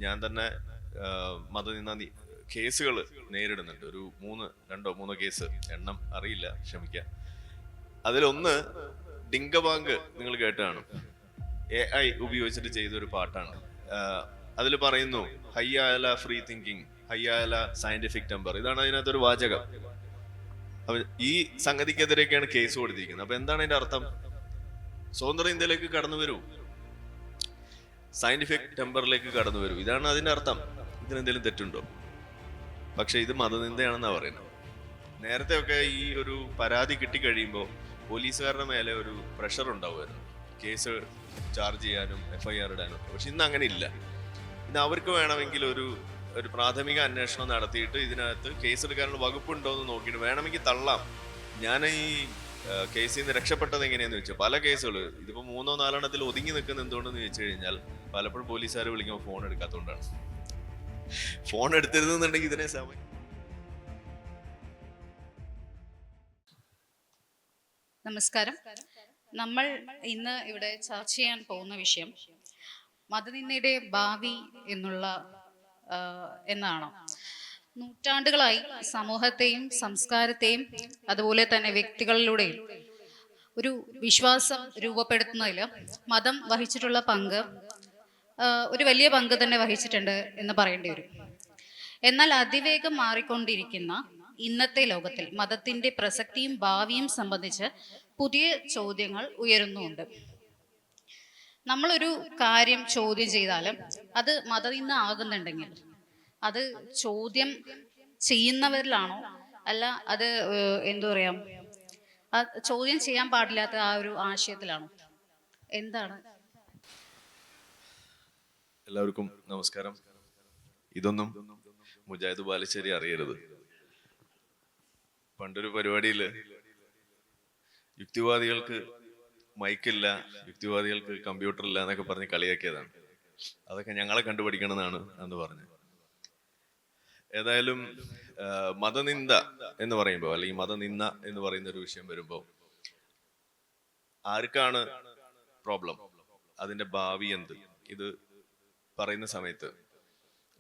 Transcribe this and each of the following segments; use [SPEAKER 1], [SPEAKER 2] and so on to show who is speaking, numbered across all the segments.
[SPEAKER 1] ഞാൻ തന്നെ മതനിന്ന കേസുകൾ നേരിടുന്നുണ്ട്. ഒരു രണ്ടോ മൂന്നോ കേസ്, എണ്ണം അറിയില്ല, ക്ഷമിക്കാം. അതിലൊന്ന് ഡിങ്കബാങ്ക് നിങ്ങൾ കേട്ട് കാണും. AI ഉപയോഗിച്ചിട്ട് ചെയ്തൊരു പാട്ടാണ്. അതിൽ പറയുന്നു ഹയ്യാല ഫ്രീ തിങ്കിങ്, ഹയ്യാല സയന്റിഫിക് ടെമ്പർ. ഇതാണ് അതിനകത്തൊരു വാചകം. അപ്പൊ ഈ സംഗതിക്കെതിരെയൊക്കെയാണ് കേസ് കൊടുത്തിരിക്കുന്നത്. അപ്പൊ എന്താണ് അതിന്റെ അർത്ഥം? സ്വതന്ത്ര ഇന്ത്യയിലേക്ക് കടന്നു വരൂ, സയന്റിഫിക് ടെമ്പറിലേക്ക് കടന്നു വരൂ, ഇതാണ് അതിന്റെ അർത്ഥം. ഇതിനെന്തെങ്കിലും തെറ്റുണ്ടോ? പക്ഷെ ഇത് മതനിന്ദയാണെന്നാ പറയുന്നത്. നേരത്തെ ഒക്കെ ഈ ഒരു പരാതി കിട്ടിക്കഴിയുമ്പോൾ പോലീസുകാരുടെ മേലെ ഒരു പ്രഷർ ഉണ്ടാവുമായിരുന്നു, കേസ് ചാർജ് ചെയ്യാനും FIR ഇടാനും. പക്ഷെ ഇന്ന് അങ്ങനെ ഇല്ല. ഇന്ന് അവർക്ക് വേണമെങ്കിൽ ഒരു ഒരു പ്രാഥമിക അന്വേഷണം നടത്തിയിട്ട് ഇതിനകത്ത് കേസെടുക്കാനുള്ള വകുപ്പുണ്ടോ എന്ന് നോക്കിയിട്ട് വേണമെങ്കിൽ തള്ളാം. ഞാൻ ഈ കേസിൽ നിന്ന് രക്ഷപ്പെട്ടത് എങ്ങനെയാന്ന് വെച്ചാൽ, പല കേസുകൾ ഇതിപ്പോ 3-4 ഒതുങ്ങി നിൽക്കുന്ന എന്തുകൊണ്ടെന്ന് ചോദിച്ചു കഴിഞ്ഞാൽ, പലപ്പോഴും പോലീസുകാർ വിളിക്കുമ്പോൾ ഫോൺ എടുക്കാത്തതുകൊണ്ടാണ്. ഫോൺ എടുത്തിരുന്നുണ്ടെങ്കിൽ ഇതിനെ സമയം.
[SPEAKER 2] നമസ്കാരം. നമ്മൾ ഇന്ന് ഇവിടെ ചർച്ച ചെയ്യാൻ പോകുന്ന വിഷയം മതനിന്ദയുടെ ഭാവി എന്നാണ്. നൂറ്റാണ്ടുകളായി സമൂഹത്തെയും സംസ്കാരത്തെയും അതുപോലെ തന്നെ വ്യക്തികളിലൂടെയും ഒരു വിശ്വാസം രൂപപ്പെടുത്തുന്നതിൽ മതം വഹിച്ചിട്ടുള്ള പങ്ക് ഒരു വലിയ പങ്ക് തന്നെ വഹിച്ചിട്ടുണ്ട് എന്ന് പറയേണ്ടി വരും. എന്നാൽ അതിവേഗം മാറിക്കൊണ്ടിരിക്കുന്ന ഇന്നത്തെ ലോകത്തിൽ മതത്തിന്റെ പ്രസക്തിയും ഭാവിയും സംബന്ധിച്ച് പുതിയ ചോദ്യങ്ങൾ ഉയരുന്നുണ്ട്. നമ്മളൊരു കാര്യം ചോദ്യം ചെയ്താലും അത് മതനിന്ദ ആകുന്നുണ്ടെങ്കിൽ അത് ചോദ്യം ചെയ്യുന്നവരിലാണോ, അല്ല അത് എന്താ പറയാ, ചോദ്യം ചെയ്യാൻ പാടില്ലാത്ത ആ ഒരു ആശയത്തിലാണോ? എന്താണ്?
[SPEAKER 1] എല്ലാവർക്കും നമസ്കാരം. ഇതൊന്നും മുജാഹിദ് ബാലുശ്ശേരി അറിയരുത്. പണ്ടൊരു പരിപാടിയില് യുക്തിവാദികൾക്ക് മൈക്കില്ല, യുക്തിവാദികൾക്ക് കമ്പ്യൂട്ടർ ഇല്ല എന്നൊക്കെ പറഞ്ഞ് കളിയാക്കിയതാണ്. അതൊക്കെ ഞങ്ങളെ കണ്ടുപിടിക്കണം എന്നാണ് അന്ന് പറഞ്ഞത്. ഏതായാലും മതനിന്ദ എന്ന് പറയുമ്പോൾ, അല്ലെങ്കിൽ മതനിന്ദ എന്ന് പറയുന്ന ഒരു വിഷയം വരുമ്പോൾ ആർക്കാണ് പ്രോബ്ലം, അതിന്റെ ഭാവി എന്ത്, ഇത് പറയുന്ന സമയത്ത്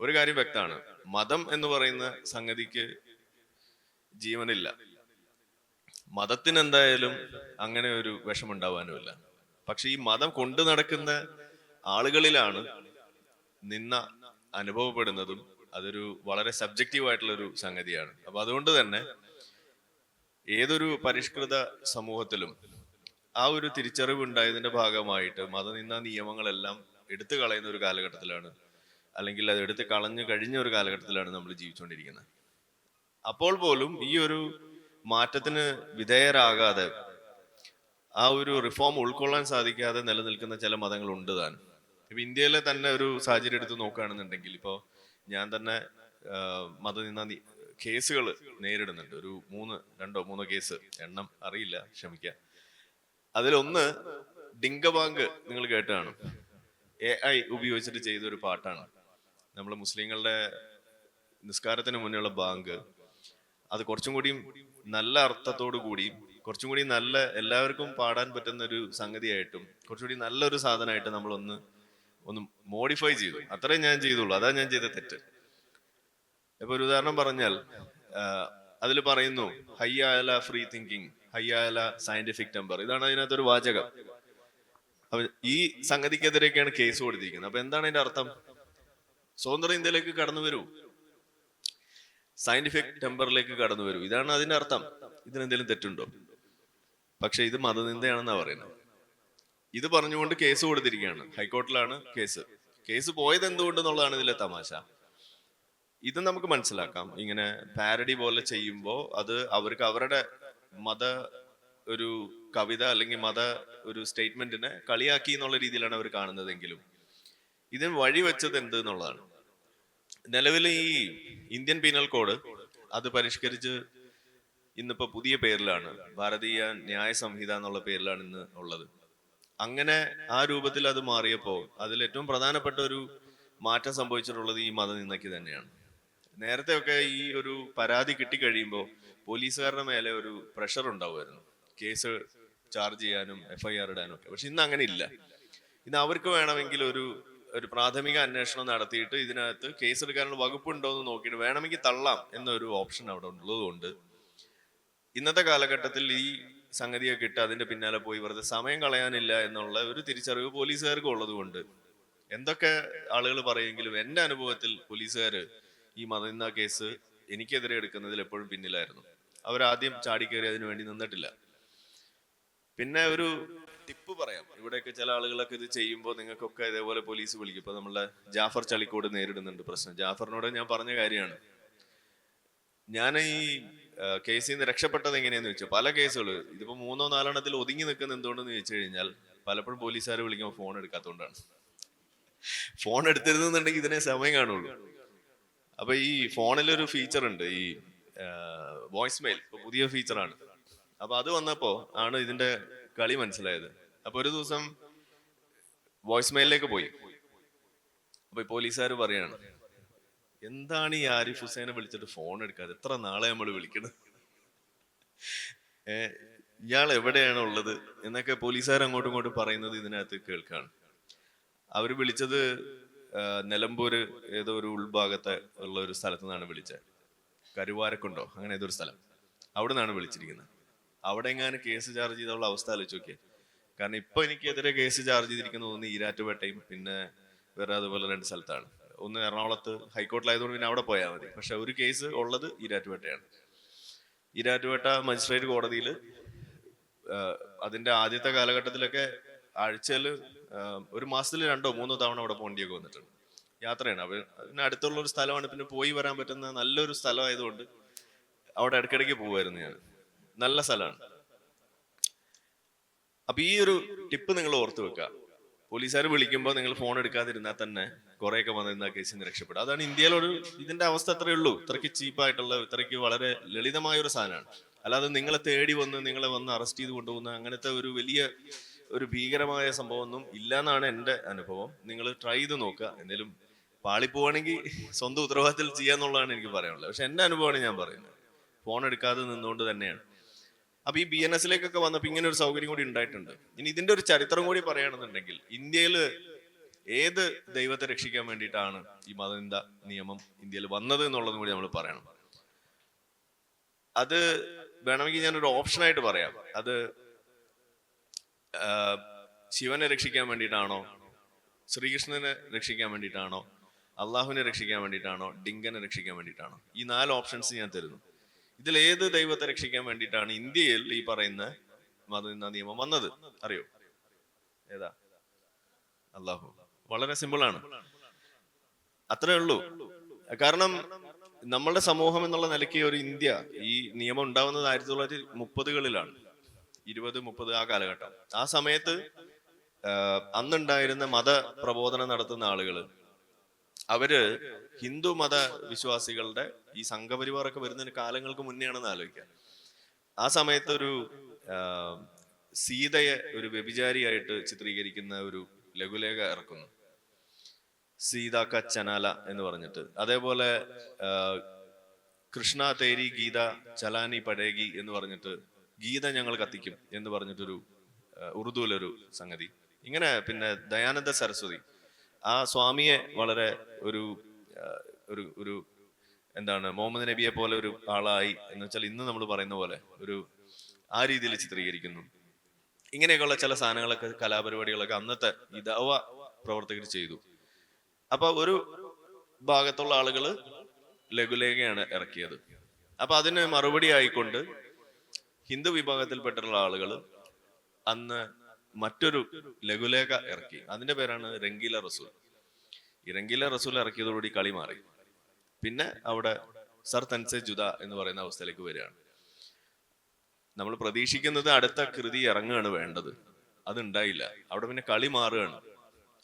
[SPEAKER 1] ഒരു കാര്യം വ്യക്തമാണ്. മതം എന്ന് പറയുന്ന സംഗതിക്ക് ജീവനില്ല. മതത്തിന് എന്തായാലും അങ്ങനെ ഒരു വിഷമുണ്ടാവാനുമില്ല. പക്ഷെ ഈ മതം കൊണ്ടു നടക്കുന്ന ആളുകളിലാണ് നിന്ന അനുഭവപ്പെടുന്നതും. അതൊരു വളരെ സബ്ജക്റ്റീവ് ആയിട്ടുള്ള ഒരു സംഗതിയാണ്. അപ്പൊ അതുകൊണ്ട് തന്നെ ഏതൊരു പരിഷ്കൃത സമൂഹത്തിലും ആ ഒരു തിരിച്ചറിവ് ഉണ്ടായതിന്റെ ഭാഗമായിട്ട് മതനിന്ദ നിയമങ്ങളെല്ലാം എടുത്തു കളയുന്ന ഒരു കാലഘട്ടത്തിലാണ്, അല്ലെങ്കിൽ അത് എടുത്ത് കളഞ്ഞു കഴിഞ്ഞ ഒരു കാലഘട്ടത്തിലാണ് നമ്മൾ ജീവിച്ചുകൊണ്ടിരിക്കുന്നത്. അപ്പോൾ പോലും ഈ ഒരു മാറ്റത്തിന് വിധേയരാകാതെ, ആ ഒരു റിഫോം ഉൾക്കൊള്ളാൻ സാധിക്കാതെ നിലനിൽക്കുന്ന ചില മതങ്ങളുണ്ട് താൻ. ഇപ്പൊ ഇന്ത്യയിലെ തന്നെ ഒരു സാഹചര്യം എടുത്ത് നോക്കുകയാണെന്നുണ്ടെങ്കിൽ, ഇപ്പോ ഞാൻ തന്നെ മതനിന്ന കേസുകൾ നേരിടുന്നുണ്ട്. ഒരു രണ്ടോ മൂന്നോ കേസ്, എണ്ണം അറിയില്ല, ക്ഷമിക്കാം. അതിലൊന്ന് ഡിങ്കബാങ്ക് നിങ്ങൾ കേട്ട് കാണും. AI ഉപയോഗിച്ചിട്ട് ചെയ്തൊരു പാട്ടാണ്. നമ്മൾ മുസ്ലിങ്ങളുടെ നിസ്കാരത്തിന് മുന്നേയുള്ള ബാങ്ക്, അത് കുറച്ചും കൂടിയും നല്ല അർത്ഥത്തോടു കൂടിയും കുറച്ചും കൂടി നല്ല എല്ലാവർക്കും പാടാൻ പറ്റുന്ന ഒരു സംഗതിയായിട്ടും കുറച്ചുകൂടി നല്ലൊരു സാധനമായിട്ട് നമ്മൾ ഒന്ന് മോഡിഫൈ ചെയ്തു. അത്രയും ഞാൻ ചെയ്തുള്ളൂ. അതാ ഞാൻ ചെയ്ത തെറ്റ്. ഇപ്പൊ ഒരു ഉദാഹരണം പറഞ്ഞാൽ, അതിൽ പറയുന്നു ഹയ്യാല ഫ്രീ തിങ്കിങ്, ഹയ്യാല സയന്റിഫിക് ടെമ്പർ. ഇതാണ് അതിനകത്തൊരു വാചകം. അപ്പൊ ഈ സംഗതിക്കെതിരെയൊക്കെയാണ് കേസ് കൊടുത്തിരിക്കുന്നത്. അപ്പൊ എന്താണ് അതിന്റെ അർത്ഥം? സ്വതന്ത്ര ഇന്ത്യയിലേക്ക് കടന്നു വരൂ, സയന്റിഫിക് ടെമ്പറിലേക്ക് കടന്നു വരൂ, ഇതാണ് അതിന്റെ അർത്ഥം. ഇതിനെന്തെങ്കിലും തെറ്റുണ്ടോ? പക്ഷെ ഇത് മതനിന്ദയാണെന്നാ പറയുന്നത്. ഇത് പറഞ്ഞുകൊണ്ട് കേസ് കൊടുത്തിരിക്കുകയാണ്. ഹൈക്കോർട്ടിലാണ് കേസ് പോയത് എന്തുകൊണ്ടെന്നുള്ളതാണ് ഇതിലെ തമാശ. ഇത് നമുക്ക് മനസ്സിലാക്കാം. ഇങ്ങനെ പാരഡി പോലെ ചെയ്യുമ്പോൾ അത് അവർക്ക് അവരുടെ മത ഒരു കവിത അല്ലെങ്കിൽ മത ഒരു സ്റ്റേറ്റ്മെന്റിനെ കളിയാക്കി എന്നുള്ള രീതിയിലാണ് അവർ കാണുന്നതെങ്കിലും ഇതിന് വഴിവെച്ചത് എന്ത് എന്നുള്ളതാണ്. നിലവിൽ ഈ ഇന്ത്യൻ പീനൽ കോഡ് അത് പരിഷ്കരിച്ച് ഇന്നിപ്പോ പുതിയ പേരിലാണ്, ഭാരതീയ ന്യായ സംഹിത എന്നുള്ള പേരിലാണ് ഇന്ന് ഉള്ളത്. അങ്ങനെ ആ രൂപത്തിൽ അത് മാറിയപ്പോ അതിൽ ഏറ്റവും പ്രധാനപ്പെട്ട ഒരു മാറ്റം സംഭവിച്ചിട്ടുള്ളത് ഈ മതനിന്ദയ്ക്ക് തന്നെയാണ്. നേരത്തെ ഒക്കെ ഈ ഒരു പരാതി കിട്ടിക്കഴിയുമ്പോൾ പോലീസുകാരുടെ മേലെ ഒരു പ്രഷർ ഉണ്ടാവുമായിരുന്നു, കേസ് ചാർജ് ചെയ്യാനും FIR ഇടാനും ഒക്കെ. പക്ഷെ ഇന്ന് അങ്ങനെ ഇല്ല. ഇന്ന് അവർക്ക് വേണമെങ്കിൽ ഒരു പ്രാഥമിക അന്വേഷണം നടത്തിയിട്ട് ഇതിനകത്ത് കേസെടുക്കാനുള്ള വകുപ്പുണ്ടോ എന്ന് നോക്കിയിട്ട് വേണമെങ്കിൽ തള്ളാം എന്നൊരു ഓപ്ഷൻ അവിടെ ഉള്ളതുകൊണ്ട് ഇന്നത്തെ കാലഘട്ടത്തിൽ ഈ സംഗതിയൊക്കെ ഇട്ട് അതിന്റെ പിന്നാലെ പോയി വെറുതെ സമയം കളയാനില്ല എന്നുള്ള ഒരു തിരിച്ചറിവ് പോലീസുകാർക്കും ഉള്ളത് കൊണ്ട് എന്തൊക്കെ ആളുകൾ പറയുമെങ്കിലും എന്റെ അനുഭവത്തിൽ പോലീസുകാർ ഈ മതനിന്ദ കേസ് എനിക്കെതിരെ എടുക്കുന്നതിൽ എപ്പോഴും പിന്നിലായിരുന്നു. അവരാദ്യം ചാടിക്കേറി അതിനു വേണ്ടി നിന്നിട്ടില്ല. പിന്നെ ഒരു ടിപ്പ് പറയാം, ഇവിടെയൊക്കെ ചില ആളുകളൊക്കെ ഇത് ചെയ്യുമ്പോൾ നിങ്ങൾക്കൊക്കെ ഇതേപോലെ പോലീസ് വിളിക്കും. ഇപ്പൊ നമ്മളെ ജാഫർ ചളിക്കോട് നേരിടുന്നുണ്ട് പ്രശ്നം. ജാഫറിനോട് ഞാൻ പറഞ്ഞ കാര്യമാണ്, ഞാൻ ഈ കേസിൽ നിന്ന് രക്ഷപ്പെട്ടത് എങ്ങനെയാന്ന് വെച്ചാൽ പല കേസുകൾ ഇതിപ്പോ 3-4 ഒതുങ്ങി നിൽക്കുന്ന എന്തുകൊണ്ടെന്ന് ചോദിച്ചു കഴിഞ്ഞാൽ പലപ്പോഴും പോലീസുകാർ വിളിക്കുമ്പോൾ ഫോൺ എടുക്കാത്തതുകൊണ്ടാണ്. ഫോൺ എടുത്തിരുന്നുണ്ടെങ്കിൽ ഇതിനെ സമയം കാണുള്ളൂ. അപ്പൊ ഈ ഫോണിലൊരു ഫീച്ചർ ഉണ്ട്, ഈ വോയിസ് മെയിൽ, ഇപ്പൊ പുതിയ ഫീച്ചറാണ്. അപ്പൊ അത് വന്നപ്പോ ആണ് ഇതിന്റെ കളി മനസ്സിലായത്. അപ്പൊ ഒരു ദിവസം വോയിസ് മെയിലിലേക്ക് പോയി. അപ്പൊ ഈ പോലീസുകാർ പറയാണ്, എന്താണ് ഈ ആരിഫ് ഹുസൈനെ വിളിച്ചിട്ട് ഫോൺ എടുക്കാതെ, എത്ര നാളെ നമ്മൾ വിളിക്കണത്, ഇയാൾ എവിടെയാണ് ഉള്ളത് എന്നൊക്കെ പോലീസുകാർ അങ്ങോട്ടും ഇങ്ങോട്ടും പറയുന്നത് ഇതിനകത്ത് കേൾക്കാണ്. അവര് വിളിച്ചത് നിലമ്പൂര് ഏതോ ഒരു ഉൾഭാഗത്തെ ഉള്ള ഒരു സ്ഥലത്ത് നിന്നാണ് വിളിച്ചത്. കരുവാരക്കുണ്ടോ അങ്ങനെ ഏതൊരു സ്ഥലം, അവിടെ നിന്നാണ് വിളിച്ചിരിക്കുന്നത്. അവിടെ എങ്ങാനും കേസ് ചാർജ് ചെയ്തുള്ള അവസ്ഥ ആലോചിച്ച് നോക്കിയാൽ. കാരണം ഇപ്പൊ എനിക്കെതിരെ കേസ് ചാർജ് ചെയ്തിരിക്കുന്നത് ഒന്ന് ഈരാറ്റുപേട്ടയും പിന്നെ വേറെ അതുപോലെ 2 സ്ഥലത്താണ്. ഒന്ന് എറണാകുളത്ത് ഹൈക്കോർട്ടിലായതുകൊണ്ട് പിന്നെ അവിടെ പോയാൽ മതി. പക്ഷെ ഒരു കേസ് ഉള്ളത് ഈരാറ്റുപേട്ടയാണ്. ഈരാറ്റുപേട്ട മജിസ്ട്രേറ്റ് കോടതിയിൽ അതിന്റെ ആദ്യത്തെ കാലഘട്ടത്തിലൊക്കെ ആഴ്ചയിൽ ഒരു മാസത്തിൽ 2-3 തവണ അവിടെ പോണ്ടിയൊക്കെ വന്നിട്ടുണ്ട്. യാത്രയാണ്. അതിന് അടുത്തുള്ള ഒരു സ്ഥലമാണ്, പിന്നെ പോയി വരാൻ പറ്റുന്ന നല്ലൊരു സ്ഥലമായതുകൊണ്ട് അവിടെ ഇടയ്ക്കിടയ്ക്ക് പോകുമായിരുന്നു ഞാൻ. നല്ല സ്ഥലമാണ്. അപ്പൊ ഈ ഒരു ടിപ്പ് നിങ്ങൾ ഓർത്തു വെക്കുക. പോലീസുകാർ വിളിക്കുമ്പോൾ നിങ്ങൾ ഫോൺ എടുക്കാതിരുന്നാൽ തന്നെ കുറെയൊക്കെ വന്നിരുന്ന കേസിൽ നിന്ന് രക്ഷപ്പെടും. അതാണ് ഇന്ത്യയിലൊരു ഇതിന്റെ അവസ്ഥ. അത്രയേ ഉള്ളൂ. ഇത്രയ്ക്ക് ചീപ്പായിട്ടുള്ള, ഇത്രയ്ക്ക് വളരെ ലളിതമായ ഒരു സാധനമാണ്. അല്ലാതെ നിങ്ങളെ തേടി വന്ന് നിങ്ങളെ വന്ന് അറസ്റ്റ് ചെയ്ത് കൊണ്ടുപോകുന്ന അങ്ങനത്തെ ഒരു വലിയ ഒരു ഭീകരമായ സംഭവമൊന്നും ഇല്ല എന്നാണ് എൻ്റെ അനുഭവം. നിങ്ങൾ ട്രൈ ചെയ്ത് നോക്കുക. എന്തെങ്കിലും പാളിപ്പോവാണെങ്കിൽ സ്വന്തം ഉത്തരവാദിത്തത്തിൽ ചെയ്യാന്നുള്ളതാണ് എനിക്ക് പറയാനുള്ളത്. പക്ഷെ എൻ്റെ അനുഭവമാണ് ഞാൻ പറയുന്നത്. ഫോൺ എടുക്കാതെ നിന്നുകൊണ്ട് തന്നെയാണ്. അപ്പൊ ഈ BNS വന്നപ്പോ ഇങ്ങനെ ഒരു സൗകര്യം കൂടി ഉണ്ടായിട്ടുണ്ട്. ഇനി ഇതിന്റെ ഒരു ചരിത്രം കൂടി പറയുകയാണെന്നുണ്ടെങ്കിൽ, ഇന്ത്യയിൽ ഏത് ദൈവത്തെ രക്ഷിക്കാൻ വേണ്ടിയിട്ടാണ് ഈ മതനിന്ദ നിയമം ഇന്ത്യയിൽ വന്നത് എന്നുള്ളതും കൂടി നമ്മൾ പറയണം. അത് വേണമെങ്കിൽ ഞാനൊരു ഓപ്ഷനായിട്ട് പറയാം. അത് ശിവനെ രക്ഷിക്കാൻ വേണ്ടിയിട്ടാണോ, ശ്രീകൃഷ്ണനെ രക്ഷിക്കാൻ വേണ്ടിയിട്ടാണോ, അള്ളാഹുവിനെ രക്ഷിക്കാൻ വേണ്ടിയിട്ടാണോ, ഡിങ്കനെ രക്ഷിക്കാൻ വേണ്ടിയിട്ടാണോ? ഈ 4 ഓപ്ഷൻസ് ഞാൻ തരുന്നു. ഇതിൽ ഏത് ദൈവത്തെ രക്ഷിക്കാൻ വേണ്ടിയിട്ടാണ് ഇന്ത്യയിൽ ഈ പറയുന്ന മതനിന്ദ നിയമം വന്നത് അറിയോ? ഏതാ? അള്ളാഹു. വളരെ സിമ്പിൾ ആണ്. അത്രേ ഉള്ളൂ. കാരണം നമ്മളുടെ സമൂഹം എന്നുള്ള നിലയ്ക്ക് ഒരു ഇന്ത്യ, ഈ നിയമം ഉണ്ടാവുന്നത് 1930-കളിലാണ്. 20-30 ആ കാലഘട്ടം. ആ സമയത്ത് അന്നുണ്ടായിരുന്ന മതപ്രബോധനം നടത്തുന്ന ആളുകള് അവര് ഹിന്ദു മത വിശ്വാസികളുടെ ഈ സംഘപരിവാറൊക്കെ വരുന്നതിന് കാലങ്ങൾക്ക് മുന്നെയാണെന്ന് ആലോചിക്കാം. ആ സമയത്ത് ഒരു സീതയെ ഒരു വ്യഭിചാരിയായിട്ട് ചിത്രീകരിക്കുന്ന ഒരു ലഘുലേഖ ഇറക്കുന്നു, സീത ക ചനാല എന്ന് പറഞ്ഞിട്ട്. അതേപോലെ കൃഷ്ണ തേരി ഗീത ചലാനി പടേഗി എന്ന് പറഞ്ഞിട്ട്, ഗീത ഞങ്ങൾ കത്തിക്കും എന്ന് പറഞ്ഞിട്ടൊരു ഉറുദുവിലൊരു സംഗതി. ഇങ്ങനെ പിന്നെ ദയാനന്ദ സരസ്വതി ആ സ്വാമിയെ വളരെ ഒരു ഒരു എന്താണ്, മുഹമ്മദ് നബിയെ പോലെ ഒരു ആളായി എന്ന് വെച്ചാൽ ഇന്ന് നമ്മൾ പറയുന്ന പോലെ ഒരു ആ രീതിയിൽ ചിത്രീകരിക്കുന്നു. ഇങ്ങനെയൊക്കെയുള്ള ചില സാധനങ്ങളൊക്കെ, കലാപരിപാടികളൊക്കെ അന്നത്തെ ഈ ദഅവ പ്രവർത്തകർ ചെയ്തു. അപ്പൊ ഒരു ഭാഗത്തുള്ള ആളുകള് ലഘുലേഖയാണ് ഇറക്കിയത്. അപ്പൊ അതിന് മറുപടി ആയിക്കൊണ്ട് ഹിന്ദു വിഭാഗത്തിൽപ്പെട്ടുള്ള ആളുകൾ അന്ന് മറ്റൊരു ലഘുലേഖ ഇറക്കി. അതിന്റെ പേരാണ് രംഗീല റസൂൽ. ഈ രംഗീല റസൂൽ ഇറക്കിയതോടുകൂടി കളി മാറി. പിന്നെ അവിടെ സർ തൻസെ ജുദ എന്ന് പറയുന്ന അവസ്ഥയിലേക്ക് വരികയാണ്. നമ്മൾ പ്രതീക്ഷിക്കുന്നത് അടുത്ത കൃതി ഇറങ്ങുകയാണ് വേണ്ടത്, അതുണ്ടായില്ല. അവിടെ പിന്നെ കളി മാറുകയാണ്.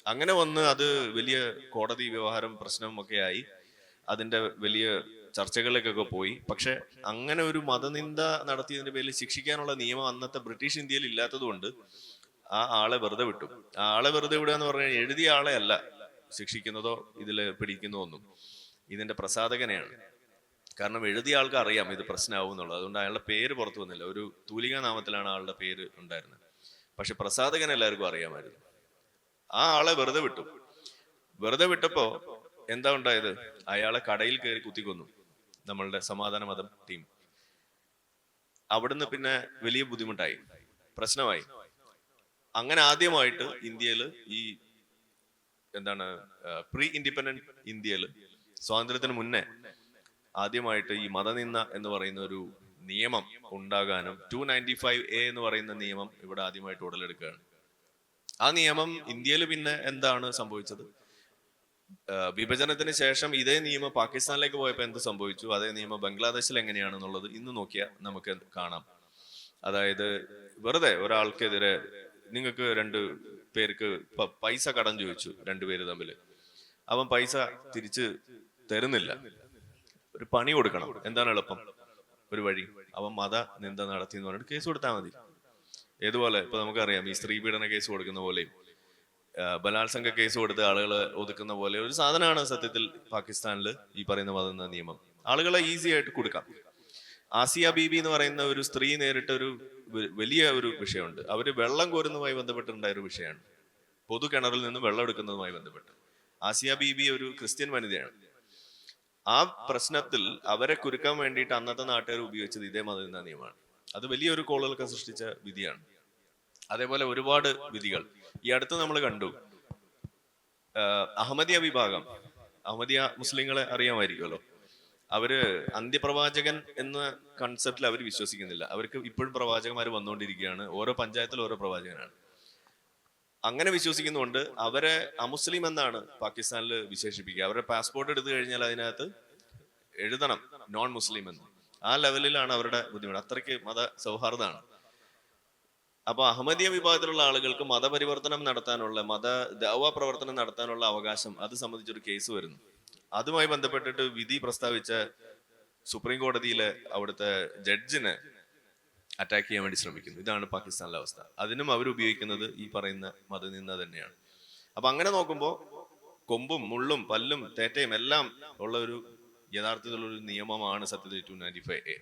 [SPEAKER 1] അങ്ങനെ വന്ന് അത് വലിയ കോടതി വ്യവഹാരം പ്രശ്നവും ഒക്കെ ആയി, അതിന്റെ വലിയ ചർച്ചകളിലേക്കൊക്കെ പോയി. പക്ഷെ അങ്ങനെ ഒരു മതനിന്ദ നടത്തിയതിന്റെ പേരിൽ ശിക്ഷിക്കാനുള്ള നിയമം അന്നത്തെ ബ്രിട്ടീഷ് ഇന്ത്യയിൽ ഇല്ലാത്തത് കൊണ്ട് ആ ആളെ വെറുതെ വിട്ടു. ആ ആളെ വെറുതെ വിടുക എന്ന് പറഞ്ഞാൽ എഴുതിയ ആളെ അല്ല ശിക്ഷിക്കുന്നതോ ഇതില് പിടിക്കുന്നതോ ഒന്നും, ഇതിന്റെ പ്രസാധകനെയാണ്. കാരണം എഴുതിയ ആൾക്ക് അറിയാം ഇത് പ്രശ്നമാവും എന്നുള്ളത്. അതുകൊണ്ട് അയാളുടെ പേര് പുറത്തു വന്നില്ല. ഒരു തൂലികാ നാമത്തിലാണ് ആളുടെ പേര് ഉണ്ടായിരുന്നത്. പക്ഷെ പ്രസാധകൻ എല്ലാവർക്കും അറിയാമായിരുന്നു. ആ ആളെ വെറുതെ വിട്ടു. വെറുതെ വിട്ടപ്പോ എന്താ ഉണ്ടായത്? അയാളെ കടയിൽ കയറി കുത്തിക്കൊന്നു നമ്മളുടെ സമാധാന മതം ടീം. അവിടുന്ന് പിന്നെ വലിയ ബുദ്ധിമുട്ടായി, പ്രശ്നമായി. അങ്ങനെ ആദ്യമായിട്ട് ഇന്ത്യയിൽ ഈ എന്താണ് പ്രീ ഇൻഡിപെൻഡന്റ് ഇന്ത്യയിൽ, സ്വാതന്ത്ര്യത്തിന് മുന്നേ ആദ്യമായിട്ട് ഈ മതനിന്ദ എന്ന് പറയുന്ന ഒരു നിയമം ഉണ്ടാകാനും 295A എന്ന് പറയുന്ന നിയമം ഇവിടെ ആദ്യമായിട്ട് ഉടലെടുക്കുകയാണ്. ആ നിയമം ഇന്ത്യയിൽ പിന്നെ എന്താണ് സംഭവിച്ചത്? വിഭജനത്തിന് ശേഷം ഇതേ നിയമം പാകിസ്ഥാനിലേക്ക് പോയപ്പോൾ എന്ത് സംഭവിച്ചു, അതേ നിയമം ബംഗ്ലാദേശിൽ എങ്ങനെയാണെന്നുള്ളത് ഇന്ന് നോക്കിയാൽ നമുക്ക് കാണാം. അതായത് വെറുതെ ഒരാൾക്കെതിരെ നിങ്ങൾക്ക് രണ്ട് പേർക്ക് പൈസ കടം ചോദിച്ചു, രണ്ടുപേര് തമ്മിൽ. അവൻ പൈസ തിരിച്ച് തരുന്നില്ല, ഒരു പണി കൊടുക്കണം. എന്താണ് എളുപ്പം ഒരു വഴി? അവൻ മത നിന്ദ നടത്തി എന്ന് പറഞ്ഞിട്ട് കേസ് കൊടുത്താൽ മതി. ഏതുപോലെ ഇപ്പൊ നമുക്കറിയാം, ഈ സ്ത്രീ പീഡന കേസ് കൊടുക്കുന്ന പോലെയും ബലാത്സംഗ കേസ് കൊടുത്ത് ആളുകളെ ഒതുക്കുന്ന പോലെ ഒരു സാധനമാണ് സത്യത്തിൽ പാകിസ്ഥാനിൽ ഈ പറയുന്ന മത നിയമം. ആളുകളെ ഈസി ആയിട്ട് കൊടുക്കാം. ആസിയ ബീബി എന്ന് പറയുന്ന ഒരു സ്ത്രീ നേരിട്ട ഒരു വലിയ ഒരു വിഷയമുണ്ട്. അവര് വെള്ളം കോരുന്നതുമായി ബന്ധപ്പെട്ടുണ്ടായ ഒരു വിഷയമാണ്, പൊതു കിണറിൽ നിന്ന് വെള്ളം എടുക്കുന്നതുമായി ബന്ധപ്പെട്ട്. ആസിയ ബീബി ഒരു ക്രിസ്ത്യൻ വനിതയാണ്. ആ പ്രശ്നത്തിൽ അവരെ കുരുക്കാൻ വേണ്ടിയിട്ട് അന്നത്തെ നാട്ടുകാർ ഉപയോഗിച്ചത് ഇതേ മതനിന്ദ നിയമമാണ്. അത് വലിയൊരു കോളുകളൊക്കെ സൃഷ്ടിച്ച വിധിയാണ്. അതേപോലെ ഒരുപാട് വിധികൾ ഈ അടുത്ത് നമ്മൾ കണ്ടു. അഹമ്മദിയ വിഭാഗം, അഹമ്മദിയ മുസ്ലിങ്ങളെ അറിയാമായിരിക്കുമല്ലോ. അവര് അന്ത്യപ്രവാചകൻ എന്ന കൺസെപ്റ്റിൽ അവർ വിശ്വസിക്കുന്നില്ല. അവർക്ക് ഇപ്പോഴും പ്രവാചകന്മാർ വന്നുകൊണ്ടിരിക്കുകയാണ്, ഓരോ പഞ്ചായത്തിൽ ഓരോ പ്രവാചകനാണ്. അങ്ങനെ വിശ്വസിക്കുന്നുണ്ട് അവരെ അമുസ്ലിം എന്നാണ് പാകിസ്ഥാനിൽ വിശേഷിപ്പിക്കുക. അവരുടെ പാസ്പോർട്ട് എടുത്തു കഴിഞ്ഞാൽ അതിനകത്ത് എഴുതണം നോൺ മുസ്ലിം എന്ന്. ആ ലെവലിലാണ് അവരുടെ ബുദ്ധിമുട്ട്. അത്രയ്ക്ക് മത സൗഹാർദ്ദമാണ്. അപ്പൊ അഹമ്മദിയ വിഭാഗത്തിലുള്ള ആളുകൾക്ക് മതപരിവർത്തനം നടത്താനുള്ള, മത ദഅവ പ്രവർത്തനം നടത്താനുള്ള അവകാശം, അത് സംബന്ധിച്ചൊരു കേസ് വരുന്നു. അതുമായി ബന്ധപ്പെട്ടിട്ട് വിധി പ്രസ്താവിച്ച സുപ്രീം കോടതിയിലെ അവിടുത്തെ ജഡ്ജിനെ അറ്റാക്ക് ചെയ്യാൻ വേണ്ടി ശ്രമിക്കുന്നു. ഇതാണ് പാകിസ്ഥാനിലെ അവസ്ഥ. അതിനും അവർ ഉപയോഗിക്കുന്നത് ഈ പറയുന്ന മതനിന്ദ തന്നെയാണ്. അപ്പൊ അങ്ങനെ നോക്കുമ്പോൾ കൊമ്പും മുള്ളും പല്ലും തേറ്റയും എല്ലാം ഉള്ള ഒരു യഥാർത്ഥത്തിലുള്ള ഒരു നിയമമാണ് സത്യത്തിൽ 295A.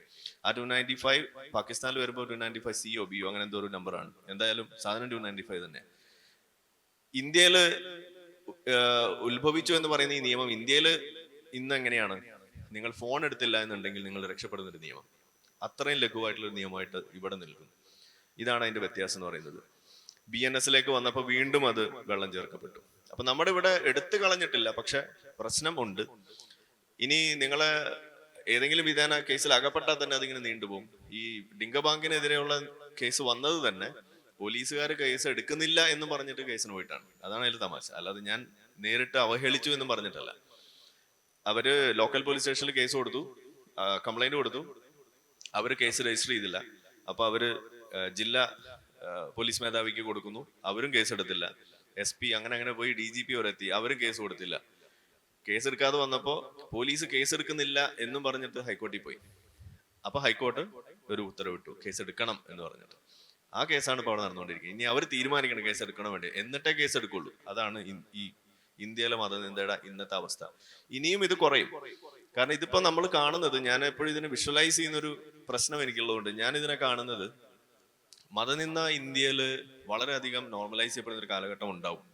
[SPEAKER 1] ആ 295 പാകിസ്ഥാനിൽ വരുമ്പോൾ 295CO BO അങ്ങനെ എന്തോ ഒരു നമ്പറാണ്. എന്തായാലും സാധനം 295 തന്നെ. ഇന്ത്യയില് ഉത്ഭവിച്ചു എന്ന് പറയുന്ന ഈ നിയമം ഇന്ത്യയില് ഇന്ന് എങ്ങനെയാണ്? നിങ്ങൾ ഫോൺ എടുത്തില്ല എന്നുണ്ടെങ്കിൽ നിങ്ങൾ രക്ഷപ്പെടുന്ന ഒരു നിയമം. അത്രയും ലഘുവായിട്ടുള്ള ഒരു നിയമമായിട്ട് ഇവിടെ നിൽക്കുന്നു. ഇതാണ് അതിന്റെ വ്യത്യാസം എന്ന് പറയുന്നത്. BNSലേക്ക് വന്നപ്പോൾ വീണ്ടും അത് വെള്ളം ചേർക്കപ്പെട്ടു. അപ്പൊ നമ്മുടെ ഇവിടെ എടുത്തു കളഞ്ഞിട്ടില്ല, പക്ഷെ പ്രശ്നം ഉണ്ട്. ഇനി നിങ്ങളെ ഏതെങ്കിലും വിധാന കേസിൽ അകപ്പെട്ടാൽ തന്നെ അതിങ്ങനെ നീണ്ടുപോകും. ഈ ഡിങ്കബാങ്കിനെതിരെയുള്ള കേസ് വന്നത് തന്നെ പോലീസുകാർ കേസ് എടുക്കുന്നില്ല എന്ന് പറഞ്ഞിട്ട് കേസിന് പോയിട്ടാണ്. അതാണ് അതിൽ തമാശ. അല്ലാതെ ഞാൻ നേരിട്ട് അവഹേളിച്ചു എന്നും പറഞ്ഞിട്ടല്ല. അവര് ലോക്കൽ പോലീസ് സ്റ്റേഷനിൽ കേസ് കൊടുത്തു, കംപ്ലൈന്റ് കൊടുത്തു. അവര് കേസ് രജിസ്റ്റർ ചെയ്തില്ല. അപ്പൊ അവര് ജില്ലാ പോലീസ് മേധാവിക്ക് കൊടുക്കുന്നു, അവരും കേസ് എടുത്തില്ല. SP അങ്ങനെ പോയി DGP വരെ എത്തി, അവരും കേസ് കൊടുത്തില്ല. കേസ് എടുക്കാതെ വന്നപ്പോ പോലീസ് കേസ് എടുക്കുന്നില്ല എന്നും പറഞ്ഞിട്ട് ഹൈക്കോടതിയിൽ പോയി. അപ്പൊ ഹൈക്കോർട്ട് ഒരു ഉത്തരവിട്ടു കേസ് എടുക്കണം എന്ന് പറഞ്ഞിട്ട്. ആ കേസാണ് ഇപ്പോൾ അവിടെ നടന്നുകൊണ്ടിരിക്കുന്നത്. ഇനി അവർ തീരുമാനിക്കണം കേസ് എടുക്കണം വേണ്ടി, എന്നിട്ടേ കേസ് എടുക്കുള്ളൂ. അതാണ് ഈ ഇന്ത്യയിലെ മതനിന്ദയുടെ ഇന്നത്തെ അവസ്ഥ. ഇനിയും ഇത് കുറയും. കാരണം ഇതിപ്പോ നമ്മൾ കാണുന്നത്, ഞാൻ എപ്പോഴും ഇതിനെ വിഷ്വലൈസ് ചെയ്യുന്നൊരു പ്രശ്നം എനിക്കുള്ളതുകൊണ്ട് ഞാൻ ഇതിനെ കാണുന്നത്, മതനിന്ദ ഇന്ത്യയിൽ വളരെയധികം നോർമലൈസ് ചെയ്യപ്പെടുന്ന ഒരു കാലഘട്ടം ഉണ്ടാവും.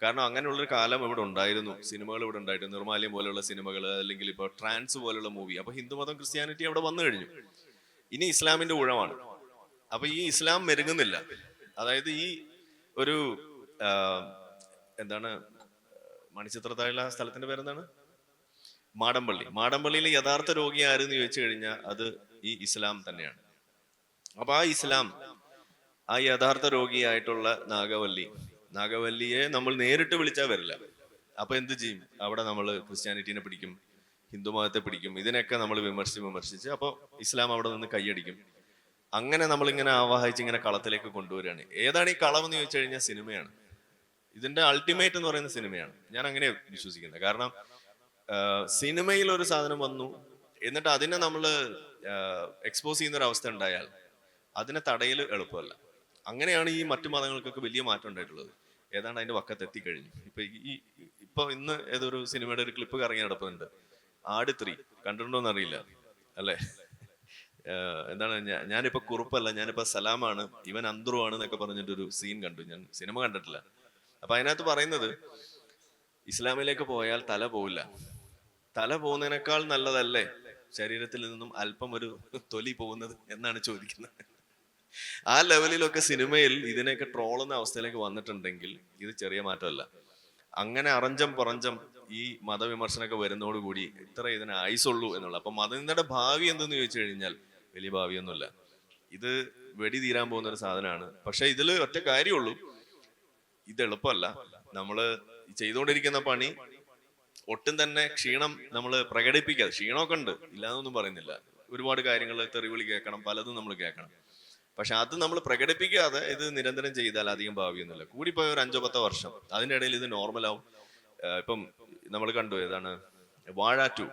[SPEAKER 1] കാരണം അങ്ങനെയുള്ളൊരു കാലം ഇവിടെ ഉണ്ടായിരുന്നു. സിനിമകൾ ഇവിടെ ഉണ്ടായിരുന്നു, നിർമാല്യം പോലെയുള്ള സിനിമകൾ, അല്ലെങ്കിൽ ഇപ്പോൾ ട്രാൻസ് പോലുള്ള മൂവി. അപ്പൊ ഹിന്ദുമതം ക്രിസ്ത്യാനിറ്റി അവിടെ വന്നു കഴിഞ്ഞു. ഇനി ഇസ്ലാമിന്റെ ഊഴമാണ്. അപ്പൊ ഈ ഇസ്ലാം മെരുങ്ങുന്നില്ല. അതായത് ഈ ഒരു എന്താണ് മണിച്ചിത്രത്താഴുള്ള സ്ഥലത്തിന്റെ പേരെന്താണ്? മാടമ്പള്ളിയിലെ യഥാർത്ഥ രോഗി ആരെന്ന് ചോദിച്ചു കഴിഞ്ഞാൽ അത് ഈ ഇസ്ലാം തന്നെയാണ്. അപ്പൊ ആ ഇസ്ലാം, ആ യഥാർത്ഥ രോഗിയായിട്ടുള്ള നാഗവല്ലിയെ നമ്മൾ നേരിട്ട് വിളിച്ചാൽ വരില്ല. അപ്പൊ എന്ത് ചെയ്യും? അവിടെ നമ്മൾ ക്രിസ്ത്യാനിറ്റീനെ പിടിക്കും, ഹിന്ദു മതത്തെ പിടിക്കും. ഇതിനൊക്കെ നമ്മൾ വിമർശിച്ച് അപ്പൊ ഇസ്ലാം അവിടെ നിന്ന് കൈയടിക്കും. അങ്ങനെ നമ്മളിങ്ങനെ ആവാഹിച്ച് ഇങ്ങനെ കളത്തിലേക്ക് കൊണ്ടുവരികയാണ്. ഏതാണ് ഈ കളം എന്ന് ചോദിച്ചു കഴിഞ്ഞാൽ സിനിമയാണ്. ഇതിന്റെ അൾട്ടിമേറ്റ് എന്ന് പറയുന്ന സിനിമയാണ്. ഞാൻ അങ്ങനെ വിശ്വസിക്കുന്നത്. കാരണം സിനിമയിൽ ഒരു സാധനം വന്നു, എന്നിട്ട് അതിനെ നമ്മൾ എക്സ്പോസ് ചെയ്യുന്ന ഒരു അവസ്ഥ ഉണ്ടായാൽ അതിനെ തടയൽ എളുപ്പമല്ല. അങ്ങനെയാണ് ഈ മറ്റു മതങ്ങൾക്കൊക്കെ വലിയ മാറ്റം ഉണ്ടായിട്ടുള്ളത്. ഏതാണ്ട് അതിന്റെ വക്കത്ത് എത്തിക്കഴിഞ്ഞു. ഇപ്പൊ ഇന്ന് ഏതൊരു സിനിമയുടെ ഒരു ക്ലിപ്പ് കറങ്ങി നടക്കുന്നുണ്ട്, ആട് 3. കണ്ടിട്ടുണ്ടോന്ന് അറിയില്ല അല്ലെ? എന്താണ്, ഞാനിപ്പോ കുറുപ്പല്ല, ഞാനിപ്പോ സലാമാണ്, ഇവൻ അന്തറുമാണ് എന്നൊക്കെ പറഞ്ഞിട്ടൊരു സീൻ കണ്ടു. ഞാൻ സിനിമ കണ്ടിട്ടില്ല. അപ്പൊ അതിനകത്ത് പറയുന്നത്, ഇസ്ലാമിലേക്ക് പോയാൽ തല പോവില്ല. തല പോകുന്നതിനേക്കാൾ നല്ലതല്ലേ ശരീരത്തിൽ നിന്നും അല്പം ഒരു തൊലി പോകുന്നത് എന്നാണ് ചോദിക്കുന്നത്. ആ ലെവലിലൊക്കെ സിനിമയിൽ ഇതിനെയൊക്കെ ട്രോളുന്ന അവസ്ഥയിലേക്ക് വന്നിട്ടുണ്ടെങ്കിൽ ഇത് ചെറിയ മാറ്റമല്ല. അങ്ങനെ അറഞ്ചം പറഞ്ചം ഈ മതവിമർശനമൊക്കെ വരുന്നതോടുകൂടി ഇത്ര ഇതിന് ആയുസുള്ളൂ എന്നുള്ള. അപ്പൊ മതനിന്ദയുടെ ഭാവി എന്തെന്ന് ചോദിച്ചു കഴിഞ്ഞാൽ വലിയ ഭാവിയൊന്നുമില്ല. ഇത് വെടി തീരാൻ പോകുന്ന ഒരു സാധനമാണ്. പക്ഷെ ഇതിൽ ഒറ്റ കാര്യമുള്ളൂ, ഇത് എളുപ്പമല്ല. നമ്മള് ചെയ്തുകൊണ്ടിരിക്കുന്ന പണി ഒട്ടും തന്നെ ക്ഷീണം നമ്മൾ പ്രകടിപ്പിക്കാതെ, ക്ഷീണമൊക്കെ ഉണ്ട്, ഇല്ലാന്നൊന്നും പറയുന്നില്ല, ഒരുപാട് കാര്യങ്ങൾ തെറിവിളി കേൾക്കണം, പലതും നമ്മൾ കേൾക്കണം. പക്ഷെ അത് നമ്മൾ പ്രകടിപ്പിക്കാതെ ഇത് നിരന്തരം ചെയ്താൽ അധികം ഭാവിയൊന്നുമില്ല. കൂടിപ്പോയ ഒരു 5-10 വർഷം, അതിൻ്റെ ഇടയിൽ ഇത് നോർമലാവും. ഇപ്പം നമ്മൾ കണ്ടു, ഏതാണ് വാഴ 2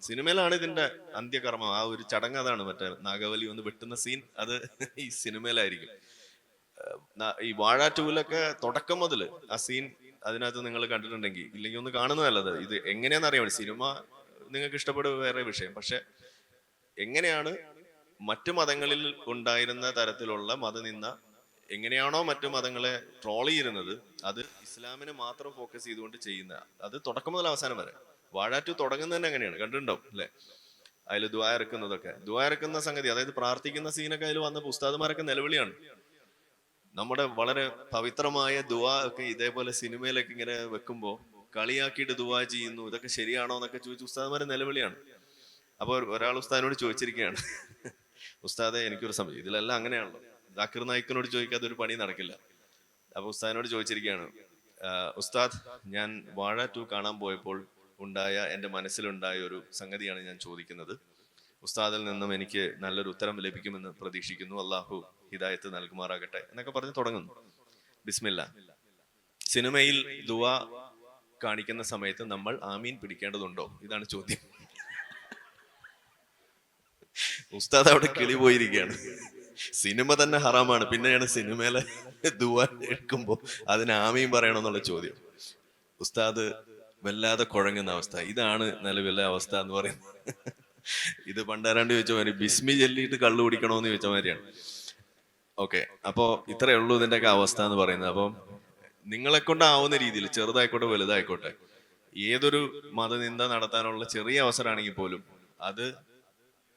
[SPEAKER 1] സിനിമയിലാണ് ഇതിന്റെ അന്ത്യകർമ്മം. ആ ഒരു ചടങ്ങ് അതാണ്, മറ്റേ നാഗവലി ഒന്ന് വെട്ടുന്ന സീൻ, അത് ഈ സിനിമയിലായിരിക്കും. ഈ വാഴ 2-ലൊക്കെ തുടക്കം മുതൽ ആ സീൻ അതിനകത്ത് നിങ്ങൾ കണ്ടിട്ടുണ്ടെങ്കിൽ, ഇല്ലെങ്കിൽ ഒന്ന് കാണുന്നതല്ലത്. ഇത് എങ്ങനെയാണെന്ന് അറിയാൻ വേണ്ടി, സിനിമ നിങ്ങൾക്ക് ഇഷ്ടപ്പെടുക വേറെ വിഷയം, പക്ഷെ എങ്ങനെയാണ് മറ്റു മതങ്ങളിൽ ഉണ്ടായിരുന്ന തരത്തിലുള്ള മതനിന്ദ, എങ്ങനെയാണോ മറ്റു മതങ്ങളെ ട്രോൾ ചെയ്യുന്നത്, അത് ഇസ്ലാമിനെ മാത്രം ഫോക്കസ് ചെയ്തുകൊണ്ട് ചെയ്യുന്ന, അത് തുടക്കം മുതൽ അവസാനം വരെ. വാഴ 2 തുടങ്ങുന്നത് തന്നെ അങ്ങനെയാണ്, കണ്ടിട്ടുണ്ടാവും അല്ലെ? അതിൽ ദുആ ഇറക്കുന്നതൊക്കെ, ദുആ ഇറക്കുന്ന സംഗതി, അതായത് പ്രാർത്ഥിക്കുന്ന സീനൊക്കെ അതിൽ വന്ന ഉസ്താദുമാരൊക്കെ നിലവിളിയാണ്. നമ്മുടെ വളരെ പവിത്രമായ ദുആ ഒക്കെ ഇതേപോലെ സിനിമയിലൊക്കെ ഇങ്ങനെ വെക്കുമ്പോ കളിയാക്കിയിട്ട് ദുആ ചെയ്യുന്നു, ഇതൊക്കെ ശരിയാണോ എന്നൊക്കെ ചോദിച്ച് ഉസ്താദുമാരെ നിലവിളിയാണ്. അപ്പൊ ഒരാൾ ഉസ്താദിനോട് ചോദിച്ചിരിക്കുകയാണ്, ഉസ്താദെ എനിക്കൊരു സംശയം, ഇതിലെല്ലാം അങ്ങനെയാണല്ലോ, ജാക്കിർ നായിക്കിനോട് ചോദിക്കാതെ ഒരു പണി നടക്കില്ല. അപ്പൊ ഉസ്താദിനോട് ചോദിച്ചിരിക്കുകയാണ്, ഉസ്താദ്, ഞാൻ വാഴ 2 കാണാൻ പോയപ്പോൾ എൻ്റെ മനസ്സിലുണ്ടായ ഒരു സംഗതിയാണ് ഞാൻ ചോദിക്കുന്നത്. ഉസ്താദിൽ നിന്നും എനിക്ക് നല്ലൊരു ഉത്തരം ലഭിക്കുമെന്ന് പ്രതീക്ഷിക്കുന്നു. അള്ളാഹു ഹിദായത്ത് നൽകുമാറാകട്ടെ എന്നൊക്കെ പറഞ്ഞ് തുടങ്ങുന്നു. ബിസ്മില്ല. സിനിമയിൽ ദുആ കാണിക്കുന്ന സമയത്ത് നമ്മൾ ആമീൻ പിടിക്കേണ്ടതുണ്ടോ? ഇതാണ് ചോദ്യം. ഉസ്താദ് അവിടെ കിളി പോയിരിക്കുകയാണ്. സിനിമ തന്നെ ഹറാമാണ്, പിന്നെയാണ് സിനിമയിലെ ദുആ എടുക്കുമ്പോ അതിന് ആമീൻ പറയണമെന്നുള്ള ചോദ്യം. ഉസ്താദ് വല്ലാതെ കുഴങ്ങുന്ന അവസ്ഥ. ഇതാണ് നിലവിലെ അവസ്ഥ എന്ന് പറയുന്നത്. ഇത് പണ്ടാരാണ്ട് ചോദിച്ച മാതിരി ബിസ്മി ചൊല്ലിയിട്ട് കള്ളു കുടിക്കണോന്ന് ചോദിച്ച മാതിരിയാണ്. ഓക്കെ, അപ്പോ ഇത്രയേ ഉള്ളൂ ഇതിന്റെയൊക്കെ അവസ്ഥ എന്ന് പറയുന്നത്. അപ്പം നിങ്ങളെ കൊണ്ടാവുന്ന രീതിയിൽ, ചെറുതായിക്കോട്ടെ വലുതായിക്കോട്ടെ, ഏതൊരു മതനിന്ദ നടത്താനുള്ള ചെറിയ അവസരമാണെങ്കിൽ പോലും അത്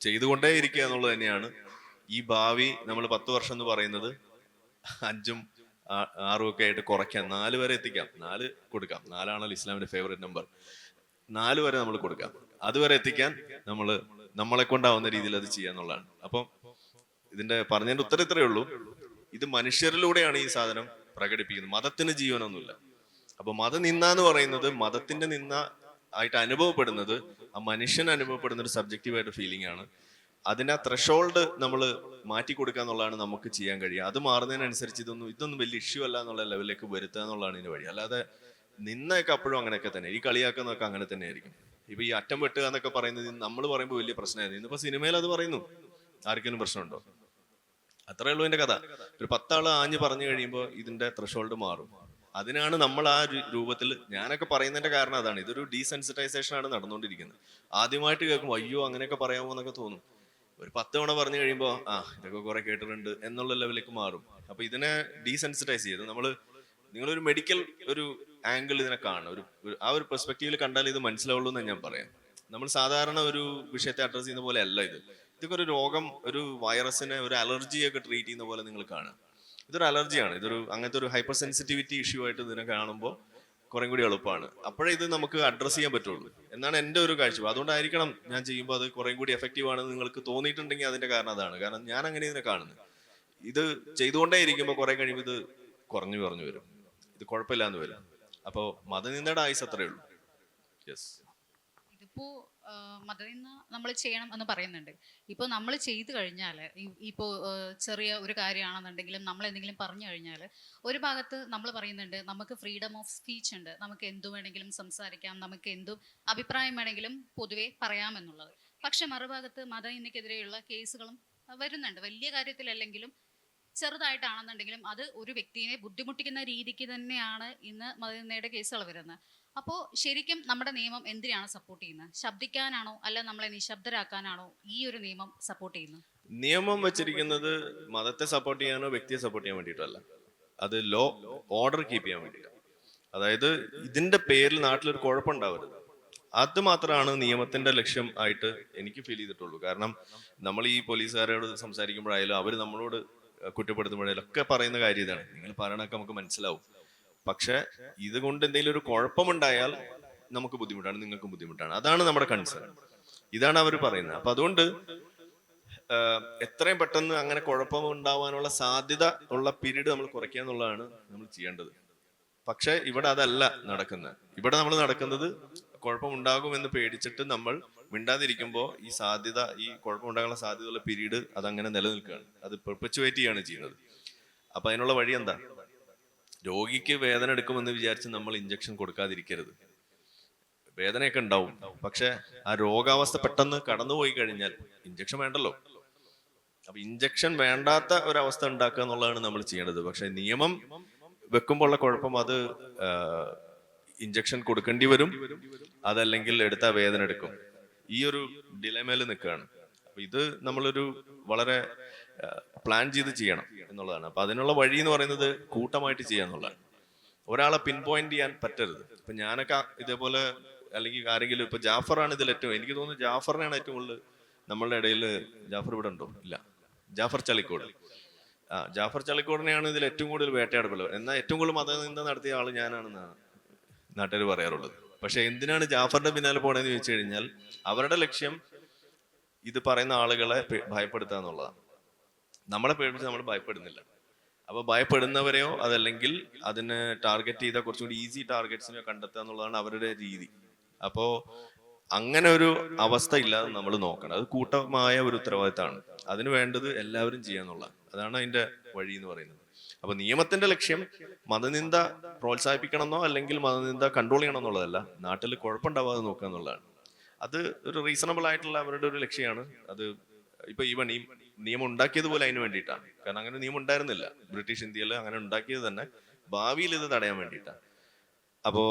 [SPEAKER 1] ചെയ്തുകൊണ്ടേ ഇരിക്കുക എന്നുള്ളത് തന്നെയാണ് ഈ ഭാവി. നമ്മൾ 10 വർഷം എന്ന് പറയുന്നത് 5ഉം 6ഉം ഒക്കെ ആയിട്ട് കുറയ്ക്കാം, 4 വരെ എത്തിക്കാം. 4 കൊടുക്കാം, 4ആണല്ലോ ഇസ്ലാമിന്റെ ഫേവറേറ്റ് നമ്പർ. 4 വരെ നമ്മൾ കൊടുക്കാം. അതുവരെ എത്തിക്കാൻ നമ്മളെ കൊണ്ടാവുന്ന രീതിയിൽ അത് ചെയ്യാന്നുള്ളതാണ്. അപ്പം ഇതിന്റെ പറഞ്ഞതിന്റെ ഉത്തരം ഇത്രയേ ഉള്ളൂ, ഇത് മനുഷ്യരിലൂടെയാണ് ഈ സാധനം പ്രകടിപ്പിക്കുന്നത്. മതത്തിന് ജീവനൊന്നുമില്ല. അപ്പൊ മതനിന്ദ എന്ന് പറയുന്നത് മതത്തിന്റെ നിന്ന ആയിട്ട് അനുഭവപ്പെടുന്നത് ആ മനുഷ്യന് അനുഭവപ്പെടുന്ന ഒരു സബ്ജക്റ്റീവായിട്ട് ഫീലിംഗ് ആണ്. അതിന്റെ ആ ത്രഷോൾഡ് നമ്മൾ മാറ്റി കൊടുക്കുക എന്നുള്ളതാണ് നമുക്ക് ചെയ്യാൻ കഴിയുക. അത് മാറുന്നതിനനുസരിച്ച് ഇതൊന്നും വലിയ ഇഷ്യൂ അല്ല എന്നുള്ള ലെവലിലേക്ക് വരുത്തുക എന്നുള്ളതാണ് ഇതിന്റെ വഴി. അല്ലാതെ നിന്നൊക്കെ അപ്പോഴും അങ്ങനെയൊക്കെ തന്നെ, ഈ കളിയാക്കുന്നതൊക്കെ അങ്ങനെ തന്നെ ആയിരിക്കും. ഇപ്പൊ ഈ അറ്റം വെട്ടുക എന്നൊക്കെ പറയുന്നത് നമ്മൾ പറയുമ്പോൾ വലിയ പ്രശ്നമായിരുന്നു. ഇന്നിപ്പോ സിനിമയിൽ അത് പറയുന്നു, ആർക്കെങ്കിലും പ്രശ്നമുണ്ടോ? അത്രേ ഉള്ളൂ ഇതിന്റെ കഥ. ഒരു 10 ആള് ആഞ്ഞ് പറഞ്ഞു കഴിയുമ്പോൾ ഇതിന്റെ ത്രഷോൾഡ് മാറും. അതിനാണ് നമ്മൾ ആ രൂപത്തിൽ, ഞാനൊക്കെ പറയുന്നതിന്റെ കാരണം അതാണ്. ഇതൊരു ഡീസെൻസിറ്റൈസേഷൻ ആണ് നടന്നുകൊണ്ടിരിക്കുന്നത്. ആദ്യമായിട്ട് കേൾക്കുമ്പോൾ അയ്യോ അങ്ങനെയൊക്കെ പറയാമോ എന്നൊക്കെ തോന്നും. ഒരു 10 തവണ പറഞ്ഞു കഴിയുമ്പോൾ ഇതൊക്കെ കുറെ കേട്ടിട്ടുണ്ട് എന്നുള്ള ലെവലിലേക്ക് മാറും. അപ്പൊ ഇതിനെ ഡീസെൻസിറ്റൈസ് ചെയ്ത് നിങ്ങളൊരു മെഡിക്കൽ ഒരു ആംഗിൾ ഇതിനെ കാണും, ആ ഒരു പെർസ്പെക്റ്റീവിൽ കണ്ടാൽ ഇത് മനസ്സിലാവുള്ളൂ എന്ന് ഞാൻ പറയാം. നമ്മൾ സാധാരണ ഒരു വിഷയത്തെ അഡ്രസ് ചെയ്യുന്ന പോലെ അല്ല ഇതൊക്കെ ഒരു രോഗം, ഒരു വൈറസിനെ, ഒരു അലർജിയൊക്കെ ട്രീറ്റ് ചെയ്യുന്ന പോലെ നിങ്ങൾ കാണുക. ഇതൊരു അലർജിയാണ്. അങ്ങനത്തെ ഒരു ഹൈപ്പർ സെൻസിറ്റിവിറ്റി ഇഷ്യൂ ആയിട്ട് ഇതിനെ കാണുമ്പോൾ കുറെ കൂടി എളുപ്പമാണ്. അപ്പോഴേ ഇത് നമുക്ക് അഡ്രസ് ചെയ്യാൻ പറ്റുള്ളൂ എന്നാണ് എൻ്റെ ഒരു കാഴ്ചപ്പാട്. അതുകൊണ്ടായിരിക്കണം ഞാൻ ചെയ്യുമ്പോൾ അത് കുറെ കൂടി എഫക്റ്റീവ് ആണെന്ന് നിങ്ങൾക്ക് തോന്നിയിട്ടുണ്ടെങ്കിൽ അതിന്റെ കാരണം അതാണ്. കാരണം ഞാൻ അങ്ങനെ ഇതിനെ കാണുന്നത്. ഇത് ചെയ്തുകൊണ്ടേ ഇരിക്കുമ്പോൾ കുറെ കഴിയുമ്പോൾ ഇത് കുറഞ്ഞു വരും, ഇത് കുഴപ്പമില്ലാന്ന് വരും. അപ്പോ മതനിന്ദയുടെ ആയുസ് അത്രേ ഉള്ളൂ. യെസ്.
[SPEAKER 2] ഇതിപ്പോ മതനിന്ദ നമ്മൾ ചെയ്യണം എന്ന് പറയുന്നുണ്ട്. ഇപ്പോൾ നമ്മൾ ചെയ്തു കഴിഞ്ഞാൽ, ഇപ്പോൾ ചെറിയ ഒരു കാര്യമാണെന്നുണ്ടെങ്കിലും നമ്മൾ എന്തെങ്കിലും പറഞ്ഞു കഴിഞ്ഞാൽ, ഒരു ഭാഗത്ത് നമ്മൾ പറയുന്നുണ്ട് നമുക്ക് ഫ്രീഡം ഓഫ് സ്പീച്ച് ഉണ്ട്, നമുക്ക് എന്തു വേണമെങ്കിലും സംസാരിക്കാം, നമുക്ക് എന്തു അഭിപ്രായം വേണമെങ്കിലും പൊതുവെ പറയാമെന്നുള്ളത്. പക്ഷെ മറുഭാഗത്ത് മതനിന്ദക്കെതിരെയുള്ള കേസുകളും വരുന്നുണ്ട്. വലിയ കാര്യത്തിലല്ലെങ്കിലും ചെറുതായിട്ടാണെന്നുണ്ടെങ്കിലും അത് ഒരു വ്യക്തിയെ ബുദ്ധിമുട്ടിക്കുന്ന രീതിക്ക് തന്നെയാണ് ഇന്ന് മതനിന്ദയുടെ കേസുകൾ വരുന്നത്. അപ്പോൾ ശരിക്കും നമ്മുടെ നിയമം എന്തിനാണ് സപ്പോർട്ട് ചെയ്യുന്നത്? ശബ്ദിക്കാനാണോ അല്ല നമ്മളെ നിശബ്ദരാക്കാനാണോ ഈ ഒരു നിയമം സപ്പോർട്ട് ചെയ്യുന്നത്?
[SPEAKER 1] നിയമം വെച്ചിരിക്കുന്നത് മതത്തെ സപ്പോർട്ട് ചെയ്യാനോ വ്യക്തിയെ സപ്പോർട്ട് ചെയ്യാൻ വേണ്ടിയിട്ടല്ല, അത് ലോ ഓർഡർ കീപ്പ് ചെയ്യാൻ വേണ്ടിയിട്ടാണ്. അതായത് ഇതിന്റെ പേരിൽ നാട്ടിലൊരു കുഴപ്പമുണ്ടാവരുത്. അത് മാത്രമാണ് നിയമത്തിന്റെ ലക്ഷ്യം ആയിട്ട് എനിക്ക് ഫീൽ ചെയ്തിട്ടുള്ളൂ. കാരണം നമ്മൾ ഈ പോലീസുകാരോട് സംസാരിക്കുമ്പോഴായാലും അവർ നമ്മളോട് കുറ്റപ്പെടുത്തുമ്പോഴായാലും ഒക്കെ പറയുന്ന കാര്യം ഇതാണ്, നിങ്ങൾ പറയണൊക്കെ നമുക്ക് മനസ്സിലാവും, പക്ഷെ ഇതുകൊണ്ട് എന്തെങ്കിലും ഒരു കുഴപ്പമുണ്ടായാൽ നമുക്ക് ബുദ്ധിമുട്ടാണ്, നിങ്ങൾക്കും ബുദ്ധിമുട്ടാണ്. അതാണ് നമ്മുടെ കൺസേൺ. ഇതാണ് അവർ പറയുന്നത്. അപ്പൊ അതുകൊണ്ട് എത്രയും പെട്ടെന്ന് അങ്ങനെ കുഴപ്പം ഉണ്ടാവാനുള്ള സാധ്യത ഉള്ള പീരീഡ് നമ്മൾ കുറയ്ക്കുക എന്നുള്ളതാണ് നമ്മൾ ചെയ്യേണ്ടത്. പക്ഷെ ഇവിടെ അതല്ല നടക്കുന്നത്. ഇവിടെ നമ്മൾ നടക്കുന്നത് കുഴപ്പമുണ്ടാകുമെന്ന് പേടിച്ചിട്ട് നമ്മൾ മിണ്ടാതിരിക്കുമ്പോൾ ഈ സാധ്യത, ഈ കുഴപ്പമുണ്ടാകാനുള്ള സാധ്യതയുള്ള പീരീഡ് അതങ്ങനെ നിലനിൽക്കുകയാണ്, അത് പെർപെച്യുവേറ്റ് ചെയ്യുകയാണ് ചെയ്യുന്നത്. അപ്പൊ അതിനുള്ള വഴി എന്താ? രോഗിക്ക് വേദന എടുക്കുമെന്ന് വിചാരിച്ച് നമ്മൾ ഇഞ്ചക്ഷൻ കൊടുക്കാതിരിക്കരുത്. വേദനയൊക്കെ ഉണ്ടാവും, പക്ഷെ ആ രോഗാവസ്ഥ പെട്ടെന്ന് കടന്നുപോയി കഴിഞ്ഞാൽ ഇഞ്ചക്ഷൻ വേണ്ടല്ലോ. അപ്പൊ ഇഞ്ചക്ഷൻ വേണ്ടാത്ത ഒരവസ്ഥ ഉണ്ടാക്കുക എന്നുള്ളതാണ് നമ്മൾ ചെയ്യേണ്ടത്. പക്ഷെ നിയമം വെക്കുമ്പോൾ ഉള്ള കുഴപ്പം അത് ഇഞ്ചക്ഷൻ കൊടുക്കേണ്ടി വരും, അതല്ലെങ്കിൽ എടുത്താൽ വേദന എടുക്കും. ഈ ഒരു ഡിലമേല് നിൽക്കുകയാണ്. അപ്പൊ ഇത് നമ്മളൊരു വളരെ പ്ലാൻ ചെയ്ത് ചെയ്യണം എന്നുള്ളതാണ്. അപ്പൊ അതിനുള്ള വഴി എന്ന് പറയുന്നത് കൂട്ടമായിട്ട് ചെയ്യുക എന്നുള്ളതാണ്. ഒരാളെ പിൻ പോയിന്റ് ചെയ്യാൻ പറ്റരുത്. ഇപ്പൊ ഞാനൊക്കെ ഇതേപോലെ, അല്ലെങ്കിൽ ആരെങ്കിലും, ഇപ്പൊ ജാഫറാണ് ഇതിൽ ഏറ്റവും, എനിക്ക് തോന്നുന്നു ജാഫറിനെയാണ് ഏറ്റവും കൂടുതൽ നമ്മളുടെ ഇടയിൽ. ജാഫർ ഇവിടെ ഉണ്ടോ? ഇല്ല. ജാഫർ ചളിക്കോട്. ജാഫർ ചളിക്കോടിനെയാണ് ഇതിൽ ഏറ്റവും കൂടുതൽ വേട്ടയാടപ്പെടുന്നത്. എന്നാൽ ഏറ്റവും കൂടുതൽ മതനിന്ദ നടത്തിയ ആള് ഞാനാണെന്നാണ് നാട്ടുകാർ പറയാറുള്ളത്. പക്ഷെ എന്തിനാണ് ജാഫറിന്റെ പിന്നാലെ പോണെന്ന് ചോദിച്ചു കഴിഞ്ഞാൽ അവരുടെ ലക്ഷ്യം ഇത് പറയുന്ന ആളുകളെ ഭയപ്പെടുത്തുക എന്നുള്ളതാണ്. നമ്മളെ പേടിച്ച് നമ്മൾ ഭയപ്പെടുന്നില്ല. അപ്പൊ ഭയപ്പെടുന്നവരെയോ അതല്ലെങ്കിൽ അതിന് ടാർഗറ്റ് ചെയ്ത കുറച്ചുകൂടി ഈസി ടാർഗറ്റ്സിനെ കണ്ടെത്തുക എന്നുള്ളതാണ് അവരുടെ രീതി. അപ്പോ അങ്ങനെ ഒരു അവസ്ഥ ഇല്ലാതെ നമ്മൾ നോക്കണം. അത് കൂട്ടമായ ഒരു ഉത്തരവാദിത്തമാണ്. അതിന് വേണ്ടത് എല്ലാവരും ചെയ്യാന്നുള്ള, അതാണ് അതിന്റെ വഴി എന്ന് പറയുന്നത്. അപ്പൊ നിയമത്തിന്റെ ലക്ഷ്യം മതനിന്ദ പ്രോത്സാഹിപ്പിക്കണമെന്നോ അല്ലെങ്കിൽ മതനിന്ദ കൺട്രോൾ ചെയ്യണം എന്നുള്ളതല്ല, നാട്ടിൽ കുഴപ്പമുണ്ടാവാതെ നോക്കുക എന്നുള്ളതാണ്. അത് ഒരു റീസണബിൾ ആയിട്ടുള്ള അവരുടെ ഒരു ലക്ഷ്യമാണ്. അത് ഇപ്പൊ ഈവൻ ഈ നിയമം ഉണ്ടാക്കിയത് പോലെ അതിന് വേണ്ടിയിട്ടാണ്. കാരണം അങ്ങനെ നിയമം ഉണ്ടായിരുന്നില്ല ബ്രിട്ടീഷ് ഇന്ത്യയിൽ. അങ്ങനെ ഉണ്ടാക്കിയത് തന്നെ ഭാവിയിൽ ഇത് തടയാൻ വേണ്ടിയിട്ടാണ്. അപ്പോ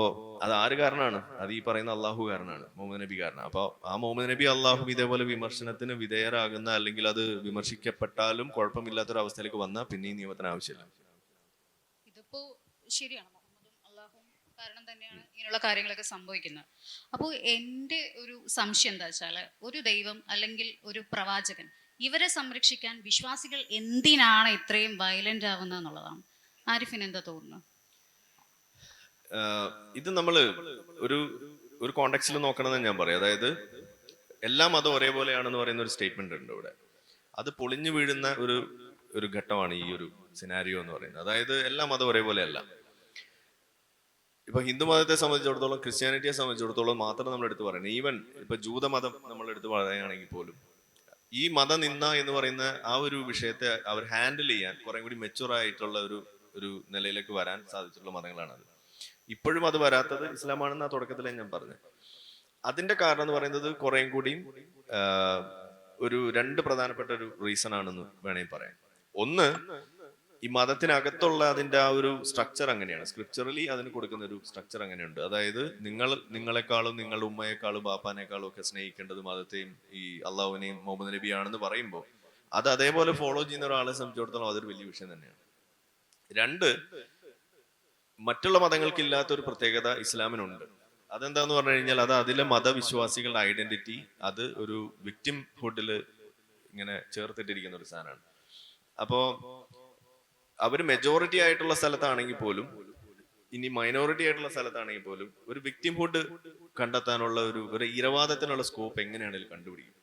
[SPEAKER 1] അത് ആര് കാരണമാണ്? അത് ഈ പറയുന്ന അള്ളാഹു കാരണമാണ്, മുഹമ്മദ് നബി കാരണം. അപ്പൊ ആ മുഹമ്മദ് നബി അള്ളാഹു ഇതേപോലെ വിമർശനത്തിന് വിധേയരാകുന്ന, അല്ലെങ്കിൽ അത് വിമർശിക്കപ്പെട്ടാലും കുഴപ്പമില്ലാത്തൊരു അവസ്ഥയിലേക്ക് വന്നാൽ പിന്നെ ഈ നിയമത്തിന് ആവശ്യമില്ല.
[SPEAKER 2] ഇതിപ്പോ ശരിയാണ്, മുഹമ്മദും അള്ളാഹും കാരണം തന്നെയാണ് ഇങ്ങനെയുള്ള കാര്യങ്ങളൊക്കെ സംഭവിക്കുന്നത്. അപ്പോൾ എൻ്റെ ഒരു സംശയം എന്താ വെച്ചാൽ, ഒരു ദൈവം അല്ലെങ്കിൽ ഒരു പ്രവാചകൻ, ഇവരെ സംരക്ഷിക്കാൻ വിശ്വാസികൾ എന്തിനാണ് ഇത്രയും വയലന്റ് ആവുന്നത് എന്നുള്ളതാണ്. ആരിഫിന് എന്താ തോന്നുന്നത്?
[SPEAKER 1] ഇത് നമ്മള് ഒരു ഒരു കോണ്ടെക്സ്റ്റിൽ നോക്കണമെന്ന് ഞാൻ പറയാം. അതായത് എല്ലാ മതം ഒരേപോലെയാണെന്ന് പറയുന്ന ഒരു സ്റ്റേറ്റ്മെന്റ് ഉണ്ട് ഇവിടെ. അത് പൊളിഞ്ഞു വീഴുന്ന ഒരു ഘട്ടമാണ് ഈ ഒരു സിനാരിയോ എന്ന് പറയുന്നത്. അതായത് എല്ലാ മതം ഒരേപോലെയല്ല. ഇപ്പൊ ഹിന്ദു മതത്തെ സംബന്ധിച്ചിടത്തോളം, ക്രിസ്ത്യാനിറ്റിയെ സംബന്ധിച്ചിടത്തോളം മാത്രം നമ്മൾ എടുത്ത് പറയുന്നത്. ഈവൻ ഇപ്പൊ ജൂതമതം നമ്മൾ എടുത്ത് പറയുകയാണെങ്കിൽ പോലും ഈ മതനിന്ദ എന്ന് പറയുന്ന ആ ഒരു വിഷയത്തെ അവർ ഹാൻഡിൽ ചെയ്യാൻ കുറെ കൂടി മെച്ചുവർ ആയിട്ടുള്ള ഒരു നിലയിലേക്ക് വരാൻ സാധിച്ചിട്ടുള്ള മതങ്ങളാണത്. ഇപ്പോഴും അത് വരാത്തത് ഇസ്ലാമാണെന്ന് ആ തുടക്കത്തിലേ ഞാൻ പറഞ്ഞത്. അതിന്റെ കാരണം എന്ന് പറയുന്നത് കുറേയും കൂടിയും ഒരു രണ്ട് പ്രധാനപ്പെട്ട ഒരു റീസൺ ആണെന്ന് വേണമെങ്കിൽ പറയാം. ഒന്ന്, ഈ മതത്തിനകത്തുള്ള അതിന്റെ ആ ഒരു സ്ട്രക്ചർ അങ്ങനെയാണ്. സ്ക്രിപ്ചറലി അതിന് കൊടുക്കുന്ന ഒരു സ്ട്രക്ചർ അങ്ങനെയുണ്ട്. അതായത് നിങ്ങളെക്കാളും നിങ്ങളുടെ ഉമ്മയെക്കാളും ബാപ്പാനേക്കാളും ഒക്കെ സ്നേഹിക്കേണ്ടത് മതത്തെയും ഈ അള്ളാഹുവിനെയും മുഹമ്മദ് നബിയാണെന്ന് പറയുമ്പോൾ അത് അതേപോലെ ഫോളോ ചെയ്യുന്ന ഒരാളെ സംബന്ധിച്ചിടത്തോളം അതൊരു വലിയ വിഷയം തന്നെയാണ്. രണ്ട്, മറ്റുള്ള മതങ്ങൾക്ക് ഇല്ലാത്ത ഒരു പ്രത്യേകത ഇസ്ലാമിനുണ്ട്. അതെന്താന്ന് പറഞ്ഞു കഴിഞ്ഞാൽ അത് അതിലെ മതവിശ്വാസികളുടെ ഐഡന്റിറ്റി അത് ഒരു വിക്ടിംഹുഡിൽ ഇങ്ങനെ ചേർത്തിട്ടിരിക്കുന്ന ഒരു സാധനമാണ്. അപ്പോ അവര് മെജോറിറ്റി ആയിട്ടുള്ള സ്ഥലത്താണെങ്കിൽ പോലും, ഇനി മൈനോറിറ്റി ആയിട്ടുള്ള സ്ഥലത്താണെങ്കിൽ പോലും, ഒരു വിക്ടിംഹുഡ് കണ്ടെത്താനുള്ള ഒരു ഇരവാദത്തിനുള്ള സ്കോപ്പ് എങ്ങനെയാണെങ്കിലും കണ്ടുപിടിക്കും.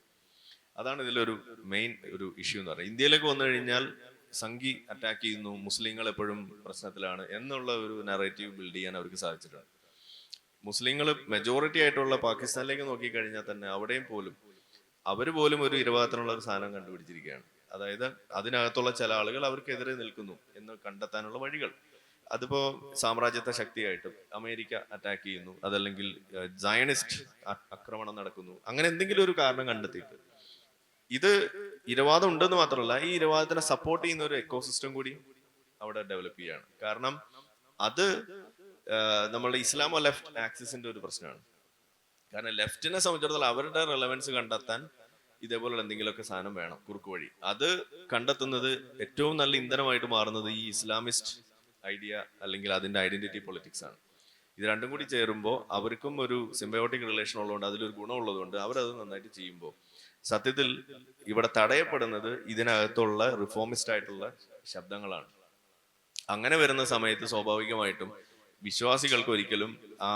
[SPEAKER 1] അതാണ് ഇതിലൊരു മെയിൻ ഒരു ഇഷ്യൂ എന്ന് പറയുന്നത്. ഇന്ത്യയിലേക്ക് വന്നു കഴിഞ്ഞാൽ സംഘി അറ്റാക്ക് ചെയ്യുന്നു, മുസ്ലിങ്ങൾ എപ്പോഴും പ്രശ്നത്തിലാണ് എന്നുള്ള ഒരു നറേറ്റീവ് ബിൽഡ് ചെയ്യാൻ അവർക്ക് സാധിച്ചിട്ടുണ്ട്. മുസ്ലിങ്ങൾ മെജോറിറ്റി ആയിട്ടുള്ള പാകിസ്ഥാനിലേക്ക് നോക്കിക്കഴിഞ്ഞാൽ തന്നെ അവിടെയും പോലും അവർ പോലും ഒരു ഇരവാദത്തിനുള്ള ഒരു സാധനം കണ്ടുപിടിച്ചിരിക്കുകയാണ്. അതായത് അതിനകത്തുള്ള ചില ആളുകൾ അവർക്കെതിരെ നിൽക്കുന്നു എന്ന് കണ്ടെത്താനുള്ള വഴികൾ. അതിപ്പോ സാമ്രാജ്യത്വ ശക്തിയായിട്ടും അമേരിക്ക അറ്റാക്ക് ചെയ്യുന്നു, അതല്ലെങ്കിൽ സയനിസ്റ്റ് ആക്രമണം നടക്കുന്നു, അങ്ങനെ എന്തെങ്കിലും ഒരു കാരണം കണ്ടെത്തിയിട്ട് ഇത് ഇരവാദം ഉണ്ടെന്ന് മാത്രമല്ല, ഈ ഇരവാദത്തിനെ സപ്പോർട്ട് ചെയ്യുന്ന ഒരു എക്കോസിസ്റ്റം കൂടി അവിടെ ഡെവലപ്പ് ചെയ്യാണ്. കാരണം അത് നമ്മളുടെ ഇസ്ലാമോ ലെഫ്റ്റ് ആക്സിസിന്റെ ഒരു പ്രശ്നമാണ്. കാരണം ലെഫ്റ്റിനെ സംബന്ധിച്ചിടത്തോളം അവരുടെ റെലവൻസ് കണ്ടെത്താൻ ഇതേപോലുള്ള എന്തെങ്കിലുമൊക്കെ സാധനം വേണം, കുറുക്ക് വഴി. അത് കണ്ടെത്തുന്നത് ഏറ്റവും നല്ല ഇന്ധനമായിട്ട് മാറുന്നത് ഈ ഇസ്ലാമിസ്റ്റ് ഐഡിയ അല്ലെങ്കിൽ അതിന്റെ ഐഡന്റിറ്റി പൊളിറ്റിക്സ് ആണ്. ഇത് രണ്ടും കൂടി ചേരുമ്പോൾ അവർക്കും ഒരു സിംബയോട്ടിക് റിലേഷൻ ഉള്ളതുകൊണ്ട് അതിലൊരു ഗുണമുള്ളതുകൊണ്ട് അവരത് നന്നായിട്ട് ചെയ്യുമ്പോൾ സത്യത്തിൽ ഇവിടെ തടയപ്പെടുന്നത് ഇതിനകത്തുള്ള റിഫോമിസ്റ്റ് ആയിട്ടുള്ള ശബ്ദങ്ങളാണ്. അങ്ങനെ വരുന്ന സമയത്ത് സ്വാഭാവികമായിട്ടും വിശ്വാസികൾക്ക് ഒരിക്കലും ആ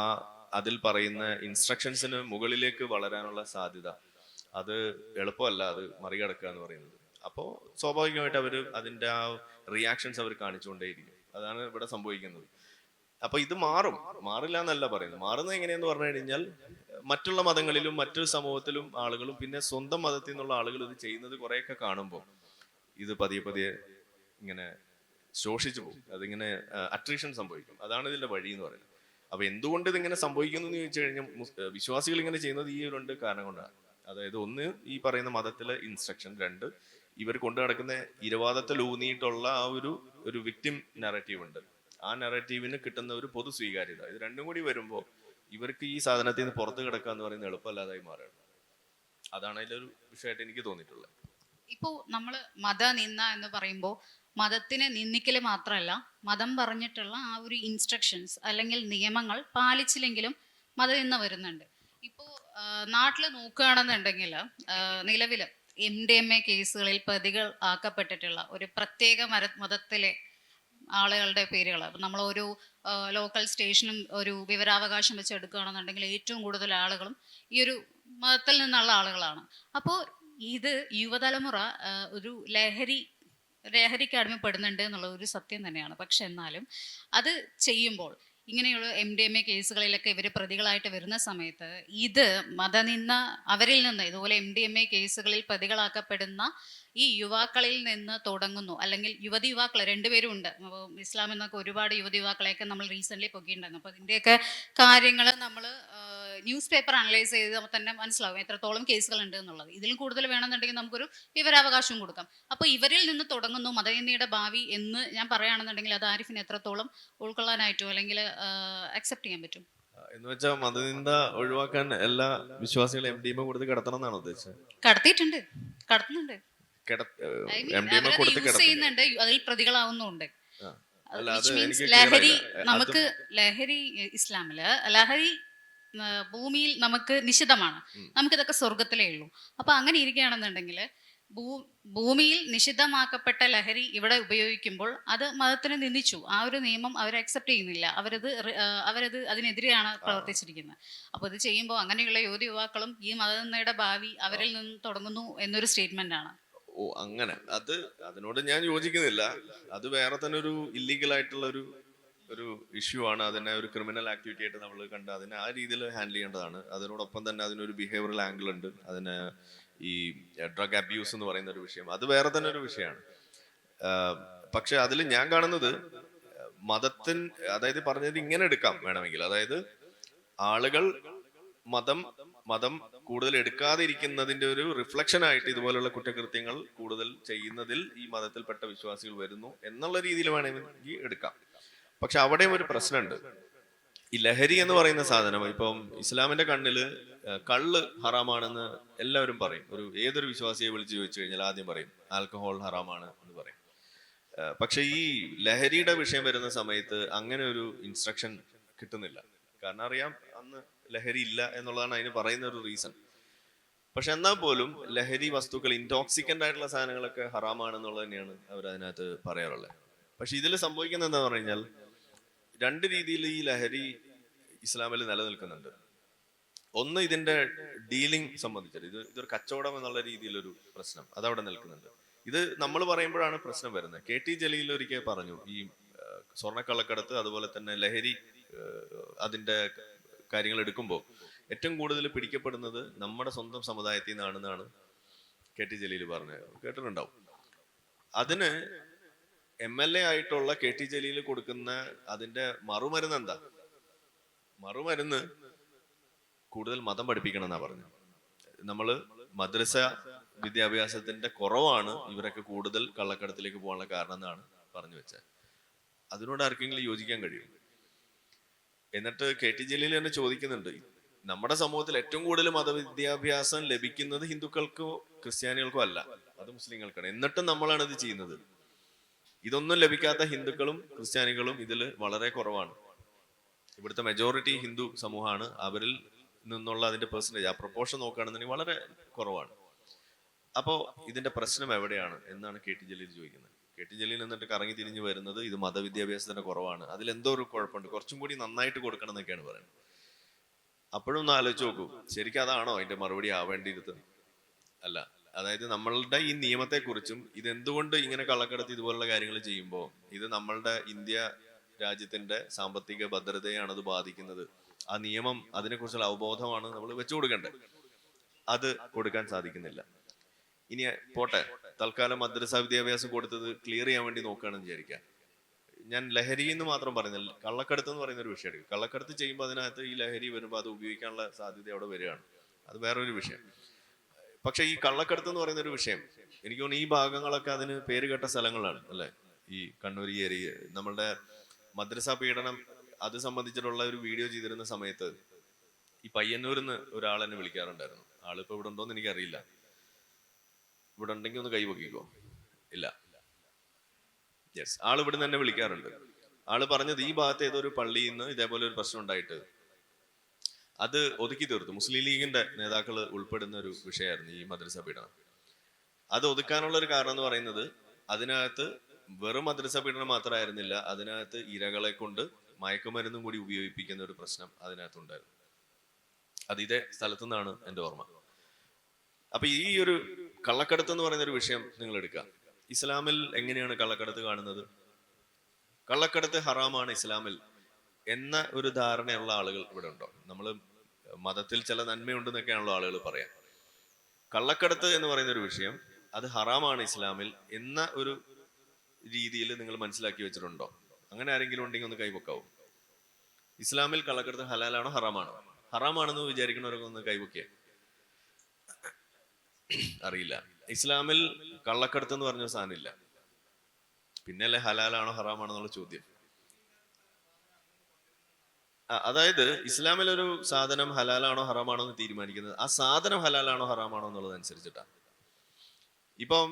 [SPEAKER 1] അതിൽ പറയുന്ന ഇൻസ്ട്രക്ഷൻസിന് മുകളിലേക്ക് വളരാനുള്ള സാധ്യത അത് എളുപ്പമല്ല, അത് മറികടക്കുക എന്ന് പറയുന്നത്. അപ്പോൾ സ്വാഭാവികമായിട്ട് അവർ അതിൻ്റെ ആ റിയാക്ഷൻസ് അവർ കാണിച്ചുകൊണ്ടേയിരിക്കും. അതാണ് ഇവിടെ സംഭവിക്കുന്നത്. അപ്പൊ ഇത് മാറില്ല എന്നല്ല പറയുന്നത്. മാറുന്നത് എങ്ങനെയെന്ന് പറഞ്ഞു കഴിഞ്ഞാൽ മറ്റുള്ള മതങ്ങളിലും മറ്റു സമൂഹത്തിലും ആളുകളും പിന്നെ സ്വന്തം മതത്തിൽ നിന്നുള്ള ആളുകൾ ഇത് ചെയ്യുന്നത് കുറെയൊക്കെ കാണുമ്പോൾ ഇത് പതിയെ പതിയെ ഇങ്ങനെ ശോഷിച്ചു പോകും. അതിങ്ങനെ അട്രീഷൻ സംഭവിക്കും. അതാണ് ഇതിന്റെ വഴി എന്ന് പറയുന്നത്. അപ്പൊ എന്തുകൊണ്ട് ഇതിങ്ങനെ സംഭവിക്കുന്നു എന്ന് ചോദിച്ചു കഴിഞ്ഞാൽ വിശ്വാസികൾ ഇങ്ങനെ ചെയ്യുന്നത് ഈ രണ്ട് കാരണം കൊണ്ടാണ്. അതായത് ഒന്ന് ഈ പറയുന്ന മതത്തിലെ ഇൻസ്ട്രക്ഷൻ, രണ്ട് ഇവർ കൊണ്ടു നടക്കുന്ന ഇരവാദത്തിൽ ഊന്നിയിട്ടുള്ള ആ ഒരു വിക്ടിം നറേറ്റീവ് ഉണ്ട്. ആ നറേറ്റീവിന് കിട്ടുന്ന ഒരു പൊതു സ്വീകാര്യത, ഇത് രണ്ടും കൂടി വരുമ്പോൾ ഇവർക്ക് ഈ സാധനത്തിൽ നിന്ന് പുറത്ത് കിടക്കുക എന്ന് പറയുന്നത് എളുപ്പമല്ലാതായി മാറുകയാണ്. അതാണ് അതിലൊരു വിഷയമായിട്ട് എനിക്ക് തോന്നിയിട്ടുള്ളത്.
[SPEAKER 2] ഇപ്പോൾ നമ്മൾ മതനിന്ദ എന്ന് പറയുമ്പോൾ മതത്തിനെ നിന്ദിക്കല് മാത്രമല്ല, മതം പറഞ്ഞിട്ടുള്ള ആ ഒരു ഇൻസ്ട്രക്ഷൻസ് അല്ലെങ്കിൽ നിയമങ്ങൾ പാലിച്ചില്ലെങ്കിലും മതനിന്ദ വരുന്നുണ്ട്. ഇപ്പോൾ നാട്ടിൽ നോക്കുകയാണെന്നുണ്ടെങ്കിൽ നിലവിൽ MDMA കേസുകളിൽ പ്രതികൾ ആക്കപ്പെട്ടിട്ടുള്ള ഒരു പ്രത്യേക മതത്തിലെ ആളുകളുടെ പേരുകൾ നമ്മൾ ഒരു ലോക്കൽ സ്റ്റേഷനും ഒരു വിവരാവകാശം വെച്ച് എടുക്കുകയാണെന്നുണ്ടെങ്കിൽ ഏറ്റവും കൂടുതൽ ആളുകളും ഈ ഒരു മതത്തിൽ നിന്നുള്ള ആളുകളാണ്. അപ്പോൾ ഇത് യുവതലമുറ ഒരു ലഹരിക്ക് അടിമപ്പെടുന്നുണ്ട് എന്നുള്ള ഒരു സത്യം തന്നെയാണ്. പക്ഷെ എന്നാലും അത് ചെയ്യുമ്പോൾ ഇങ്ങനെയുള്ള MDMA കേസുകളിലൊക്കെ ഇവർ പ്രതികളായിട്ട് വരുന്ന സമയത്ത് ഇത് മതനിന്ദ അവരിൽ നിന്ന് ഇതുപോലെ MDMA കേസുകളിൽ പ്രതികളാക്കപ്പെടുന്ന ഈ യുവാക്കളിൽ നിന്ന് തുടങ്ങുന്നു. അല്ലെങ്കിൽ യുവാക്കൾ രണ്ടുപേരും ഉണ്ട്. ഇസ്ലാം എന്നൊക്കെ ഒരുപാട് യുവാക്കളെയൊക്കെ നമ്മൾ റീസെൻ്റ്ലി പൊക്കിയിട്ടുണ്ടായിരുന്നു. അപ്പോൾ അതിൻ്റെയൊക്കെ കാര്യങ്ങൾ നമ്മൾ ന്യൂസ് പേപ്പർ അനലൈസ് ചെയ്ത് തന്നെ മനസ്സിലാവും എത്രത്തോളം കേസുകൾ ഉണ്ട് എന്നുള്ളത്. ഇതിൽ കൂടുതൽ വേണമെന്നുണ്ടെങ്കിൽ നമുക്കൊരു വിവരാവകാശം കൊടുക്കാം. അപ്പോൾ ഇവരിൽ നിന്ന് തുടങ്ങുന്നു മതനിന്ദയുടെ ഭാവി എന്ന് ഞാൻ പറയുകയാണെന്നുണ്ടെങ്കിൽ അത് ആരിഫിന് എത്രത്തോളം ഉൾക്കൊള്ളാനായിട്ടോ അല്ലെങ്കിൽ അക്സെപ്റ്റ് ചെയ്യാൻ പറ്റും?
[SPEAKER 1] എന്ന് വെച്ചാൽ മതനിന്ദ ഒഴിവാക്കാൻ എല്ലാ വിശ്വാസികളും MDMA കൊടുത്ത് കിടത്തണം എന്നാണ് ഉദ്ദേശിച്ചത്.
[SPEAKER 2] കടത്തുന്നുണ്ട്, ചെയ്യുന്നുണ്ട്, അതിൽ പ്രതികളാവുന്നുണ്ട്. ലഹരി നമുക്ക് ഇസ്ലാമില് ലഹരി ഭൂമിയിൽ നമുക്ക് നിഷിദ്ധമാണ്. നമുക്കിതൊക്കെ സ്വർഗത്തിലേ ഉള്ളൂ. അപ്പൊ അങ്ങനെ ഇരിക്കുകയാണെന്നുണ്ടെങ്കിൽ ഭൂമിയിൽ നിഷിദ്ധമാക്കപ്പെട്ട ലഹരി ഇവിടെ ഉപയോഗിക്കുമ്പോൾ അത് മതത്തിനെ നിന്ദിച്ചു. ആ ഒരു നിയമം അവർ അക്സെപ്റ്റ് ചെയ്യുന്നില്ല. അവരത് അതിനെതിരെയാണ് പ്രവർത്തിച്ചിരിക്കുന്നത്. അപ്പോൾ ഇത് ചെയ്യുമ്പോൾ അങ്ങനെയുള്ള യുവാക്കളും ഈ മതനിന്ദയുടെ ഭാവി അവരിൽ നിന്ന് തുടങ്ങുന്നു എന്നൊരു സ്റ്റേറ്റ്മെന്റ് ആണ്.
[SPEAKER 1] ഓ അങ്ങനെ, അതിനോട് ഞാൻ യോജിക്കുന്നില്ല. അത് വേറെ തന്നെ ഒരു ഇല്ലീഗൽ ആയിട്ടുള്ള ഒരു ഇഷ്യൂ ആണ്. അതിനെ ഒരു ക്രിമിനൽ ആക്ടിവിറ്റി ആയിട്ട് നമ്മൾ കണ്ട് അതിനെ ആ രീതിയിൽ ഹാൻഡിൽ ചെയ്യേണ്ടതാണ്. അതിനോടൊപ്പം തന്നെ അതിനൊരു ബിഹേവിയറൽ ആംഗിൾ ഉണ്ട്. അതിന് ഈ ഡ്രഗ് അബ്യൂസ് എന്ന് പറയുന്ന ഒരു വിഷയം, അത് വേറെ തന്നെ ഒരു വിഷയമാണ്. പക്ഷെ അതിൽ ഞാൻ കാണുന്നത് അതായത് പറഞ്ഞത് ഇങ്ങനെ എടുക്കാം വേണമെങ്കിൽ, അതായത് ആളുകൾ മതം കൂടുതൽ എടുക്കാതെ ഇരിക്കുന്നതിന്റെ ഒരു റിഫ്ലക്ഷൻ ആയിട്ട് ഇതുപോലുള്ള കുറ്റകൃത്യങ്ങൾ കൂടുതൽ ചെയ്യുന്നതിൽ ഈ മതത്തിൽപ്പെട്ട വിശ്വാസികൾ വരുന്നു എന്നുള്ള രീതിയിൽ വേണമെങ്കിൽ എടുക്കാം. പക്ഷെ അവിടെയും ഒരു പ്രശ്നമുണ്ട്. ഈ ലഹരി എന്ന് പറയുന്ന സാധനം ഇപ്പം ഇസ്ലാമിന്റെ കണ്ണില് കള്ള് ഹറാമാണെന്ന് എല്ലാവരും പറയും. ഏതൊരു വിശ്വാസിയെ വിളിച്ച് ചോദിച്ചു കഴിഞ്ഞാൽ ആദ്യം പറയും ആൽക്കഹോൾ ഹറാമാണ് എന്ന് പറയും. പക്ഷെ ഈ ലഹരിയുടെ വിഷയം വരുന്ന സമയത്ത് അങ്ങനെ ഒരു ഇൻസ്ട്രക്ഷൻ കിട്ടുന്നില്ല. കാരണം അറിയാം അന്ന് ലഹരി ഇല്ല എന്നുള്ളതാണ് അതിന് പറയുന്ന ഒരു റീസൺ. പക്ഷെ എന്നാൽ പോലും ലഹരി വസ്തുക്കൾ, ഇൻടോക്സിക്കൻ്റ് ആയിട്ടുള്ള സാധനങ്ങളൊക്കെ ഹറാമാണെന്നുള്ളത് തന്നെയാണ് അവർ അതിനകത്ത് പറയാറുള്ളത്. പക്ഷെ ഇതിൽ സംഭവിക്കുന്നത് എന്താ പറഞ്ഞു കഴിഞ്ഞാൽ രണ്ട് രീതിയിൽ ഈ ലഹരി ഇസ്ലാമിൽ നിലനിൽക്കുന്നുണ്ട്. ഒന്ന് ഇതിന്റെ ഡീലിംഗ് സംബന്ധിച്ചത്, ഇതൊരു കച്ചവടം എന്നുള്ള രീതിയിലൊരു പ്രശ്നം അതവിടെ നിൽക്കുന്നുണ്ട്. ഇത് നമ്മൾ പറയുമ്പോഴാണ് പ്രശ്നം വരുന്നത്. KT ജലീൽ ഒരിക്കൽ പറഞ്ഞു ഈ സ്വർണ്ണക്കള്ളക്കടത്ത് അതുപോലെ തന്നെ ലഹരി അതിന്റെ കാര്യങ്ങൾ എടുക്കുമ്പോൾ ഏറ്റവും കൂടുതൽ പിടിക്കപ്പെടുന്നത് നമ്മുടെ സ്വന്തം സമുദായത്തിൽ നിന്നാണെന്നാണ് KT ജലീൽ പറഞ്ഞത്. കേട്ടിട്ടുണ്ടാവും. അതിന് MLA ആയിട്ടുള്ള KT ജലീൽ കൊടുക്കുന്ന അതിന്റെ മറുമരുന്ന് എന്താ? മറുമരുന്ന് കൂടുതൽ മതം പഠിപ്പിക്കണം എന്നാ പറഞ്ഞത്. നമ്മള് മദ്രസ വിദ്യാഭ്യാസത്തിന്റെ കുറവാണ് ഇവരൊക്കെ കൂടുതൽ കള്ളക്കടത്തിലേക്ക് പോകാനുള്ള കാരണം എന്നാണ് പറഞ്ഞു വെച്ചത്. അതിനോട് ആർക്കെങ്കിലും യോജിക്കാൻ കഴിയും? എന്നിട്ട് KT ജലീൽ തന്നെ ചോദിക്കുന്നുണ്ട്, നമ്മുടെ സമൂഹത്തിൽ ഏറ്റവും കൂടുതൽ മതവിദ്യാഭ്യാസം ലഭിക്കുന്നത് ഹിന്ദുക്കൾക്കോ ക്രിസ്ത്യാനികൾക്കോ അല്ല, അത് മുസ്ലിങ്ങൾക്കാണ്. എന്നിട്ടും നമ്മളാണ് ഇത് ചെയ്യുന്നത്. ഇതൊന്നും ലഭിക്കാത്ത ഹിന്ദുക്കളും ക്രിസ്ത്യാനികളും ഇതിൽ വളരെ കുറവാണ് ഇവിടുത്തെ മെജോറിറ്റി ഹിന്ദു സമൂഹമാണ്. അവരിൽ നിന്നുള്ള അതിന്റെ പെർസെൻറ്റേജ്, ആ പ്രൊപ്പോർഷൻ നോക്കുകയാണെന്നുണ്ടെങ്കിൽ വളരെ കുറവാണ്. അപ്പോ ഇതിന്റെ പ്രശ്നം എവിടെയാണ് എന്നാണ് കെ ടി ജലീൽ ചോദിക്കുന്നത്. കെ ടി ജലീൽ എന്നിട്ട് കറങ്ങി തിരിഞ്ഞു വരുന്നത് ഇത് മതവിദ്യാഭ്യാസത്തിന്റെ കുറവാണ്, അതിലെന്തോ ഒരു കുഴപ്പമുണ്ട്, കുറച്ചും കൂടി നന്നായിട്ട് കൊടുക്കണം എന്നൊക്കെയാണ് പറയുന്നത്. അപ്പോഴും ഒന്ന് ആലോചിച്ച് നോക്കൂ, ശരിക്കും അതാണോ അതിന്റെ മറുപടി ആവേണ്ടിയിരുന്നത്? അല്ല. അതായത് നമ്മളുടെ ഈ നിയമത്തെക്കുറിച്ചും ഇതെന്തുകൊണ്ട് ഇങ്ങനെ കള്ളക്കടത്ത് ഇതുപോലുള്ള കാര്യങ്ങൾ ചെയ്യുമ്പോൾ ഇത് നമ്മളുടെ ഇന്ത്യ രാജ്യത്തിന്റെ സാമ്പത്തിക ഭദ്രതയാണ് അത് ബാധിക്കുന്നത്, ആ നിയമം അതിനെക്കുറിച്ചുള്ള അവബോധമാണ് നമ്മൾ വെച്ചു കൊടുക്കേണ്ടത്. അത് കൊടുക്കാൻ സാധിക്കുന്നില്ല. ഇനി പോട്ടെ, തൽക്കാലം മദ്രസ വിദ്യാഭ്യാസം കൊടുത്തത് ക്ലിയർ ചെയ്യാൻ വേണ്ടി നോക്കുകയാണെന്ന് വിചാരിക്കാം. ഞാൻ ലഹരി എന്ന് മാത്രം പറയുന്നില്ല, കള്ളക്കടത്ത് എന്ന് പറയുന്ന ഒരു വിഷയം എടുക്കും. കള്ളക്കടത്ത് ചെയ്യുമ്പോൾ അതിനകത്ത് ഈ ലഹരി വരുമ്പോൾ അത് ഉപയോഗിക്കാനുള്ള സാധ്യത അവിടെ വരികയാണ്, അത് വേറൊരു വിഷയം. പക്ഷെ ഈ കള്ളക്കടത്ത് എന്ന് പറയുന്ന ഒരു വിഷയം എനിക്ക് തോന്നുന്നു ഈ ഭാഗങ്ങളൊക്കെ അതിന് പേര് കേട്ട സ്ഥലങ്ങളാണ് അല്ലെ. ഈ കണ്ണൂർ ഏരിയ നമ്മളുടെ മദ്രസ പീഡനം അത് സംബന്ധിച്ചിട്ടുള്ള ഒരു വീഡിയോ ചെയ്തിരുന്ന സമയത്ത് ഈ പയ്യന്നൂരിന്ന് ഒരാൾ എന്നെ വിളിക്കാറുണ്ടായിരുന്നു. ആളിപ്പോ ഇവിടെ ഉണ്ടോന്ന് എനിക്കറിയില്ല. ഇവിടെ ഉണ്ടെങ്കിൽ ഒന്ന് കൈവക്കിക്കോ. ഇല്ല. യെസ്, ആള് ഇവിടെ നിന്ന് തന്നെ വിളിക്കാറുണ്ട്. ആള് പറഞ്ഞത് ഈ ഭാഗത്ത് ഏതൊരു പള്ളിയിൽ നിന്ന് ഇതേപോലെ ഒരു പ്രശ്നം ഉണ്ടായിട്ട് അത് ഒതുക്കി തീർത്തു. മുസ്ലിം ലീഗിന്റെ നേതാക്കൾ ഉൾപ്പെടുന്ന ഒരു വിഷയമായിരുന്നു ഈ മദ്രസ പീഡനം. അത് ഒതുക്കാനുള്ള ഒരു കാരണം എന്ന് പറയുന്നത് അതിനകത്ത് വെറും മദ്രസ പീഡനം മാത്രമായിരുന്നില്ല, അതിനകത്ത് ഇരകളെ കൊണ്ട് മയക്കുമരുന്നും കൂടി ഉപയോഗിപ്പിക്കുന്ന ഒരു പ്രശ്നം അതിനകത്തുണ്ടായിരുന്നു. അത് ഇതേ സ്ഥലത്തു നിന്നാണ് എൻ്റെ ഓർമ്മ. അപ്പൊ ഈ ഒരു കള്ളക്കടത്ത് എന്ന് പറയുന്ന ഒരു വിഷയം നിങ്ങൾ എടുക്കുക. ഇസ്ലാമിൽ എങ്ങനെയാണ് കള്ളക്കടത്ത് കാണുന്നത്? കള്ളക്കടത്ത് ഹറാമാണ് ഇസ്ലാമിൽ എന്ന ഒരു ധാരണയുള്ള ആളുകൾ ഇവിടെ ഉണ്ടോ? നമ്മൾ മതത്തിൽ ചില നന്മയുണ്ടെന്നൊക്കെയാണല്ലോ ആളുകൾ പറയാം. കള്ളക്കടത്ത് എന്ന് പറയുന്ന ഒരു വിഷയം അത് ഹറാമാണ് ഇസ്ലാമിൽ എന്ന ഒരു രീതിയിൽ നിങ്ങൾ മനസ്സിലാക്കി വെച്ചിട്ടുണ്ടോ? അങ്ങനെ ആരെങ്കിലും ഉണ്ടെങ്കിൽ ഒന്ന് കൈവക്കാവും. ഇസ്ലാമിൽ കള്ളക്കടത്ത് ഹലാലാണോ ഹറാമാണോ? ഹറാമാണെന്ന് വിചാരിക്കുന്നവരൊക്കെ ഒന്ന് കൈവക്കിയ. അറിയില്ല. ഇസ്ലാമിൽ കള്ളക്കടത്ത് എന്ന് പറഞ്ഞ സാധനം ഇല്ല. പിന്നല്ലേ ഹലാലാണോ ഹറാമാണോ എന്നുള്ള ചോദ്യം. അതായത് ഇസ്ലാമിൽ ഒരു സാധനം ഹലാലാണോ ഹറാമാണോ എന്ന് തീരുമാനിക്കുന്നത് ആ സാധനം ഹലാലാണോ ഹറാമാണോ എന്നുള്ളത് അനുസരിച്ചിട്ടാണ്. ഇപ്പം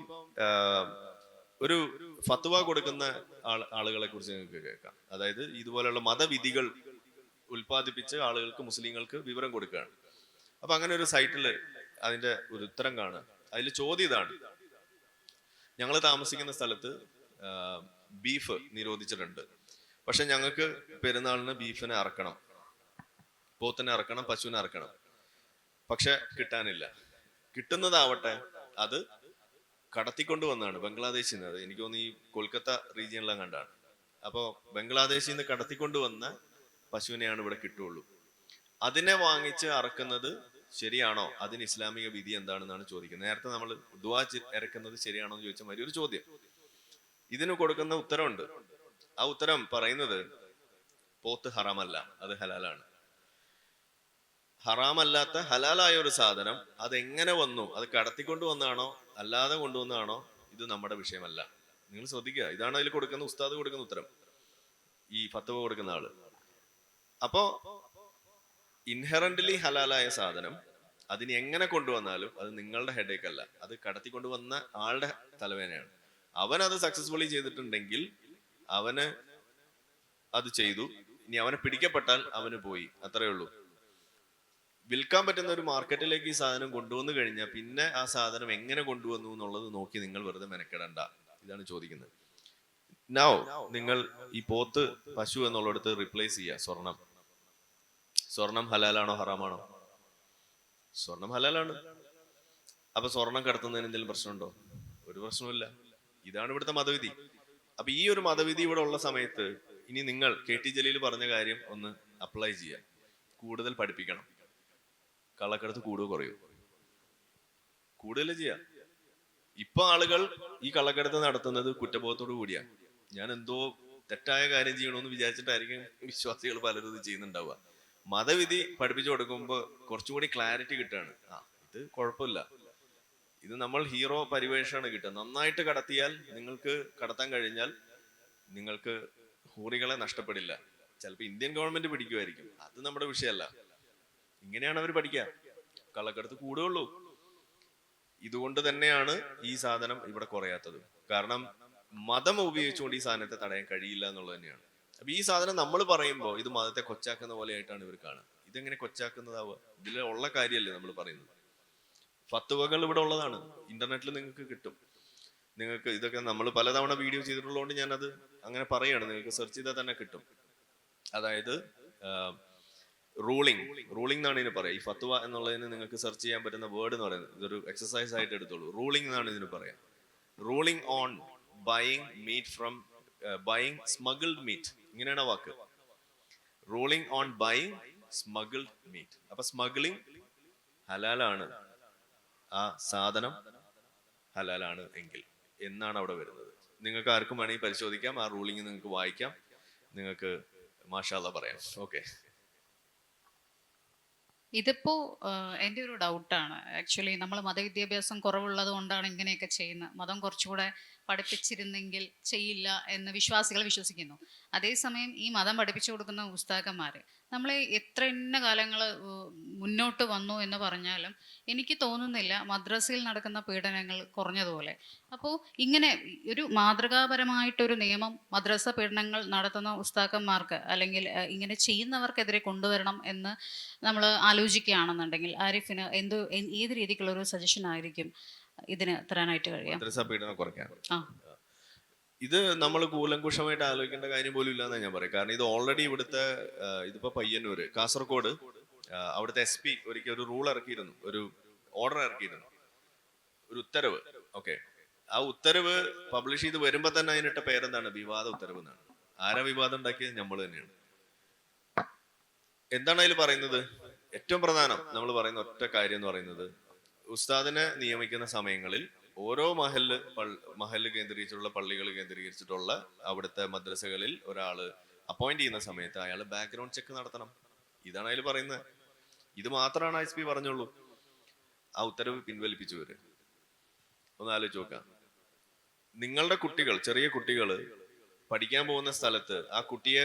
[SPEAKER 1] ഒരു ഫത്വ കൊടുക്കുന്ന ആളുകളെ കുറിച്ച് നിങ്ങൾക്ക് കേൾക്കാം. അതായത് ഇതുപോലെയുള്ള മതവിധികൾ ഉൽപ്പാദിപ്പിച്ച് ആളുകൾക്ക്, മുസ്ലിങ്ങൾക്ക് വിവരം കൊടുക്കുകയാണ്. അപ്പൊ അങ്ങനെ ഒരു സൈറ്റില് അതിന്റെ ഒരു ഉത്തരം കാണുക. അതിൽ ചോദ്യം ഇതാണ്: ഞങ്ങൾ താമസിക്കുന്ന സ്ഥലത്ത് ബീഫ് നിരോധിച്ചിട്ടുണ്ട്, പക്ഷെ ഞങ്ങൾക്ക് പെരുന്നാളിന് ബീഫിനെ അറക്കണം, പോത്തിനെ അറക്കണം, പശുവിനെ അറക്കണം, പക്ഷെ കിട്ടാനില്ല. കിട്ടുന്നതാവട്ടെ അത് കടത്തിക്കൊണ്ടുവന്നാണ് ബംഗ്ലാദേശിൽ നിന്ന്. അത് എനിക്ക് തോന്നുന്നു ഈ കൊൽക്കത്ത റീജിയനിലും കണ്ടാണ്. അപ്പോൾ ബംഗ്ലാദേശിൽ നിന്ന് കടത്തിക്കൊണ്ടുവന്ന പശുവിനെയാണ് ഇവിടെ കിട്ടുള്ളൂ. അതിനെ വാങ്ങിച്ച് അറക്കുന്നത് ശരിയാണോ? അതിന് ഇസ്ലാമിക വിധി എന്താണെന്നാണ് ചോദിക്കുന്നത്. നേരത്തെ നമ്മൾ ദുആ ഇറക്കുന്നത് ശരിയാണോ എന്ന് ചോദിച്ച മാതിരി ഒരു ചോദ്യം. ഇതിന് കൊടുക്കുന്ന ഉത്തരവുണ്ട്. ആ ഉത്തരം പറയുന്നത് പോത്ത് ഹറാമല്ല, അത് ഹലാലാണ്. ഹറാമല്ലാത്ത ഹലാലായ ഒരു സാധനം അതെങ്ങനെ വന്നു, അത് കടത്തിക്കൊണ്ടു വന്നാണോ അല്ലാതെ കൊണ്ടുവന്നാണോ, ഇത് നമ്മുടെ വിഷയമല്ല. നിങ്ങൾ ശ്രദ്ധിക്കുക, ഇതാണ് അതിൽ കൊടുക്കുന്ന ഉസ്താദ് കൊടുക്കുന്ന ഉത്തരം, ഈ ഫത്വ കൊടുക്കുന്ന ആള്. അപ്പോ ഇൻഹെറന്റ്ലി ഹലാലായ സാധനം അതിന് എങ്ങനെ കൊണ്ടുവന്നാലും അത് നിങ്ങളുടെ ഹെഡേക്ക് അല്ല, അത് കടത്തിക്കൊണ്ടുവന്ന ആളുടെ തലവേനയാണ്. അവൻ അത് സക്സസ്ഫുള്ളി ചെയ്തിട്ടുണ്ടെങ്കിൽ അവന് അത് ചെയ്തു. ഇനി അവനെ പിടിക്കപ്പെട്ടാൽ അവന് പോയി, അത്രയേ ഉള്ളൂ. വിൽക്കാൻ പറ്റുന്ന ഒരു മാർക്കറ്റിലേക്ക് ഈ സാധനം കൊണ്ടുവന്നു കഴിഞ്ഞാൽ പിന്നെ ആ സാധനം എങ്ങനെ കൊണ്ടുവന്നു എന്നുള്ളത് നോക്കി നിങ്ങൾ വെറുതെ മെനക്കെടണ്ട. ഇതാണ് ചോദിക്കുന്നത്. നൗ നിങ്ങൾ ഈ പോത്ത് പശു എന്നുള്ളിടത്ത് റിപ്ലേസ് ചെയ്യുക സ്വർണം. സ്വർണം ഹലാലാണോ ഹറാമാണോ? സ്വർണം ഹലാലാണ്. അപ്പൊ സ്വർണം കടത്തുന്നതിന് എന്തെങ്കിലും പ്രശ്നമുണ്ടോ? ഒരു പ്രശ്നവുമില്ല. ഇതാണ് ഇവിടുത്തെ മതവിധി. അപ്പൊ ഈ ഒരു മതവിധി ഇവിടെ ഉള്ള സമയത്ത് ഇനി നിങ്ങൾ കെ ടി ജലീൽ പറഞ്ഞ കാര്യം ഒന്ന് അപ്ലൈ ചെയ്യുക. കൂടുതൽ പഠിപ്പിക്കണം. കള്ളക്കടത്ത് കൂടുകയോ കുറയോ? കൂടുതൽ ചെയ്യാം. ഇപ്പൊ ആളുകൾ ഈ കള്ളക്കടത്ത് നടത്തുന്നത് കുറ്റബോധത്തോടു കൂടിയാ. ഞാൻ എന്തോ തെറ്റായ കാര്യം ചെയ്യണമെന്ന് വിചാരിച്ചിട്ടായിരിക്കും വിശ്വാസികൾ പലരും ഇത് ചെയ്യുന്നുണ്ടാവുക. മതവിധി പഠിപ്പിച്ചു കൊടുക്കുമ്പോൾ കുറച്ചുകൂടി ക്ലാരിറ്റി കിട്ടുകയാണ്. ഇത് കുഴപ്പമില്ല, ഇത് നമ്മൾ ഹീറോ പരിവേഷമാണ് കിട്ടുക. നന്നായിട്ട് കടത്തിയാൽ, നിങ്ങൾക്ക് കടത്താൻ കഴിഞ്ഞാൽ നിങ്ങൾക്ക് ഹൂറികളെ നഷ്ടപ്പെടില്ല. ചിലപ്പോൾ ഇന്ത്യൻ ഗവൺമെന്റ് പിടിക്കുമായിരിക്കും, അത് നമ്മുടെ വിഷയമല്ല. ഇങ്ങനെയാണ് അവർ പഠിക്കുക. കള്ളക്കടത്ത് കൂടുകയുള്ളൂ. ഇതുകൊണ്ട് തന്നെയാണ് ഈ സാധനം ഇവിടെ കുറയാത്തത്. കാരണം മതം ഉപയോഗിച്ചുകൊണ്ട് ഈ സാധനത്തെ തടയാൻ കഴിയില്ല എന്നുള്ളത് തന്നെയാണ്. അപ്പൊ ഈ സാധനം നമ്മൾ പറയുമ്പോൾ ഇത് മതത്തെ കൊച്ചാക്കുന്ന പോലെയായിട്ടാണ് ഇവർ കാണുക. ഇതെങ്ങനെ കൊച്ചാക്കുന്നതാവുക? ഇതിൽ ഉള്ള കാര്യമല്ലേ നമ്മൾ പറയുന്നത്. ഫത്വകൾ ഇവിടെ ഉള്ളതാണ്, ഇന്റർനെറ്റിൽ നിങ്ങൾക്ക് കിട്ടും. നിങ്ങൾക്ക് ഇതൊക്കെ നമ്മൾ പലതവണ വീഡിയോ ചെയ്തിട്ടുള്ളതുകൊണ്ട് ഞാനത് അങ്ങനെ പറയാണ്, നിങ്ങൾക്ക് സെർച്ച് ചെയ്താൽ തന്നെ കിട്ടും. അതായത് റൂളിംഗ് എന്നാണ് ഇതിന് പറയാം. ഈ ഫത്വ എന്നുള്ളതിന് നിങ്ങൾക്ക് സെർച്ച് ചെയ്യാൻ പറ്റുന്ന വേർഡ് എന്ന് പറയുന്നത്, ഇതൊരു എക്സസൈസ് ആയിട്ട് എടുത്തോളൂ. റൂളിംഗ് എന്നാണ് ഇതിന് പറയാം. Ruling on buying meat from buying smuggled meat, ഇങ്ങനെയാണ് വാക്ക്. Ruling on buying smuggled meat. അപ്പൊ സ്മഗ്ലിംഗ് ഹലാലാണ്, ആ സാധനം ഹലാലാണ് എങ്കിൽ എന്നാണ് അവിടെ വരുന്നത്. നിങ്ങൾക്ക് ആർക്കും വേണമെങ്കിൽ പരിശോധിക്കാം, ആ റൂളിംഗ് നിങ്ങൾക്ക് വായിക്കാം, നിങ്ങൾക്ക് മാഷാ അല്ലാഹ് പറയാം. ഓക്കെ.
[SPEAKER 2] ഇതിപ്പോ എൻ്റെ ഒരു ഡൗട്ടാണ്. ആക്ച്വലി നമ്മൾ മതവിദ്യാഭ്യാസം കുറവുള്ളത് കൊണ്ടാണ് ഇങ്ങനെയൊക്കെ ചെയ്യുന്നത്. മതം കുറച്ചുകൂടെ പഠിപ്പിച്ചിരുന്നെങ്കിൽ ചെയ്യില്ല എന്ന് വിശ്വാസികൾ വിശ്വസിക്കുന്നു. അതേസമയം ഈ മതം പഠിപ്പിച്ചു കൊടുക്കുന്ന ഉസ്താദന്മാർ നമ്മളെ എത്ര ഇന്ന കാലങ്ങൾ മുന്നോട്ട് വന്നു എന്ന് പറഞ്ഞാലും എനിക്ക് തോന്നുന്നില്ല മദ്രസയിൽ നടക്കുന്ന പീഡനങ്ങൾ കുറഞ്ഞതുപോലെ. അപ്പോൾ ഇങ്ങനെ ഒരു മാതൃകാപരമായിട്ടൊരു നിയമം മദ്രസ പീഡനങ്ങൾ നടത്തുന്ന ഉസ്താദന്മാർക്ക് അല്ലെങ്കിൽ ഇങ്ങനെ ചെയ്യുന്നവർക്കെതിരെ കൊണ്ടുവരണം എന്ന് നമ്മൾ ആലോചിക്കുകയാണെന്നുണ്ടെങ്കിൽ ആരിഫിന് ഏത് രീതിക്കുള്ള ഒരു സജഷൻ ആയിരിക്കും ഇതിന് തരാനായിട്ട് കഴിയാം?
[SPEAKER 1] മദ്രസ പീഡനം കുറയ്ക്കാൻ
[SPEAKER 2] ആ
[SPEAKER 1] ഇത് നമ്മൾ കൂലങ്കുഷമായിട്ട് ആലോചിക്കേണ്ട കാര്യം പോലും ഇല്ലാന്ന് ഞാൻ പറയും. കാരണം ഇത് ഓൾറെഡി ഇവിടുത്തെ ഇതിപ്പോ പയ്യന്നൂര്, കാസർഗോഡ് അവിടുത്തെ SP ഒരിക്കൽ ഒരു റൂൾ ഇറക്കിയിരുന്നു, ഒരു ഓർഡർ ഇറക്കിയിരുന്നു, ഒരു ഉത്തരവ്. ഓക്കെ, ആ ഉത്തരവ് പബ്ലിഷ് ചെയ്ത് വരുമ്പോ തന്നെ അതിനിട്ട പേരെന്താണ്? വിവാദ ഉത്തരവ് എന്നാണ്. ആരാ വിവാദം ഉണ്ടാക്കിയത്? നമ്മൾ തന്നെയാണ്. എന്താണ് അതിൽ പറയുന്നത്? ഏറ്റവും പ്രധാനം നമ്മൾ പറയുന്ന ഒറ്റ കാര്യം എന്ന് പറയുന്നത്, ഉസ്താദിനെ നിയമിക്കുന്ന സമയങ്ങളിൽ ഓരോ മഹല്ല് കേന്ദ്രീകരിച്ചിട്ടുള്ള പള്ളികൾ കേന്ദ്രീകരിച്ചിട്ടുള്ള അവിടുത്തെ മദ്രസകളിൽ ഒരാള് അപ്പോയിന്റ് ചെയ്യുന്ന സമയത്ത് അയാൾ ബാക്ക്ഗ്രൗണ്ട് ചെക്ക് നടത്തണം. ഇതാണ് അതിൽ പറയുന്നത്. ഇത് മാത്രമാണ് SP പറഞ്ഞുള്ളൂ. ആ ഉത്തരവ് പിൻവലിപ്പിച്ചു വരും. ഒന്ന് ആലോചിച്ച് നോക്കാം. നിങ്ങളുടെ കുട്ടികൾ, ചെറിയ കുട്ടികൾ പഠിക്കാൻ പോകുന്ന സ്ഥലത്ത് ആ കുട്ടിയെ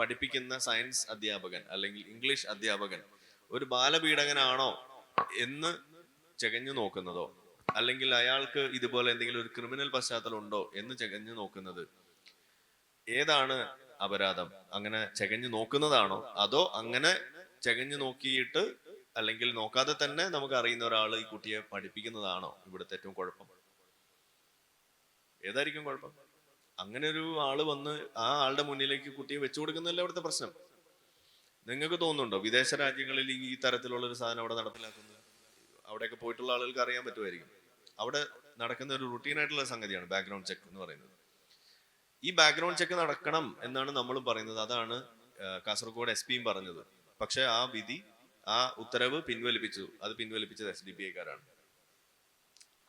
[SPEAKER 1] പഠിപ്പിക്കുന്ന സയൻസ് അധ്യാപകൻ അല്ലെങ്കിൽ ഇംഗ്ലീഷ് അധ്യാപകൻ ഒരു ബാലപീഡകനാണോ എന്ന് ചകഞ്ഞു നോക്കുന്നതോ, അല്ലെങ്കിൽ അയാൾക്ക് ഇതുപോലെ എന്തെങ്കിലും ഒരു ക്രിമിനൽ പശ്ചാത്തലം ഉണ്ടോ എന്ന് ചകഞ്ഞു നോക്കുന്നത് ഏതാണ് അപരാധം? അങ്ങനെ ചകഞ്ഞു നോക്കുന്നതാണോ, അതോ അങ്ങനെ ചകഞ്ഞു നോക്കിയിട്ട് അല്ലെങ്കിൽ നോക്കാതെ തന്നെ നമുക്ക് അറിയുന്ന ഒരാൾ ഈ കുട്ടിയെ പഠിപ്പിക്കുന്നതാണോ ഇവിടുത്തെ ഏറ്റവും കുഴപ്പം? ഏതായിരിക്കും കുഴപ്പം? അങ്ങനെ ഒരു ആള് വന്ന് ആ ആളുടെ മുന്നിലേക്ക് കുട്ടിയെ വെച്ചു കൊടുക്കുന്നതല്ല ഇവിടുത്തെ പ്രശ്നം. നിങ്ങൾക്ക് തോന്നുന്നുണ്ടോ വിദേശ രാജ്യങ്ങളിൽ ഈ തരത്തിലുള്ള ഒരു സാധനം അവിടെ നടപ്പിലാക്കുന്നത്? അവിടെയൊക്കെ പോയിട്ടുള്ള ആളുകൾക്ക് അറിയാൻ പറ്റുമായിരിക്കും. അവിടെ നടക്കുന്ന ഒരു റുട്ടീനായിട്ടുള്ള സംഗതിയാണ് ബാക്ക്ഗ്രൗണ്ട് ചെക്ക് എന്ന് പറയുന്നത്. ഈ ബാക്ക്ഗ്രൗണ്ട് ചെക്ക് നടക്കണം എന്നാണ് നമ്മളും പറയുന്നത്. അതാണ് കാസർഗോഡ് SP പറഞ്ഞത്. പക്ഷെ ആ വിധി, ആ ഉത്തരവ് പിൻവലിപ്പിച്ചു. അത് പിൻവലിപ്പിച്ചത് SDPIക്കാരാണ്.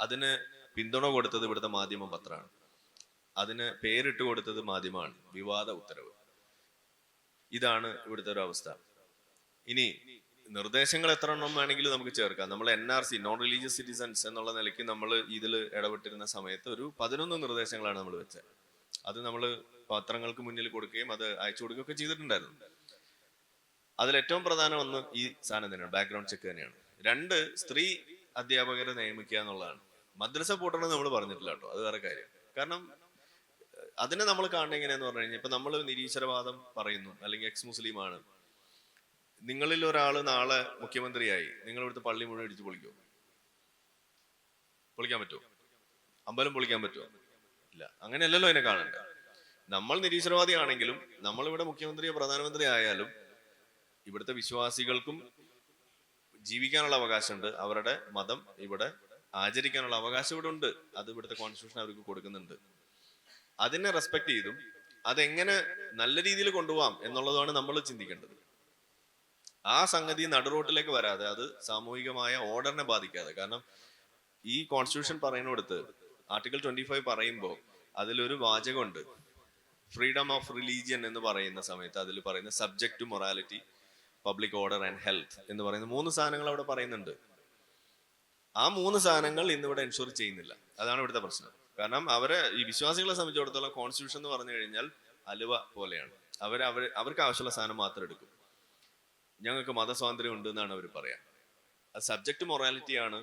[SPEAKER 1] അതിന് പിന്തുണ കൊടുത്തത് ഇവിടുത്തെ മാധ്യമം പത്രമാണ്. അതിന് പേരിട്ട് കൊടുത്തത് മാധ്യമമാണ്, വിവാദ ഉത്തരവ്. ഇതാണ് ഇവിടുത്തെ ഒരു അവസ്ഥ. ഇനി നിർദ്ദേശങ്ങൾ എത്ര എണ്ണം വേണമെങ്കിലും നമുക്ക് ചേർക്കാം. നമ്മൾ NRC, നോൺ റിലീജിയസ് സിറ്റിസൺസ് എന്നുള്ള നിലയ്ക്ക് നമ്മൾ ഇതിൽ ഇടപെട്ടിരുന്ന സമയത്ത് ഒരു 11 നിർദ്ദേശങ്ങളാണ് നമ്മൾ വെച്ചത്. അത് നമ്മൾ പത്രങ്ങൾക്ക് മുന്നിൽ കൊടുക്കുകയും അത് അയച്ചു കൊടുക്കുകയൊക്കെ ചെയ്തിട്ടുണ്ടായിരുന്നു. അതിൽ ഏറ്റവും പ്രധാനം ഒന്ന് ഈ സാധനം തന്നെയാണ്, ബാക്ക്ഗ്രൗണ്ട് ചെക്ക് തന്നെയാണ്. 2, സ്ത്രീ അധ്യാപകരെ നിയമിക്കുക എന്നുള്ളതാണ്. മദ്രസ പൂട്ടണം നമ്മൾ പറഞ്ഞിട്ടില്ല കേട്ടോ, അത് വേറെ കാര്യം. കാരണം അതിനെ നമ്മൾ കാണുന്നത് എങ്ങനെയാന്ന് പറഞ്ഞു കഴിഞ്ഞാൽ, ഇപ്പൊ നമ്മൾ നിരീശ്വരവാദം പറയുന്നു അല്ലെങ്കിൽ എക്സ് മുസ്ലിം ആണ്, നിങ്ങളിൽ ഒരാള് നാളെ മുഖ്യമന്ത്രിയായി നിങ്ങൾ ഇവിടുത്തെ പള്ളി മുഴുവൻ ഇടിച്ചു പൊളിക്കോ? പൊളിക്കാൻ പറ്റുമോ? അമ്പലം പൊളിക്കാൻ പറ്റുമോ? ഇല്ല. അങ്ങനെയല്ലല്ലോ അതിനെ കാണണ്ടേ. നമ്മൾ നിരീശ്വരവാദി ആണെങ്കിലും നമ്മളിവിടെ മുഖ്യമന്ത്രിയോ പ്രധാനമന്ത്രി ആയാലും ഇവിടുത്തെ വിശ്വാസികൾക്കും ജീവിക്കാനുള്ള അവകാശമുണ്ട്. അവരുടെ മതം ഇവിടെ ആചരിക്കാനുള്ള അവകാശം ഇവിടെ ഉണ്ട്. അത് ഇവിടുത്തെ കോൺസ്റ്റിറ്റ്യൂഷൻ അവർക്ക് കൊടുക്കുന്നുണ്ട്. അതിനെ റെസ്പെക്ട് ചെയ്തും അതെങ്ങനെ നല്ല രീതിയിൽ കൊണ്ടുപോകാം എന്നുള്ളതാണ് നമ്മൾ ചിന്തിക്കേണ്ടത്. ആ സംഗതി നടുറോട്ടിലേക്ക് വരാതെ, അത് സാമൂഹികമായ ഓർഡറിനെ ബാധിക്കാതെ. കാരണം ഈ കോൺസ്റ്റിറ്റ്യൂഷൻ പറയുന്നിടത്ത് ആർട്ടിക്കിൾ 25 പറയുമ്പോൾ അതിലൊരു വാചകമുണ്ട്, ഫ്രീഡം ഓഫ് റിലീജിയൻ എന്ന് പറയുന്ന സമയത്ത് അതിൽ പറയുന്ന subject to morality, public order and health എന്ന് പറയുന്ന 3 സാധനങ്ങൾ അവിടെ പറയുന്നുണ്ട്. ആ 3 സാധനങ്ങൾ ഇന്നിവിടെ എൻഷുർ ചെയ്യുന്നില്ല. അതാണ് ഇവിടുത്തെ പ്രശ്നം. കാരണം ഈ വിശ്വാസികളെ സംബന്ധിച്ചിടത്തോളം കോൺസ്റ്റിറ്റ്യൂഷൻ എന്ന് പറഞ്ഞു കഴിഞ്ഞാൽ അലുവ പോലെയാണ്. അവർക്ക് ആവശ്യമുള്ള സാധനം മാത്രം എടുക്കും. ഞങ്ങൾക്ക് മതസ്വാതന്ത്ര്യം ഉണ്ട് എന്നാണ് അവർ പറയാ. അത് സബ്ജക്ട് ടു മൊറാലിറ്റി ആണ്,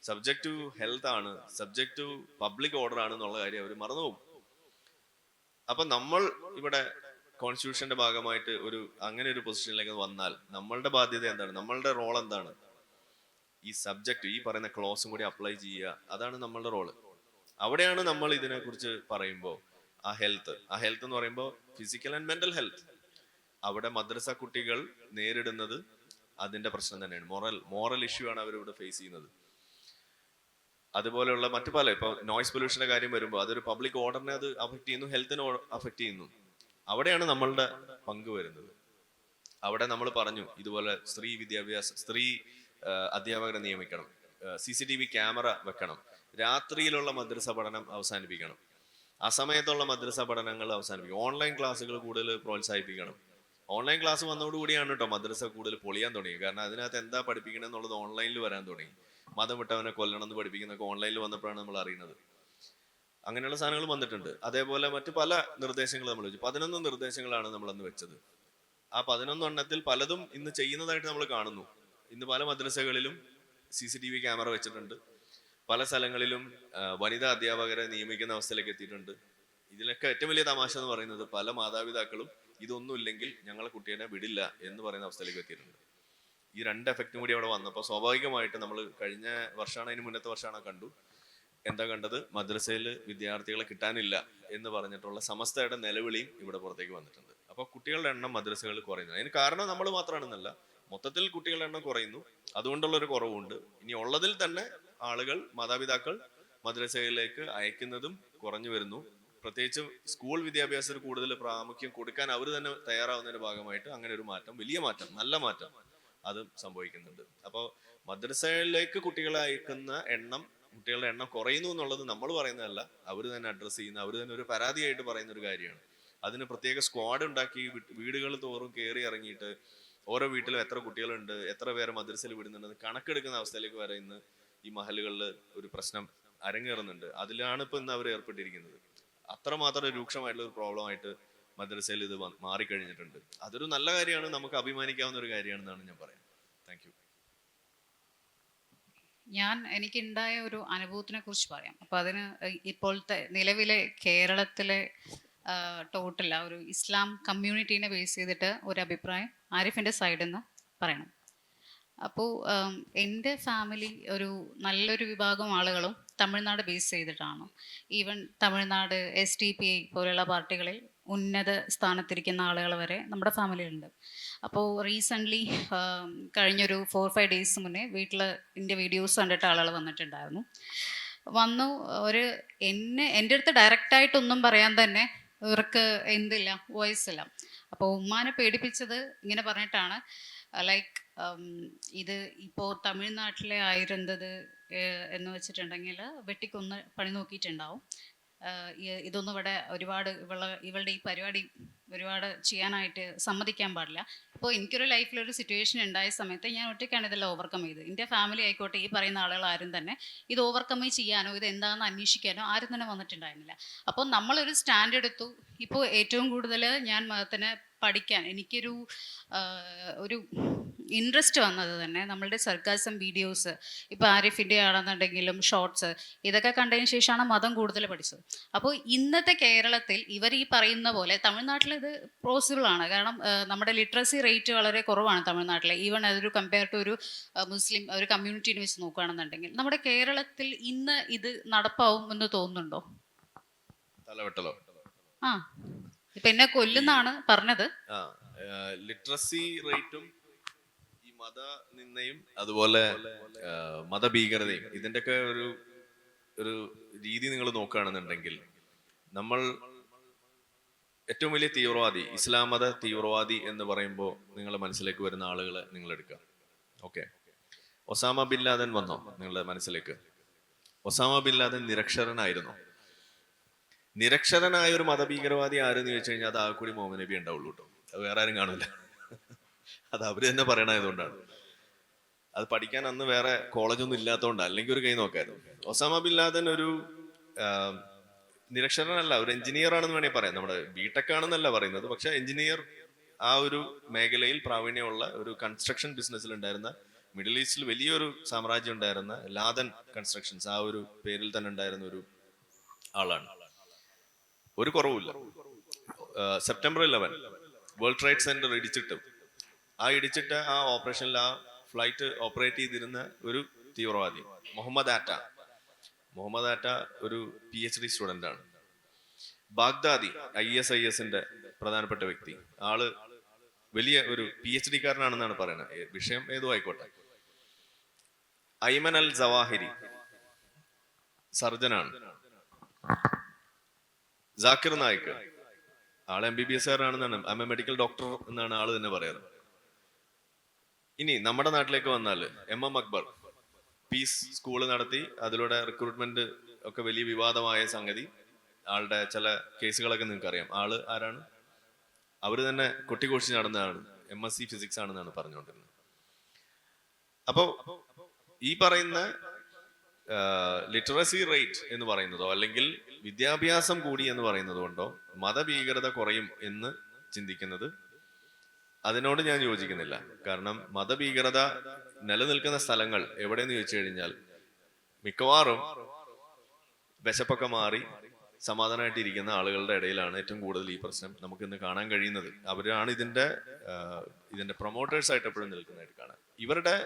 [SPEAKER 1] സബ്ജക്ട് ടു ഹെൽത്ത് ആണ്, സബ്ജക്ട് ടു പബ്ലിക് ഓർഡർ ആണ് എന്നുള്ള കാര്യം അവർ മറന്നുപോകും. അപ്പൊ നമ്മൾ ഇവിടെ കോൺസ്റ്റിറ്റ്യൂഷന്റെ ഭാഗമായിട്ട് അങ്ങനെ ഒരു പൊസിഷനിലേക്ക് വന്നാൽ നമ്മളുടെ ബാധ്യത എന്താണ്, നമ്മളുടെ റോൾ എന്താണ്? ഈ സബ്ജക്ട്, ഈ പറയുന്ന ക്ലോസും കൂടി അപ്ലൈ ചെയ്യുക, അതാണ് നമ്മളുടെ റോള്. അവിടെയാണ് നമ്മൾ ഇതിനെക്കുറിച്ച് പറയുമ്പോൾ ആ ഹെൽത്ത് എന്ന് പറയുമ്പോൾ ഫിസിക്കൽ ആൻഡ് മെന്റൽ ഹെൽത്ത്, അവിടെ മദ്രസ കുട്ടികൾ നേരിടുന്നത് അതിന്റെ പ്രശ്നം തന്നെയാണ്. മോറൽ ഇഷ്യൂ ആണ് അവരിവിടെ ഫേസ് ചെയ്യുന്നത്. അതുപോലെയുള്ള മറ്റു പല, ഇപ്പൊ നോയ്സ് പൊല്യൂഷന്റെ കാര്യം വരുമ്പോൾ അതൊരു പബ്ലിക് ഓർഡറിനെ അത് അഫക്ട് ചെയ്യുന്നു, ഹെൽത്തിനെ അഫക്ട് ചെയ്യുന്നു. അവിടെയാണ് നമ്മളുടെ പങ്ക് വരുന്നത്. അവിടെ നമ്മൾ പറഞ്ഞു ഇതുപോലെ സ്ത്രീ അധ്യാപകരെ നിയമിക്കണം, CCTV ക്യാമറ വെക്കണം, രാത്രിയിലുള്ള മദ്രസ പഠനം അവസാനിപ്പിക്കണം, അസമയത്തുള്ള മദ്രസ പഠനങ്ങൾ അവസാനിപ്പിക്കണം, ഓൺലൈൻ ക്ലാസ്സുകൾ കൂടുതൽ പ്രോത്സാഹിപ്പിക്കണം. ഓൺലൈൻ ക്ലാസ് വന്നതോടുകൂടിയാണ് കേട്ടോ മദ്രസ കൂടുതൽ പൊളിയാൻ തുടങ്ങി. കാരണം അതിനകത്ത് എന്താ പഠിപ്പിക്കണം എന്നുള്ളത് ഓൺലൈനിൽ വരാൻ തുടങ്ങി. മതം വിട്ടവനെ കൊല്ലണം എന്ന് പഠിപ്പിക്കുന്നതൊക്കെ ഓൺലൈനിൽ വന്നപ്പോഴാണ് നമ്മൾ അറിയുന്നത്. അങ്ങനെയുള്ള സാധനങ്ങൾ വന്നിട്ടുണ്ട്. അതേപോലെ മറ്റു പല നിർദ്ദേശങ്ങൾ നമ്മൾ വെച്ചു. 11 നിർദ്ദേശങ്ങളാണ് നമ്മൾ അന്ന് വെച്ചത്. ആ 11 എണ്ണത്തിൽ പലതും ഇന്ന് ചെയ്യുന്നതായിട്ട് നമ്മൾ കാണുന്നു. ഇന്ന് പല മദ്രസകളിലും CCTV ക്യാമറ വെച്ചിട്ടുണ്ട്. പല സ്ഥലങ്ങളിലും വനിതാ അധ്യാപകരെ നിയമിക്കുന്ന അവസ്ഥയിലേക്ക് എത്തിയിട്ടുണ്ട്. ഇതിലൊക്കെ ഏറ്റവും വലിയ തമാശ എന്ന് പറയുന്നത് പല മാതാപിതാക്കളും ഇതൊന്നും ഇല്ലെങ്കിൽ ഞങ്ങളെ കുട്ടീനെ വിടില്ല എന്ന് പറയുന്ന അവസ്ഥയിലേക്ക് എത്തിയിട്ടുണ്ട്. ഈ 2 എഫക്റ്റും കൂടി അവിടെ വന്നപ്പോൾ സ്വാഭാവികമായിട്ട് നമ്മൾ കഴിഞ്ഞ വർഷമാണ്, അതിന് മുന്നത്തെ വർഷമാണ് കണ്ടു. എന്താ കണ്ടത്? മദ്രസയിൽ വിദ്യാർത്ഥികളെ കിട്ടാനില്ല എന്ന് പറഞ്ഞിട്ടുള്ള സമസ്തയുടെ നിലവിളിയും ഇവിടെ പുറത്തേക്ക് വന്നിട്ടുണ്ട്. അപ്പൊ കുട്ടികളുടെ എണ്ണം മദ്രസകളിൽ കുറയുന്നു. അതിന് കാരണം നമ്മൾ മാത്രമാണെന്നല്ല, മൊത്തത്തിൽ കുട്ടികളുടെ എണ്ണം കുറയുന്നു. അതുകൊണ്ടുള്ള ഒരു കുറവുണ്ട്. ഇനി ഉള്ളതിൽ തന്നെ ആളുകൾ, മാതാപിതാക്കൾ മദ്രസയിലേക്ക് അയക്കുന്നതും കുറഞ്ഞു വരുന്നു. പ്രത്യേകിച്ച് സ്കൂൾ വിദ്യാഭ്യാസത്തിന് കൂടുതൽ പ്രാമുഖ്യം കൊടുക്കാൻ അവർ തന്നെ തയ്യാറാവുന്നതിന്റെ ഭാഗമായിട്ട് അങ്ങനെ ഒരു മാറ്റം, വലിയ മാറ്റം, നല്ല മാറ്റം അത് സംഭവിക്കുന്നുണ്ട്. അപ്പോൾ മദ്രസയിലേക്ക് കുട്ടികളെ അയക്കുന്ന കുട്ടികളുടെ എണ്ണം കുറയുന്നു എന്നുള്ളത് നമ്മൾ പറയുന്നതല്ല, അവർ തന്നെ അഡ്രസ്സ് ചെയ്യുന്ന, അവർ തന്നെ ഒരു പരാതിയായിട്ട് പറയുന്ന ഒരു കാര്യമാണ്. അതിന് പ്രത്യേക സ്ക്വാഡ് ഉണ്ടാക്കി വീടുകൾ തോറും കയറി ഇറങ്ങിയിട്ട് ഓരോ വീട്ടിലും എത്ര കുട്ടികളുണ്ട്, എത്ര പേരെ മദ്രസയിൽ വിടുന്നുണ്ടെന്ന് കണക്കെടുക്കുന്ന അവസ്ഥയിലേക്ക് വരെ ഇന്ന് ഈ മഹലുകളിൽ ഒരു പ്രശ്നം അരങ്ങേറുന്നുണ്ട്. അതിലാണ് ഇപ്പൊ ഇന്ന് അവർ ഏർപ്പെട്ടിരിക്കുന്നത്. അത്രമാത്രം രൂക്ഷമായിട്ടുള്ള ഒരു പ്രോബ്ലം ആയിട്ട് മദ്രസയിൽ ഇത് മാറിക്കഴിഞ്ഞിട്ടുണ്ട്. അതൊരു നല്ല കാര്യമാണ്, നമുക്ക് അഭിമാനിക്കാവുന്ന ഒരു കാര്യമാണെന്നാണ് ഞാൻ പറയാം. Thank you.
[SPEAKER 2] എനിക്കുണ്ടായ ഒരു അനുഭവത്തിനെ കുറിച്ച് പറയാം. അപ്പൊ അതിന് ഇപ്പോഴത്തെ നിലവിലെ കേരളത്തിലെ ടോട്ടൽ ഒരു ഇസ്ലാം കമ്മ്യൂണിറ്റീനെ ബേസ് ചെയ്തിട്ട് ഒരു അഭിപ്രായം ആരിഫിന്റെ സൈഡിൽ നിന്ന് പറയണം. അപ്പോൾ എൻ്റെ ഫാമിലി നല്ലൊരു വിഭാഗം ആളുകളും തമിഴ്നാട് ബേസ് ചെയ്തിട്ടാണ്. ഈവൻ തമിഴ്നാട് SDPI പോലെയുള്ള പാർട്ടികളിൽ ഉന്നത സ്ഥാനത്തിരിക്കുന്ന ആളുകൾ വരെ നമ്മുടെ ഫാമിലിയിലുണ്ട്. അപ്പോൾ റീസെൻ്റ്ലി കഴിഞ്ഞൊരു 4-5 ഡേയ്സ് മുന്നേ വീട്ടിൽ എൻ്റെ വീഡിയോസ് കണ്ടിട്ട് ആളുകൾ വന്നിട്ടുണ്ടായിരുന്നു. എൻ്റെ അടുത്ത് ഡയറക്റ്റായിട്ടൊന്നും പറയാൻ തന്നെ ഇവർക്ക് എന്തില്ല, വോയിസ് ഇല്ല. അപ്പോൾ ഉമ്മാനെ പേടിപ്പിച്ചത് ഇങ്ങനെ പറഞ്ഞിട്ടാണ്, ലൈക്ക് ഇത് ഇപ്പോൾ തമിഴ്നാട്ടിലെ ആയിരുന്നത് എന്ന് വെച്ചിട്ടുണ്ടെങ്കിൽ വെട്ടിക്കൊന്ന് പണി നോക്കിയിട്ടുണ്ടാവും. ഇതൊന്നും ഇവിടെ ഇവളുടെ ഈ പരിപാടി ഒരുപാട് ചെയ്യാനായിട്ട് സമ്മതിക്കാൻ പാടില്ല. ഇപ്പോൾ എനിക്കൊരു ലൈഫിലൊരു സിറ്റുവേഷൻ ഉണ്ടായ സമയത്ത് ഞാൻ ഒറ്റയ്ക്കാണ് ഇതെല്ലാം ഓവർകം ചെയ്തത്. എൻ്റെ ഫാമിലി ആയിക്കോട്ടെ, ഈ പറയുന്ന ആളുകൾ ആരും തന്നെ ഇത് ഓവർകം ചെയ്യാനോ ഇത് എന്താണെന്ന് അന്വേഷിക്കാനോ ആരും തന്നെ വന്നിട്ടുണ്ടായിരുന്നില്ല. അപ്പോൾ നമ്മളൊരു സ്റ്റാൻഡ് എടുത്തു. ഇപ്പോൾ ഏറ്റവും കൂടുതൽ ഞാൻ മതത്തിനെ പഠിക്കാൻ എനിക്കൊരു ഇൻട്രസ്റ്റ് വന്നത് തന്നെ നമ്മളുടെ സർക്കാസം വീഡിയോസ്, ഇപ്പോൾ ആരിഫിൻ്റെ ആണെന്നുണ്ടെങ്കിലും ഷോർട്സ്, ഇതൊക്കെ കണ്ടതിന് ശേഷമാണ് മതം കൂടുതൽ പഠിച്ചത്. അപ്പോൾ ഇന്നത്തെ കേരളത്തിൽ ഇവർ ഈ പറയുന്ന പോലെ തമിഴ്നാട്ടിൽ ഇത് പോസിബിൾ ആണ്. കാരണം നമ്മുടെ ലിറ്ററസി റേറ്റ് വളരെ കുറവാണ് തമിഴ്നാട്ടിൽ. ഈവൻ അതൊരു കമ്പയർ ടു ഒരു മുസ്ലിം ഒരു കമ്മ്യൂണിറ്റീനെ വെച്ച് നോക്കുകയാണെന്നുണ്ടെങ്കിൽ നമ്മുടെ കേരളത്തിൽ ഇന്ന് ഇത് നടപ്പാവും എന്ന് തോന്നുന്നുണ്ടോ? ആ, ഇപ്പൊ എന്നെ കൊല്ലുന്നാണ് പറഞ്ഞത്.
[SPEAKER 1] ലിറ്ററസി റേറ്റും ഈ മത നിന്നയും അതുപോലെ മതഭീകരതയും ഇതിൻ്റെയൊക്കെ ഒരു രീതി നിങ്ങൾ നോക്കുകയാണെന്നുണ്ടെങ്കിൽ, നമ്മൾ ഏറ്റവും വലിയ തീവ്രവാദി, ഇസ്ലാം മത തീവ്രവാദി എന്ന് പറയുമ്പോൾ നിങ്ങളുടെ മനസ്സിലേക്ക് വരുന്ന ആളുകളെ നിങ്ങൾ എടുക്കുക. ഓക്കെ, ഒസാമ ബിൻ ലാദൻ വന്നോ നിങ്ങളുടെ മനസ്സിലേക്ക്? ഒസാമ ബിൻ ലാദൻ നിരക്ഷരനായിരുന്നു. നിരക്ഷരനായ ഒരു മതഭീകരവാദി ആരെന്ന് ചോദിച്ചു കഴിഞ്ഞാൽ അത് ആ കൂടി മുഹമ്മദ് നബി ഉണ്ടാവുള്ളൂ കേട്ടോ. അത് വേറെ ആരും കാണില്ല. അത് അവര് തന്നെ പറയണതുകൊണ്ടാണ്. അത് പഠിക്കാൻ അന്ന് വേറെ കോളേജൊന്നും ഇല്ലാത്തതുകൊണ്ടാണ്, അല്ലെങ്കിൽ ഒരു കൈ നോക്കായിരുന്നു. ഒസാമ ബിൻ ലാദൻ ഒരു നിരക്ഷരനല്ല, ഒരു എഞ്ചിനീയർ ആണെന്ന് വേണമെങ്കിൽ പറയാം. നമ്മുടെ ബിടെക് ആണെന്നല്ല പറയുന്നത്, പക്ഷെ എഞ്ചിനീയർ, ആ ഒരു മേഖലയിൽ പ്രാവീണ്യമുള്ള ഒരു കൺസ്ട്രക്ഷൻ ബിസിനസ്സിൽ ഉണ്ടായിരുന്ന, മിഡിൽ ഈസ്റ്റിൽ വലിയൊരു സാമ്രാജ്യം ഉണ്ടായിരുന്ന ലാദൻ കൺസ്ട്രക്ഷൻസ്, ആ ഒരു പേരിൽ തന്നെ ഉണ്ടായിരുന്ന ഒരു ആളാണ്. ഒരു കുറവുമില്ല. സെപ്റ്റംബർ 11 വേൾഡ് ട്രേഡ് സെന്റർ ഇടിച്ചിട്ട് ഇടിച്ചിട്ട് ആ ഓപ്പറേഷനിൽ ആ ഫ്ലൈറ്റ് ഓപ്പറേറ്റ് ചെയ്തിരുന്ന ഒരു തീവ്രവാദി മുഹമ്മദ് ആറ്റ ഒരു PhD സ്റ്റുഡന്റ് ആണ്. ബാഗ്ദാദി ISISന്റെ പ്രധാനപ്പെട്ട വ്യക്തി, ആള് വലിയ ഒരു PhD കാരനാണെന്നാണ് പറയുന്നത്, വിഷയം ഏതോ ആയിക്കോട്ടെ. ഐമൻ അൽ സവാഹിരി സർജനാണ്. ജാക്കിർ നായിക് ആള് MBBS കാരനാണെന്നാണ്, മെഡിക്കൽ ഡോക്ടർ എന്നാണ് ആള് തന്നെ പറയാറ്. ഇനി നമ്മുടെ നാട്ടിലേക്ക് വന്നാൽ MM അക്ബർ പീസ് സ്കൂള് നടത്തി, അതിലൂടെ റിക്രൂട്ട്മെന്റ് ഒക്കെ വലിയ വിവാദമായ സംഗതി. ആളുടെ ചില കേസുകളൊക്കെ നിങ്ങൾക്ക് അറിയാം. ആള് ആരാണ്? അവര് തന്നെ കൊട്ടിഘോഷിച്ച് നടന്നതാണ്, MSc ഫിസിക്സ് ആണെന്നാണ് പറഞ്ഞുകൊണ്ടിരുന്നത്. അപ്പോ ഈ പറയുന്ന ലിറ്ററസി റേറ്റ് എന്ന് പറയുന്നതോ അല്ലെങ്കിൽ വിദ്യാഭ്യാസം കൂടി എന്ന് പറയുന്നത് കൊണ്ടോ മതഭീകരത കുറയും എന്ന് ചിന്തിക്കുന്നത്, അതിനോട് ഞാൻ യോജിക്കുന്നില്ല. കാരണം മതഭീകരത നിലനിൽക്കുന്ന സ്ഥലങ്ങൾ എവിടെയെന്ന് ചോദിച്ചു കഴിഞ്ഞാൽ മിക്കവാറും വിശപ്പൊക്കെ മാറി സമാധാനമായിട്ട് ഇരിക്കുന്ന ആളുകളുടെ ഇടയിലാണ് ഏറ്റവും കൂടുതൽ ഈ പ്രശ്നം നമുക്ക് ഇന്ന് കാണാൻ കഴിയുന്നത്. അവരാണ് ഇതിന്റെ പ്രൊമോട്ടേഴ്സ് ആയിട്ട് എപ്പോഴും നിൽക്കുന്നതായിട്ട് കാണാം. ഇവരുടെ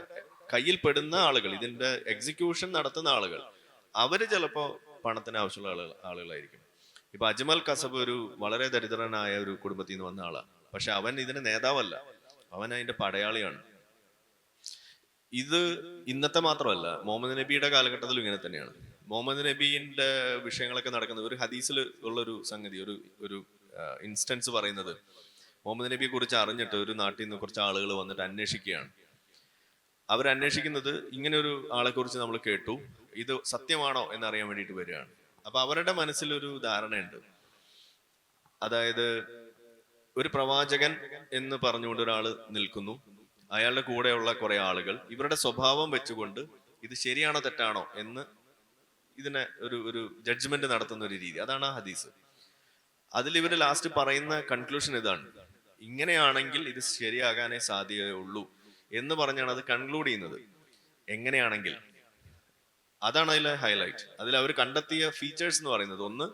[SPEAKER 1] കയ്യിൽ പെടുന്ന ആളുകൾ, ഇതിന്റെ എക്സിക്യൂഷൻ നടത്തുന്ന ആളുകൾ, അവര് ചിലപ്പോ പണത്തിന് ആവശ്യമുള്ള ആളുകളായിരിക്കും. ഇപ്പൊ അജ്മൽ കസബ് ഒരു വളരെ ദരിദ്രനായ ഒരു കുടുംബത്തിൽ നിന്ന് വന്ന ആളാണ്. പക്ഷെ അവൻ ഇതിന് നേതാവല്ല, അവൻ അതിന്റെ പടയാളിയാണ്. ഇത് ഇന്നത്തെ മാത്രമല്ല, മുഹമ്മദ് നബിയുടെ കാലഘട്ടത്തിലും ഇങ്ങനെ തന്നെയാണ്. മുഹമ്മദ് നബീന്റെ വിഷയങ്ങളൊക്കെ നടക്കുന്നത് ഒരു ഹദീസിൽ ഉള്ളൊരു സംഗതി, ഒരു ഇൻസ്റ്റൻസ് പറയുന്നത്, മുഹമ്മദ് നബിയെ കുറിച്ച് അറിഞ്ഞിട്ട് ഒരു നാട്ടിൽ നിന്ന് കുറച്ച് ആളുകൾ വന്നിട്ട് അന്വേഷിക്കുകയാണ്. അവരന്വേഷിക്കുന്നത് ഇങ്ങനെ ഒരു ആളെ കുറിച്ച് നമ്മൾ കേട്ടു, ഇത് സത്യമാണോ എന്നറിയാൻ വേണ്ടിയിട്ട് വരികയാണ്. അപ്പൊ അവരുടെ മനസ്സിലൊരു ധാരണയുണ്ട്. അതായത് ഒരു പ്രവാചകൻ എന്ന് പറഞ്ഞുകൊണ്ട് ഒരാൾ നിൽക്കുന്നു, അയാളുടെ കൂടെയുള്ള കുറെ ആളുകൾ ഇവരുടെ സ്വഭാവം വെച്ചുകൊണ്ട് ഇത് ശരിയാണോ തെറ്റാണോ എന്ന് ഇതിനെ ഒരു ജഡ്ജ്മെന്റ് നടത്തുന്ന ഒരു രീതി, അതാണ് ആ ഹദീസ്. അതിൽ ഇവര് ലാസ്റ്റ് പറയുന്ന കൺക്ലൂഷൻ ഇതാണ്: ഇങ്ങനെയാണെങ്കിൽ ഇത് ശരിയാകാനേ സാധ്യതയുള്ളൂ എന്ന് പറഞ്ഞാണ് അത് കൺക്ലൂഡ് ചെയ്യുന്നത്. എങ്ങനെയാണെങ്കിൽ അതാണ് അതിലെ ഹൈലൈറ്റ്. അതിൽ അവർ കണ്ടെത്തിയ ഫീച്ചേഴ്സ് എന്ന് പറയുന്നത്, ഒന്ന്,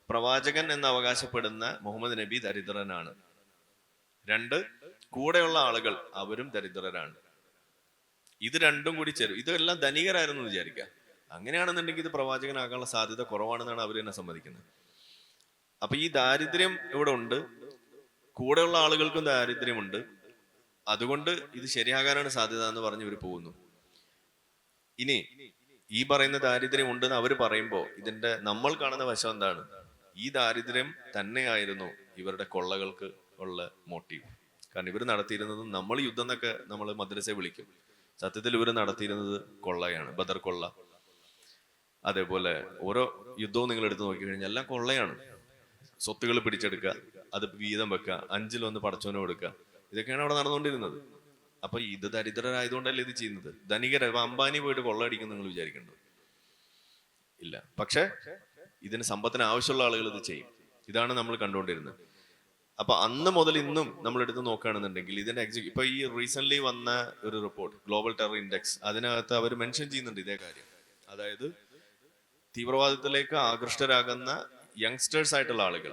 [SPEAKER 1] പ്രവാചകൻ എന്ന് അവകാശപ്പെടുന്ന മുഹമ്മദ് നബി ദരിദ്രനാണ്. രണ്ട്, കൂടെയുള്ള ആളുകൾ അവരും ദരിദ്രരാണ്. ഇത് രണ്ടും കൂടി ചേരും. ഇതെല്ലാം ധനികരായിരുന്നു വിചാരിക്കുക. അങ്ങനെയാണെന്നുണ്ടെങ്കിൽ ഇത് പ്രവാചകനാകാനുള്ള സാധ്യത കുറവാണെന്നാണ് അവർ തന്നെ സമ്മതിക്കുന്നത്. അപ്പൊ ഈ ദാരിദ്ര്യം ഇവിടെ ഉണ്ട്, കൂടെയുള്ള ആളുകൾക്കും ദാരിദ്ര്യമുണ്ട്, അതുകൊണ്ട് ഇത് ശരിയാകാനാണ് സാധ്യത എന്ന് പറഞ്ഞ് ഇവർ പോകുന്നു. ഇനി ഈ പറയുന്ന ദാരിദ്ര്യം ഉണ്ടെന്ന് അവർ പറയുമ്പോൾ ഇതിന്റെ നമ്മൾ കാണുന്ന വശം എന്താണ്? ഈ ദാരിദ്ര്യം തന്നെയായിരുന്നു ഇവരുടെ കൊള്ളകൾക്ക് ഉള്ള മോട്ടീവ്. കാരണം ഇവർ നടത്തിയിരുന്നത്, നമ്മൾ യുദ്ധം എന്നൊക്കെ നമ്മൾ മദ്രസയെ വിളിക്കും, സത്യത്തിൽ ഇവർ നടത്തിയിരുന്നത് കൊള്ളയാണ്. ബദർ കൊള്ള, അതേപോലെ ഓരോ യുദ്ധവും നിങ്ങൾ എടുത്ത് നോക്കിക്കഴിഞ്ഞാൽ എല്ലാം കൊള്ളയാണ്. സ്വത്തുകൾ പിടിച്ചെടുക്കുക, അത് വീതം വെക്കുക, 5-1 പടച്ചോനെ കൊടുക്കുക, ഇതൊക്കെയാണ് അവിടെ നടന്നുകൊണ്ടിരുന്നത്. അപ്പൊ ഇത് ദരിദ്രരായതുകൊണ്ടല്ലേ ഇത് ചെയ്യുന്നത്? ധനികര അംബാനി പോയിട്ട് കൊള്ളയടിക്കും നിങ്ങൾ വിചാരിക്കണ്ടോ? ഇല്ല. പക്ഷെ ഇതിന് സമ്പത്തിന് ആവശ്യമുള്ള ആളുകൾ ഇത് ചെയ്യും. ഇതാണ് നമ്മൾ കണ്ടുകൊണ്ടിരുന്നത്. അപ്പൊ അന്ന് മുതൽ ഇന്നും നമ്മൾ എടുത്ത് നോക്കുകയാണെന്നുണ്ടെങ്കിൽ ഇതിന്റെ ഇപ്പൊ ഈ റീസെന്റ് വന്ന ഒരു റിപ്പോർട്ട്, ഗ്ലോബൽ ടെറർ ഇൻഡെക്സ്, അതിനകത്ത് അവർ മെൻഷൻ ചെയ്യുന്നുണ്ട് ഇതേ കാര്യം. അതായത് തീവ്രവാദത്തിലേക്ക് ആകൃഷ്ടരാകുന്ന യങ്സ്റ്റേഴ്സ് ആയിട്ടുള്ള ആളുകൾ,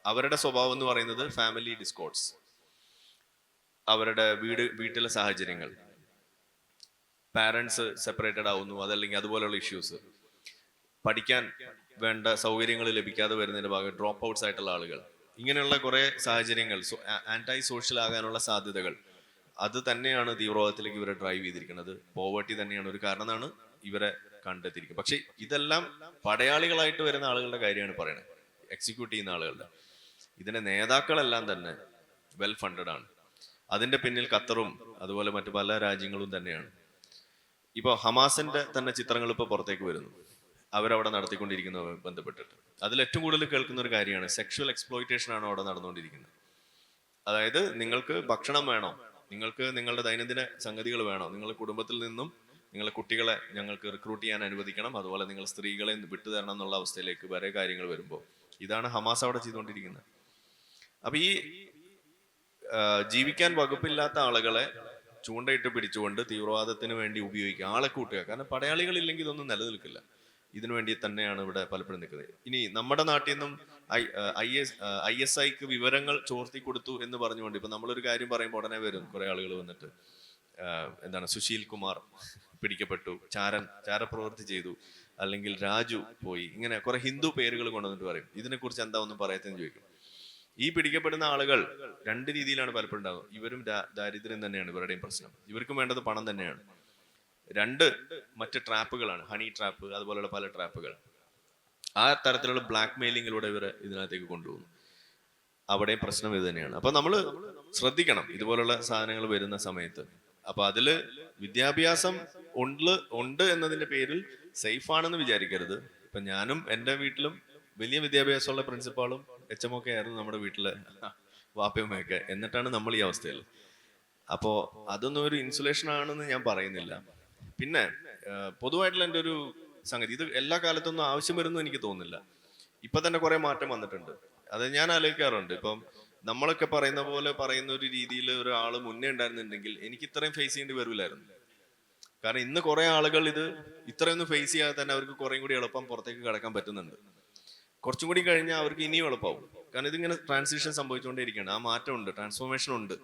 [SPEAKER 1] അവരുടെ സ്വഭാവം എന്ന് പറയുന്നത് ഫാമിലി ഡിസ്കോർഡ്സ്, അവരുടെ വീട്ടിലെ സാഹചര്യങ്ങൾ, പാരന്റ്സ് സെപ്പറേറ്റഡ് ആവുന്നു, അതല്ലെങ്കിൽ അതുപോലെയുള്ള ഇഷ്യൂസ്, പഠിക്കാൻ വേണ്ട സൗകര്യങ്ങൾ ലഭിക്കാതെ വരുന്നതിന്റെ ഭാഗം ഡ്രോപ്പ് ഔട്ട്സ് ആയിട്ടുള്ള ആളുകൾ, ഇങ്ങനെയുള്ള കുറെ സാഹചര്യങ്ങൾ, ആന്റൈ സോഷ്യൽ ആകാനുള്ള സാധ്യതകൾ, അത് തന്നെയാണ് തീവ്രവാദത്തിലേക്ക് ഇവരെ ഡ്രൈവ് ചെയ്തിരിക്കുന്നത്. പോവർട്ടി തന്നെയാണ് ഒരു കാരണം എന്നാണ് ഇവരെ കണ്ടെത്തിയിരിക്കുന്നത്. പക്ഷെ ഇതെല്ലാം പടയാളികളായിട്ട് വരുന്ന ആളുകളുടെ കാര്യമാണ് പറയുന്നത്, എക്സിക്യൂട്ട് ചെയ്യുന്ന ആളുകളുടെ. ഇതിന്റെ നേതാക്കളെല്ലാം തന്നെ വെൽ ഫണ്ടഡ് ആണ്. അതിന്റെ പിന്നിൽ ഖത്തറും അതുപോലെ മറ്റു പല രാജ്യങ്ങളും തന്നെയാണ്. ഇപ്പൊ ഹമാസിന്റെ തന്നെ ചിത്രങ്ങൾ ഇപ്പൊ പുറത്തേക്ക് വരുന്നു, അവരവിടെ നടത്തിക്കൊണ്ടിരിക്കുന്നതുമായി ബന്ധപ്പെട്ടിട്ട്. അതിൽ ഏറ്റവും കൂടുതൽ കേൾക്കുന്ന ഒരു കാര്യമാണ് സെക്ഷൽ എക്സ്പ്ലോയിറ്റേഷൻ ആണ് അവിടെ നടന്നുകൊണ്ടിരിക്കുന്നത്. അതായത് നിങ്ങൾക്ക് ഭക്ഷണം വേണോ, നിങ്ങൾക്ക് നിങ്ങളുടെ ദൈനംദിന സംഗതികൾ വേണോ, നിങ്ങളുടെ കുടുംബത്തിൽ നിന്നും നിങ്ങളുടെ കുട്ടികളെ ഞങ്ങൾക്ക് റിക്രൂട്ട് ചെയ്യാൻ അനുവദിക്കണം, അതുപോലെ നിങ്ങൾ സ്ത്രീകളെ വിട്ടുതരണം എന്നുള്ള അവസ്ഥയിലേക്ക് വരെ കാര്യങ്ങൾ വരുമ്പോൾ ഇതാണ് ഹമാസ് അവിടെ ചെയ്തുകൊണ്ടിരിക്കുന്നത്. അപ്പൊ ഈ ജീവിക്കാൻ വകുപ്പില്ലാത്ത ആളുകളെ ചൂണ്ടയിട്ട് പിടിച്ചുകൊണ്ട് തീവ്രവാദത്തിന് വേണ്ടി ഉപയോഗിക്കുക, ആളെ കൂട്ടുക. കാരണം പടയാളികളില്ലെങ്കിൽ ഇതൊന്നും നിലനിൽക്കില്ല. ഇതിനു വേണ്ടി തന്നെയാണ് ഇവിടെ പലപ്പോഴും നിൽക്കുന്നത്. ഇനി നമ്മുടെ നാട്ടിൽ നിന്നും ISIക്ക് വിവരങ്ങൾ ചോർത്തി കൊടുത്തു എന്ന് പറഞ്ഞുകൊണ്ട് ഇപ്പൊ നമ്മളൊരു കാര്യം പറയുമ്പോൾ ഉടനെ വരും കുറെ ആളുകൾ വന്നിട്ട് എന്താണ് സുശീൽ കുമാർ പിടിക്കപ്പെട്ടു, ചാരപ്രവൃത്തി ചെയ്തു, അല്ലെങ്കിൽ രാജു പോയി, ഇങ്ങനെ കുറെ ഹിന്ദു പേരുകൾ കൊണ്ടുവന്നിട്ട് പറയും. ഇതിനെക്കുറിച്ച് എന്താ ഒന്നും പറയത്തെന്ന് ചോദിക്കും. ഈ പിടിക്കപ്പെടുന്ന ആളുകൾ രണ്ട് രീതിയിലാണ് പലപ്പോഴും ഉണ്ടാകുന്നത്. ഇവരും ദാരിദ്ര്യം തന്നെയാണ് ഇവരുടെയും പ്രശ്നം. ഇവർക്കും വേണ്ടത് പണം തന്നെയാണ്. രണ്ട് മറ്റ് ട്രാപ്പുകളാണ്, ഹണി ട്രാപ്പ്, അതുപോലെയുള്ള പല ട്രാപ്പുകൾ. ആ തരത്തിലുള്ള ബ്ലാക്ക് മെയിലിങ്ങിലൂടെ ഇവരെ ഇതിനകത്തേക്ക് കൊണ്ടുപോകുന്നു. അവിടെയും പ്രശ്നം ഇത് തന്നെയാണ്. അപ്പൊ നമ്മൾ ശ്രദ്ധിക്കണം ഇതുപോലുള്ള സാധനങ്ങൾ വരുന്ന സമയത്ത്. അപ്പൊ അതില് വിദ്യാഭ്യാസം ഉണ്ട് എന്നതിന്റെ പേരിൽ സേഫ് ആണെന്ന് വിചാരിക്കരുത്. ഇപ്പൊ ഞാനും എൻ്റെ വീട്ടിലും വലിയ വിദ്യാഭ്യാസമുള്ള പ്രിൻസിപ്പാളും HM ഒക്കെ ആയിരുന്നു നമ്മുടെ വീട്ടിലെ വാപ്പയമ്മയൊക്കെ. എന്നിട്ടാണ് നമ്മൾ ഈ അവസ്ഥയിൽ. അപ്പോ അതൊന്നും ഒരു ഇൻസുലേഷൻ ആണെന്ന് ഞാൻ പറയുന്നില്ല. പിന്നെ പൊതുവായിട്ടുള്ള എൻ്റെ ഒരു സംഗതി, ഇത് എല്ലാ കാലത്തൊന്നും ആവശ്യം വരുന്നു എനിക്ക് തോന്നുന്നില്ല. ഇപ്പൊ തന്നെ കുറെ മാറ്റം വന്നിട്ടുണ്ട്. അത് ഞാൻ ആലോചിക്കാറുണ്ട്. ഇപ്പം നമ്മളൊക്കെ പറയുന്ന പോലെ പറയുന്ന ഒരു രീതിയിൽ ഒരാൾ മുന്നേ ഉണ്ടായിരുന്നുണ്ടെങ്കിൽ എനിക്ക് ഇത്രയും ഫേസ് ചെയ്യേണ്ടി വരില്ലായിരുന്നു. കാരണം ഇന്ന് കുറെ ആളുകൾ ഇത് ഇത്രയൊന്നും ഫേസ് ചെയ്യാതെ തന്നെ അവർക്ക് കുറേം കൂടി എളുപ്പം പുറത്തേക്ക് കടക്കാൻ പറ്റുന്നുണ്ട്. കുറച്ചും കൂടി കഴിഞ്ഞാൽ അവർക്ക് ഇനിയും എളുപ്പമാവും. കാരണം ഇതിങ്ങനെ ട്രാൻസിഷൻ സംഭവിച്ചുകൊണ്ടേയിരിക്കുകയാണ്. ആ മാറ്റമുണ്ട്, ട്രാൻസ്ഫോർമേഷൻ ഉണ്ട്.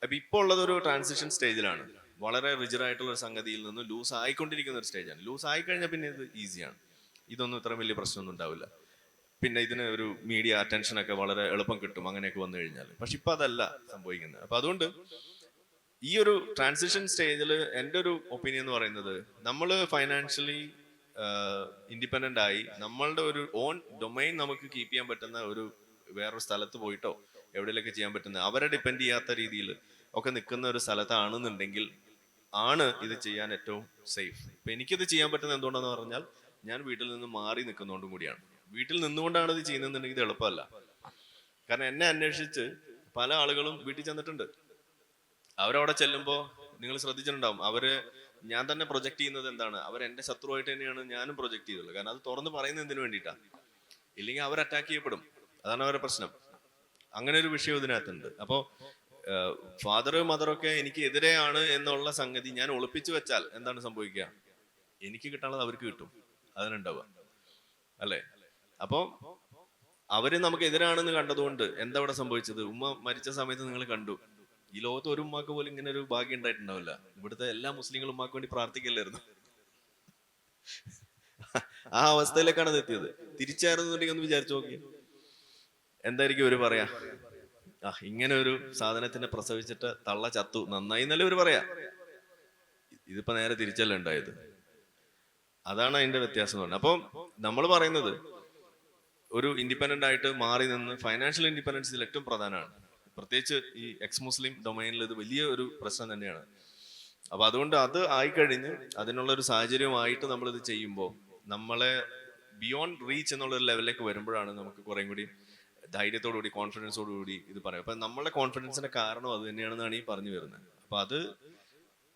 [SPEAKER 1] അപ്പൊ ഇപ്പോൾ ഉള്ളത് ഒരു ട്രാൻസിഷൻ സ്റ്റേജിലാണ്. വളരെ റിജിഡായിട്ടുള്ള ഒരു സംഗതിയിൽ നിന്ന് ലൂസ് ആയിക്കൊണ്ടിരിക്കുന്ന ഒരു സ്റ്റേജാണ്. ലൂസ് ആയി കഴിഞ്ഞാൽ പിന്നെ ഇത് ഈസിയാണ്. ഇതൊന്നും ഇത്ര വലിയ പ്രശ്നമൊന്നും ഉണ്ടാവില്ല. പിന്നെ ഇതിന് ഒരു മീഡിയ അറ്റൻഷൻ ഒക്കെ വളരെ എളുപ്പം കിട്ടും അങ്ങനെയൊക്കെ വന്നു കഴിഞ്ഞാൽ. പക്ഷെ ഇപ്പൊ അതല്ല സംഭവിക്കുന്നത്. അപ്പൊ അതുകൊണ്ട് ഈ ഒരു ട്രാൻസിഷൻ സ്റ്റേജിൽ എൻ്റെ ഒരു ഒപ്പീനിയൻ എന്ന് പറയുന്നത്, നമ്മൾ ഫൈനാൻഷ്യലി ഇൻഡിപെൻഡന്റ് ആയി നമ്മളുടെ ഒരു ഓൺ ഡൊമൈൻ നമുക്ക് കീപ്പ് ചെയ്യാൻ പറ്റുന്ന ഒരു വേറൊരു സ്ഥലത്ത് പോയിട്ടോ എവിടെയൊക്കെ ചെയ്യാൻ പറ്റുന്ന, അവരെ ഡിപ്പെൻഡ് ചെയ്യാത്ത രീതിയിൽ ഒക്കെ നിൽക്കുന്ന ഒരു സ്ഥലത്താണെന്നുണ്ടെങ്കിൽ ആണ് ഇത് ചെയ്യാൻ ഏറ്റവും സേഫ്. ഇപ്പൊ എനിക്കിത് ചെയ്യാൻ പറ്റുന്നത് എന്തുകൊണ്ടാന്ന് പറഞ്ഞാൽ ഞാൻ വീട്ടിൽ നിന്ന് മാറി നിൽക്കുന്നതുകൊണ്ടും കൂടിയാണ്. വീട്ടിൽ നിന്നുകൊണ്ടാണ് ഇത് ചെയ്യുന്നതെന്നുണ്ടെങ്കിൽ ഇത് എളുപ്പമല്ല. കാരണം എന്നെ അന്വേഷിച്ച് പല ആളുകളും വീട്ടിൽ ചെന്നിട്ടുണ്ട്. അവരവിടെ ചെല്ലുമ്പോൾ നിങ്ങൾ ശ്രദ്ധിച്ചിട്ടുണ്ടാവും, അവര് ഞാൻ തന്നെ പ്രൊജക്ട് ചെയ്യുന്നത് എന്താണ്, അവർ എന്റെ ശത്രുവായിട്ട് തന്നെയാണ് ഞാനും പ്രൊജക്ട് ചെയ്തുള്ളത്. കാരണം അത് തുറന്ന് പറയുന്നത് എന്തിനു വേണ്ടിയിട്ടാ, ഇല്ലെങ്കിൽ അവർ അറ്റാക്ക് ചെയ്യപ്പെടും. അതാണ് അവരുടെ പ്രശ്നം. അങ്ങനെ ഒരു വിഷയം ഇതിനകത്തുണ്ട്. അപ്പോ ഫാദർ മദറൊക്കെ എനിക്ക് എതിരെയാണ് എന്നുള്ള സംഗതി ഞാൻ ഒളിപ്പിച്ചു വെച്ചാൽ എന്താണ് സംഭവിക്കുക, എനിക്ക് കിട്ടാനുള്ളത് അവർക്ക് കിട്ടും. അതിനുണ്ടാവുക അല്ലേ? അപ്പോ അവര് നമുക്ക് എതിരാണെന്ന് കണ്ടതുകൊണ്ട് എന്താ ഇവിടെ സംഭവിച്ചത്? ഉമ്മ മരിച്ച സമയത്ത് നിങ്ങൾ കണ്ടു, ഈ ലോകത്ത് ഒരു ഉമ്മാക്ക് പോലും ഇങ്ങനെ ഒരു ഭാഗ്യം ഉണ്ടായിട്ടുണ്ടാവില്ല. ഇവിടുത്തെ എല്ലാ മുസ്ലിങ്ങളും ഉമ്മാക്ക് വേണ്ടി പ്രാർത്ഥിക്കല്ലായിരുന്നു. ആ അവസ്ഥയിലേക്കാണ് അത് എത്തിയത്. തിരിച്ചായിരുന്നുണ്ടെങ്കിൽ ഒന്ന് വിചാരിച്ചു നോക്കി, എന്തായിരിക്കും ഒരു പറയാ, ഇങ്ങനെ ഒരു സാധനത്തിനെ പ്രസവിച്ചിട്ട് തള്ള ചത്തു, നന്നായി എന്നല്ലേ ഒരു പറയാ. ഇതിപ്പോ നേരെ തിരിച്ചല്ല ഉണ്ടായത്. അതാണ് അതിന്റെ വ്യത്യാസം എന്ന് പറഞ്ഞത്. അപ്പം നമ്മൾ പറയുന്നത് ഒരു ഇൻഡിപെൻഡന്റ് ആയിട്ട് മാറി നിന്ന് ഫൈനാൻഷ്യൽ ഇൻഡിപെൻഡൻസ് ഇതിൽ ഏറ്റവും പ്രധാനമാണ്. പ്രത്യേകിച്ച് ഈ എക്സ് മുസ്ലിം ഡൊമൈനിൽ ഇത് വലിയ ഒരു പ്രശ്നം തന്നെയാണ്. അപ്പൊ അതുകൊണ്ട് അത് ആയിക്കഴിഞ്ഞ് അതിനുള്ള ഒരു സാഹചര്യമായിട്ട് നമ്മൾ ഇത് ചെയ്യുമ്പോൾ നമ്മളെ ബിയോണ്ട് റീച്ച് എന്നുള്ള ഒരു ലെവലിലേക്ക് വരുമ്പോഴാണ് നമുക്ക് കുറേം കൂടി ധൈര്യത്തോടുകൂടി കോൺഫിഡൻസോടുകൂടി ഇത് പറയാം. അപ്പൊ നമ്മളുടെ കോൺഫിഡൻസിന്റെ കാരണം അത് തന്നെയാണെന്നാണ് ഈ പറഞ്ഞു വരുന്നത്. അപ്പൊ അത്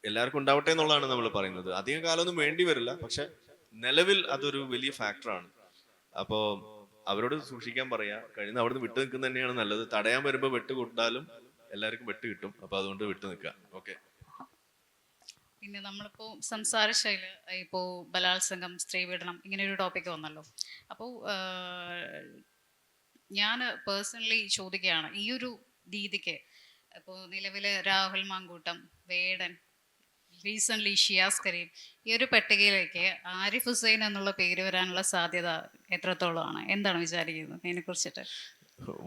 [SPEAKER 1] എല്ലാവർക്കും ഉണ്ടാവട്ടെ എന്നുള്ളതാണ് നമ്മൾ പറയുന്നത്. അധികം കാലമൊന്നും വേണ്ടി വരില്ല, പക്ഷെ നിലവിൽ അതൊരു വലിയ ഫാക്ടറാണ്. അപ്പോ അവരോട് സൂക്ഷിക്കാൻ പറയാ, കഴിയുന്ന അവിടുന്ന് വിട്ടു നിൽക്കുന്നത് തന്നെയാണ് നല്ലത്. തടയാൻ വരുമ്പോൾ വെട്ട് കൊണ്ടാലും എല്ലാവർക്കും വെട്ട് കിട്ടും. അപ്പൊ അതുകൊണ്ട് വിട്ടു നിൽക്കുക. ഓക്കെ.
[SPEAKER 2] പിന്നെ നമ്മളിപ്പോൾ സംസാര ശൈലി, ഇപ്പോൾ ബലാത്സംഗം, സ്ത്രീപീഡനം, ഇങ്ങനെ ഒരു ടോപ്പിക്ക് വന്നല്ലോ. അപ്പോൾ ഞാൻ പേഴ്സണലി ചോദിക്കുകയാണ്, ഈ ഒരു രീതിക്ക് ഇപ്പോൾ നിലവിൽ രാഹുൽ മാങ്കൂട്ടം, വേടൻ, റീസെൻ്റ്ലി ഷിയാസ് കരീം, ഈ ഒരു പട്ടികയിലേക്ക് ആരിഫ് ഹുസൈൻ എന്നുള്ള പേര് വരാനുള്ള സാധ്യത എത്രത്തോളമാണ്? എന്താണ് വിചാരിക്കുന്നത് ഇതിനെ കുറിച്ചിട്ട്?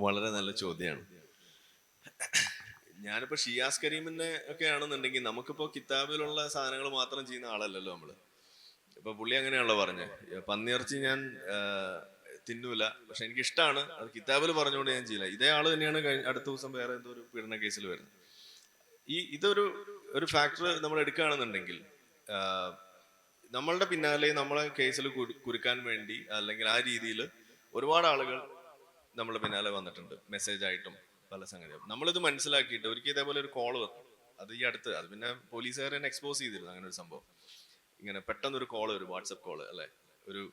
[SPEAKER 1] വളരെ നല്ല ചോദ്യമാണ്. ഞാനിപ്പോ ഷിയാസ് കരീമിനെ ഒക്കെ ആണെന്നുണ്ടെങ്കിൽ നമുക്കിപ്പോ കിതാബിലുള്ള സാധനങ്ങൾ മാത്രം ചെയ്യുന്ന ആളല്ലല്ലോ നമ്മള്. ഇപ്പൊ പുള്ളി അങ്ങനെയാണല്ലോ പറഞ്ഞത്, പന്നിയിറച്ചി ഞാൻ തിന്നൂല, പക്ഷെ എനിക്ക് ഇഷ്ടമാണ്, അത് കിതാബിൽ പറഞ്ഞുകൊണ്ട് ഞാൻ ചെയ്യില്ല. ഇതേ ആള് തന്നെയാണ് അടുത്ത ദിവസം വേറെ എന്തോ ഒരു പീഡന കേസിൽ വരുന്നത്. ഇതൊരു ഫാക്ടർ നമ്മൾ എടുക്കുകയാണെന്നുണ്ടെങ്കിൽ നമ്മളുടെ പിന്നാലെ നമ്മളെ കേസിൽ കുരുക്കാൻ വേണ്ടി അല്ലെങ്കിൽ ആ രീതിയിൽ ഒരുപാട് ആളുകൾ നമ്മളെ പിന്നാലെ വന്നിട്ടുണ്ട്, മെസ്സേജ് ആയിട്ടും പല സംഗതിയും. നമ്മളിത് മനസ്സിലാക്കിയിട്ട് ഒരിക്കൽ ഇതേപോലെ ഒരു കോള് വന്നു. അത് ഈ അടുത്ത്, അത് പിന്നെ പോലീസുകാരെ എക്സ്പോസ് ചെയ്തിരുന്നു അങ്ങനെ ഒരു സംഭവം. ഇങ്ങനെ പെട്ടെന്നൊരു കോള്, ഒരു വാട്സപ്പ് കോള് അല്ലെ, ഒരു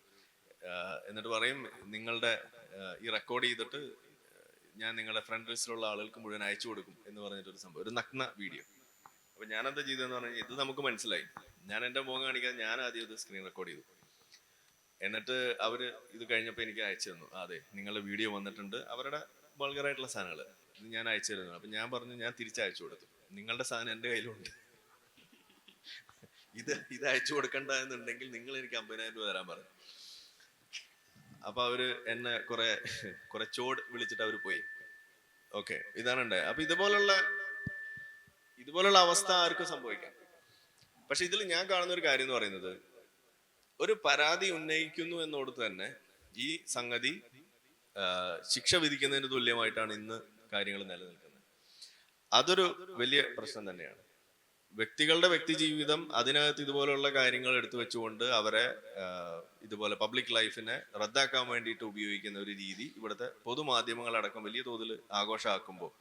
[SPEAKER 1] എന്നിട്ട് പറയും നിങ്ങളുടെ ഈ റെക്കോർഡ് ചെയ്തിട്ട് ഞാൻ നിങ്ങളുടെ ഫ്രണ്ട് ലിസ്റ്റിലുള്ള ആളുകൾക്ക് മുഴുവൻ അയച്ചു കൊടുക്കും എന്ന് പറഞ്ഞിട്ടൊരു സംഭവം, ഒരു നഗ്ന വീഡിയോ. അപ്പൊ ഞാൻ എന്താ ചെയ്തതെന്ന് പറഞ്ഞാൽ, ഇത് നമുക്ക് മനസ്സിലായി, ഞാൻ എന്റെ മുഖം കാണിക്കാതെ ഞാൻ ആദ്യം ഇത് സ്ക്രീൻ റെക്കോർഡ് ചെയ്തു. എന്നിട്ട് അവര് ഇത് കഴിഞ്ഞപ്പോൾ എനിക്ക് അയച്ചു തന്നു. അതെ, നിങ്ങളുടെ വീഡിയോ വന്നിട്ടുണ്ട്, അവരുടെ വൾഗറായിട്ടുള്ള സാധനങ്ങൾ ഇത് ഞാൻ അയച്ചു തരുന്നു. അപ്പൊ ഞാൻ പറഞ്ഞു, ഞാൻ തിരിച്ചയച്ചു കൊടുത്തു, നിങ്ങളുടെ സാധനം എൻ്റെ കയ്യിലുണ്ട്, ഇത് അയച്ചു കൊടുക്കണ്ട എന്നുണ്ടെങ്കിൽ നിങ്ങൾ എനിക്ക് 50,000 രൂപ തരാൻ പറഞ്ഞു. അപ്പൊ അവര് എന്നെ കുറെ ചോട് വിളിച്ചിട്ട് അവര് പോയി. ഓക്കെ, ഇതാണ് ഉണ്ടായത്. അപ്പൊ ഇതുപോലുള്ള അവസ്ഥ ആർക്കും സംഭവിക്കാം. പക്ഷെ ഇതിൽ ഞാൻ കാണുന്ന ഒരു കാര്യം എന്ന് പറയുന്നത്, ഒരു പരാതി ഉന്നയിക്കുന്നു എന്നോടത്ത് തന്നെ ഈ സംഗതി ശിക്ഷ വിധിക്കുന്നതിന് തുല്യമായിട്ടാണ് ഇന്ന് കാര്യങ്ങൾ നിലനിൽക്കുന്നത്. അതൊരു വലിയ പ്രശ്നം തന്നെയാണ്. വ്യക്തികളുടെ വ്യക്തി ജീവിതം, അതിനകത്ത് ഇതുപോലുള്ള കാര്യങ്ങൾ എടുത്തു വെച്ചുകൊണ്ട് അവരെ ഇതുപോലെ പബ്ലിക് ലൈഫിനെ റദ്ദാക്കാൻ വേണ്ടിയിട്ട് ഉപയോഗിക്കുന്ന ഒരു രീതി ഇവിടുത്തെ പൊതുമാധ്യമങ്ങളടക്കം വലിയ തോതിൽ ആഘോഷമാക്കുമ്പോൾ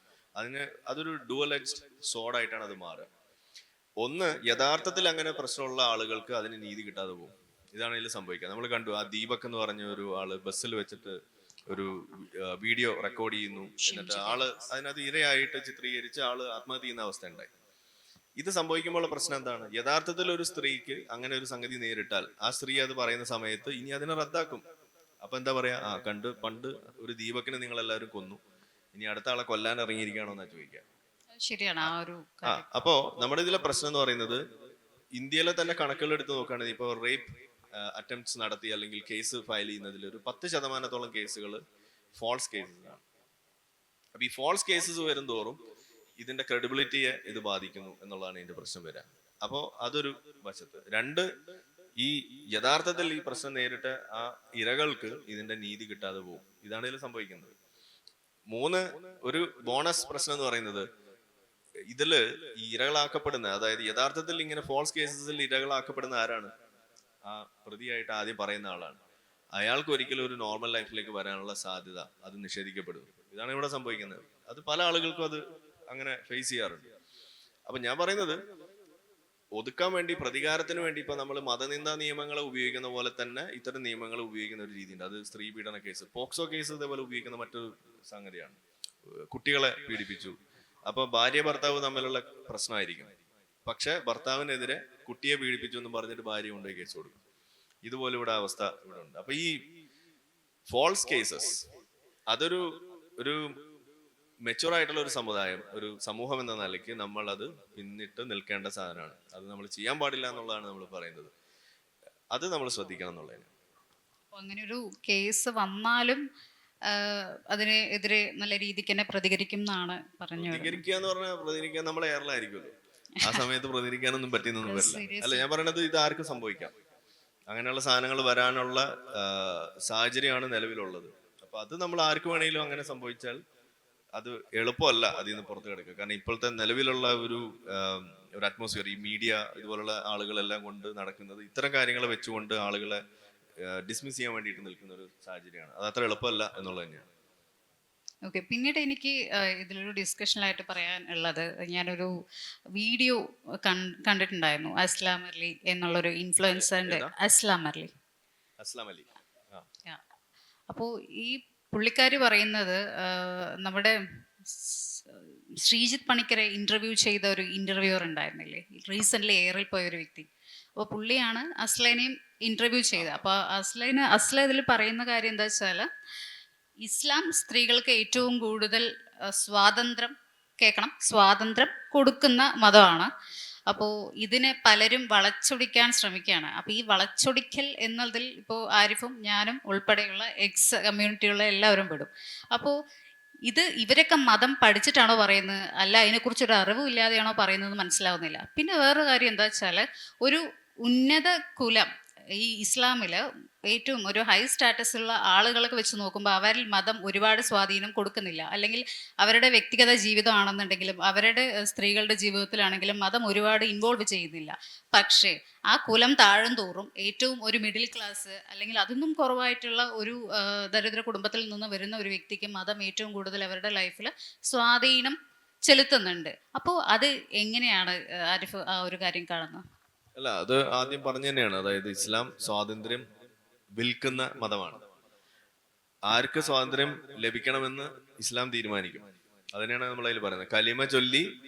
[SPEAKER 1] അതൊരു ഡുവൽ എഡ്ജ്ഡ് സോഡായിട്ടാണ് അത് മാറുക. ഒന്ന്, യഥാർത്ഥത്തിൽ അങ്ങനെ പ്രശ്നമുള്ള ആളുകൾക്ക് അതിന് നീതി കിട്ടാതെ പോകും. ഇതാണ് ഇതിൽ സംഭവിക്കുക. നമ്മൾ കണ്ടു, ആ ദീപക് എന്ന് പറഞ്ഞ ഒരു ആള് ബസ്സിൽ വെച്ചിട്ട് ഒരു വീഡിയോ റെക്കോർഡ് ചെയ്യുന്നു, എന്നിട്ട് ആള് അതിനകത്ത് ഇരയായിട്ട് ചിത്രീകരിച്ച് ആള് ആത്മഹത്യ ചെയ്യുന്ന അവസ്ഥ ഉണ്ടായി. ഇത് സംഭവിക്കുമ്പോൾ പ്രശ്നം എന്താണ്? യഥാർത്ഥത്തിൽ ഒരു സ്ത്രീക്ക് അങ്ങനെ ഒരു സംഗതി നേരിട്ടാൽ ആ സ്ത്രീ അത് പറയുന്ന സമയത്ത് ഇനി അതിനെ റദ്ദാക്കും. അപ്പൊ എന്താ പറയാ, പണ്ട് ഒരു ദീപകിനെ നിങ്ങൾ എല്ലാവരും കൊന്നു, ഇനി അടുത്ത ആളെ കൊല്ലാൻ ഇറങ്ങിയിരിക്കുകയാണോ എന്നാ ചോദിക്കുക.
[SPEAKER 2] ശരിയാണ് ആ ഒരു
[SPEAKER 1] അപ്പോ നമ്മുടെ ഇതിലെ പ്രശ്നം എന്ന് പറയുന്നത്, ഇന്ത്യയിലെ തന്നെ കണക്കുകൾ എടുത്ത് നോക്കുകയാണെങ്കിൽ ഇപ്പോൾ റേപ്പ് അറ്റംപ്റ്റ്സ് നടത്തി അല്ലെങ്കിൽ കേസ് ഫയൽ ചെയ്യുന്നതിൽ ഒരു 10% കേസുകൾ ഫോൾസ് കേസസ് ആണ്. അപ്പൊ ഈ ഫോൾസ് കേസസ് വരും തോറും ഇതിന്റെ ക്രെഡിബിലിറ്റിയെ ഇത് ബാധിക്കുന്നു എന്നുള്ളതാണ് ഇതിന്റെ പ്രശ്നം വരിക. അപ്പോ അതൊരു വശത്ത്. രണ്ട്, ഈ യഥാർത്ഥത്തിൽ ഈ പ്രശ്നം നേരിട്ട് ആ ഇരകൾക്ക് ഇതിന്റെ നീതി കിട്ടാതെ പോകും. ഇതാണ് ഇതിൽ സംഭവിക്കുന്നത്. മൂന്ന്, ഒരു ബോണസ് പ്രശ്നം എന്ന് പറയുന്നത്, ഇതില് ഈ ഇരകളാക്കപ്പെടുന്ന, അതായത് യഥാർത്ഥത്തിൽ ഇങ്ങനെ ഫോൾസ് കേസസിൽ ഇരകളാക്കപ്പെടുന്ന ആരാണ്? ആ പ്രതിയായിട്ട് ആദ്യം പറയുന്ന ആളാണ്. അയാൾക്ക് ഒരിക്കലും ഒരു നോർമൽ ലൈഫിലേക്ക് വരാനുള്ള സാധ്യത അത് നിഷേധിക്കപ്പെടുന്നു. ഇതാണ് ഇവിടെ സംഭവിക്കുന്നത്. അത് പല ആളുകൾക്കും അത് അങ്ങനെ ഫേസ് ചെയ്യാറുണ്ട്. അപ്പൊ ഞാൻ പറയുന്നത്, ഒതുക്കാൻ വേണ്ടി, പ്രതികാരത്തിന് വേണ്ടി ഇപ്പൊ നമ്മൾ മതനിന്ദാ നിയമങ്ങളെ ഉപയോഗിക്കുന്ന പോലെ തന്നെ ഇത്തരം നിയമങ്ങൾ ഉപയോഗിക്കുന്ന ഒരു രീതിയുണ്ട്. അത് സ്ത്രീ പീഡന കേസ്, പോക്സോ കേസ് ഇതേപോലെ ഉപയോഗിക്കുന്ന മറ്റൊരു സംഗതിയാണ്. കുട്ടികളെ പീഡിപ്പിച്ചു, അപ്പൊ ഭാര്യ ഭർത്താവ് തമ്മിലുള്ള പ്രശ്നമായിരിക്കും, പക്ഷെ ഭർത്താവിനെതിരെ കുട്ടിയെ പീഡിപ്പിച്ചു എന്ന് പറഞ്ഞിട്ട് ഭാര്യ കൊണ്ടുപോയി കേസ് കൊടുക്കും. ഇതുപോലെ ഇവിടെ അവസ്ഥ ഇവിടെ ഉണ്ട്. അപ്പൊ ഈ ഫോൾസ് കേസസ് അതൊരു മെച്ചുവർ ആയിട്ടുള്ള ഒരു സമുദായം, ഒരു സമൂഹം എന്ന നിലയ്ക്ക് നമ്മൾ അത് പിന്നിട്ട് നിൽക്കേണ്ട സാധനമാണ്. അത് നമ്മൾ ചെയ്യാൻ പാടില്ല എന്നുള്ളതാണ് നമ്മൾ പറയുന്നത്. അത് നമ്മൾ ശ്രദ്ധിക്കണം എന്നുള്ളതിന്.
[SPEAKER 2] അങ്ങനെ ഒരു കേസ് വന്നാലും അതിനെതിരെ നല്ല രീതിക്ക് തന്നെ പ്രതികരിക്കും എന്നാണ് പറഞ്ഞു.
[SPEAKER 1] പ്രതികരിക്കുക എന്ന് പറഞ്ഞാൽ, പ്രതികരിക്കാൻ നമ്മൾ എയറിലായിരിക്കുമല്ലോ, ആ സമയത്ത് പ്രതികരിക്കാനൊന്നും പറ്റുന്നൊന്നും വരില്ല. അല്ല, ഞാൻ പറയണത് ഇത് ആർക്കും സംഭവിക്കാം. അങ്ങനെയുള്ള സാധനങ്ങൾ വരാനുള്ള സാഹചര്യമാണ് നിലവിലുള്ളത്. അപ്പൊ അത് നമ്മൾ ആർക്ക് വേണമെങ്കിലും അങ്ങനെ സംഭവിച്ചാൽ അത് എളുപ്പമല്ല അതിൽ നിന്ന് പുറത്തു കിടക്കുക. കാരണം ഇപ്പോഴത്തെ നിലവിലുള്ള ഒരു അറ്റ്മോസ്ഫിയർ, ഈ മീഡിയ ഇതുപോലുള്ള ആളുകളെല്ലാം കൊണ്ട് നടക്കുന്നത് ഇത്തരം കാര്യങ്ങൾ വെച്ചുകൊണ്ട് ആളുകളെ ഡിസ്മിസ് ചെയ്യാൻ വേണ്ടിയിട്ട് നിൽക്കുന്ന ഒരു സാഹചര്യമാണ്. അത് അത്ര എളുപ്പമല്ല എന്നുള്ളത് തന്നെയാണ്.
[SPEAKER 2] ഓക്കെ, പിന്നീട് എനിക്ക് ഇതിലൊരു ഡിസ്കഷനിലായിട്ട് പറയാൻ ഉള്ളത്, ഞാനൊരു വീഡിയോ കണ്ടിട്ടുണ്ടായിരുന്നു. അസ്ലാം അലി എന്നുള്ളൊരു ഇൻഫ്ലുവൻസറിന്റെ. അസ്ലാം അലി. അപ്പോൾ ഈ പുള്ളിക്കാരി പറയുന്നത്, നമ്മുടെ ശ്രീജിത്ത് പണിക്കരെ ഇന്റർവ്യൂ ചെയ്ത ഒരു ഇന്റർവ്യൂവർ ഉണ്ടായിരുന്നില്ലേ, റീസെന്റ് എയറിൽ പോയ ഒരു വ്യക്തി. അപ്പോൾ പുള്ളിയാണ് അസ്ലേനെയും ഇന്റർവ്യൂ ചെയ്തത്. അപ്പോൾ അസ്ല ഇതിൽ പറയുന്ന കാര്യം എന്താ വെച്ചാൽ, ഇസ്ലാം സ്ത്രീകൾക്ക് ഏറ്റവും കൂടുതൽ സ്വാതന്ത്ര്യം കൊടുക്കുന്ന മതമാണ്. അപ്പോൾ ഇതിനെ പലരും വളച്ചൊടിക്കാൻ ശ്രമിക്കുകയാണ്. അപ്പോൾ ഈ വളച്ചൊടിക്കൽ എന്നതിൽ ഇപ്പോൾ ആരിഫും ഞാനും ഉൾപ്പെടെയുള്ള എക്സ് കമ്മ്യൂണിറ്റിയുള്ള എല്ലാവരും പെടും. അപ്പോൾ ഇവരൊക്കെ മതം പഠിച്ചിട്ടാണോ പറയുന്നത്, അല്ല അതിനെക്കുറിച്ചൊരു അറിവും ഇല്ലാതെയാണോ പറയുന്നത് മനസ്സിലാവുന്നില്ല. പിന്നെ വേറൊരു കാര്യം എന്താ വെച്ചാൽ, ഒരു ഉന്നത കുലം ഈ ഇസ്ലാമിൽ ഏറ്റവും ഒരു ഹൈ സ്റ്റാറ്റസ് ഉള്ള ആളുകളൊക്കെ വെച്ച് നോക്കുമ്പോൾ അവരിൽ മതം ഒരുപാട് സ്വാധീനം കൊടുക്കുന്നില്ല. അല്ലെങ്കിൽ അവരുടെ വ്യക്തിഗത ജീവിതമാണെന്നുണ്ടെങ്കിലും അവരുടെ സ്ത്രീകളുടെ ജീവിതത്തിലാണെങ്കിലും മതം ഒരുപാട് ഇൻവോൾവ് ചെയ്യുന്നില്ല. പക്ഷേ ആ കുലം താഴും തോറും ഏറ്റവും ഒരു മിഡിൽ ക്ലാസ് അല്ലെങ്കിൽ അതൊന്നും കുറവായിട്ടുള്ള ഒരു ദരിദ്ര കുടുംബത്തിൽ നിന്ന് വരുന്ന ഒരു വ്യക്തിക്ക് മതം ഏറ്റവും കൂടുതൽ അവരുടെ ലൈഫിൽ സ്വാധീനം ചെലുത്തുന്നുണ്ട്. അപ്പോൾ അത് എങ്ങനെയാണ് ആരിഫ് ആ ഒരു കാര്യം കാണുന്നത്?
[SPEAKER 1] അല്ല, അത് ആദ്യം പറഞ്ഞു തന്നെയാണ്. അതായത് ഇസ്ലാം സ്വാതന്ത്ര്യം വിൽക്കുന്ന മതമാണ്. ആർക്ക് സ്വാതന്ത്ര്യം ലഭിക്കണമെന്ന് ഇസ്ലാം തീരുമാനിക്കും. അതിനെയാണ് നമ്മൾ അതിൽ പറയുന്നത്. കലിമ ചൊല്ലി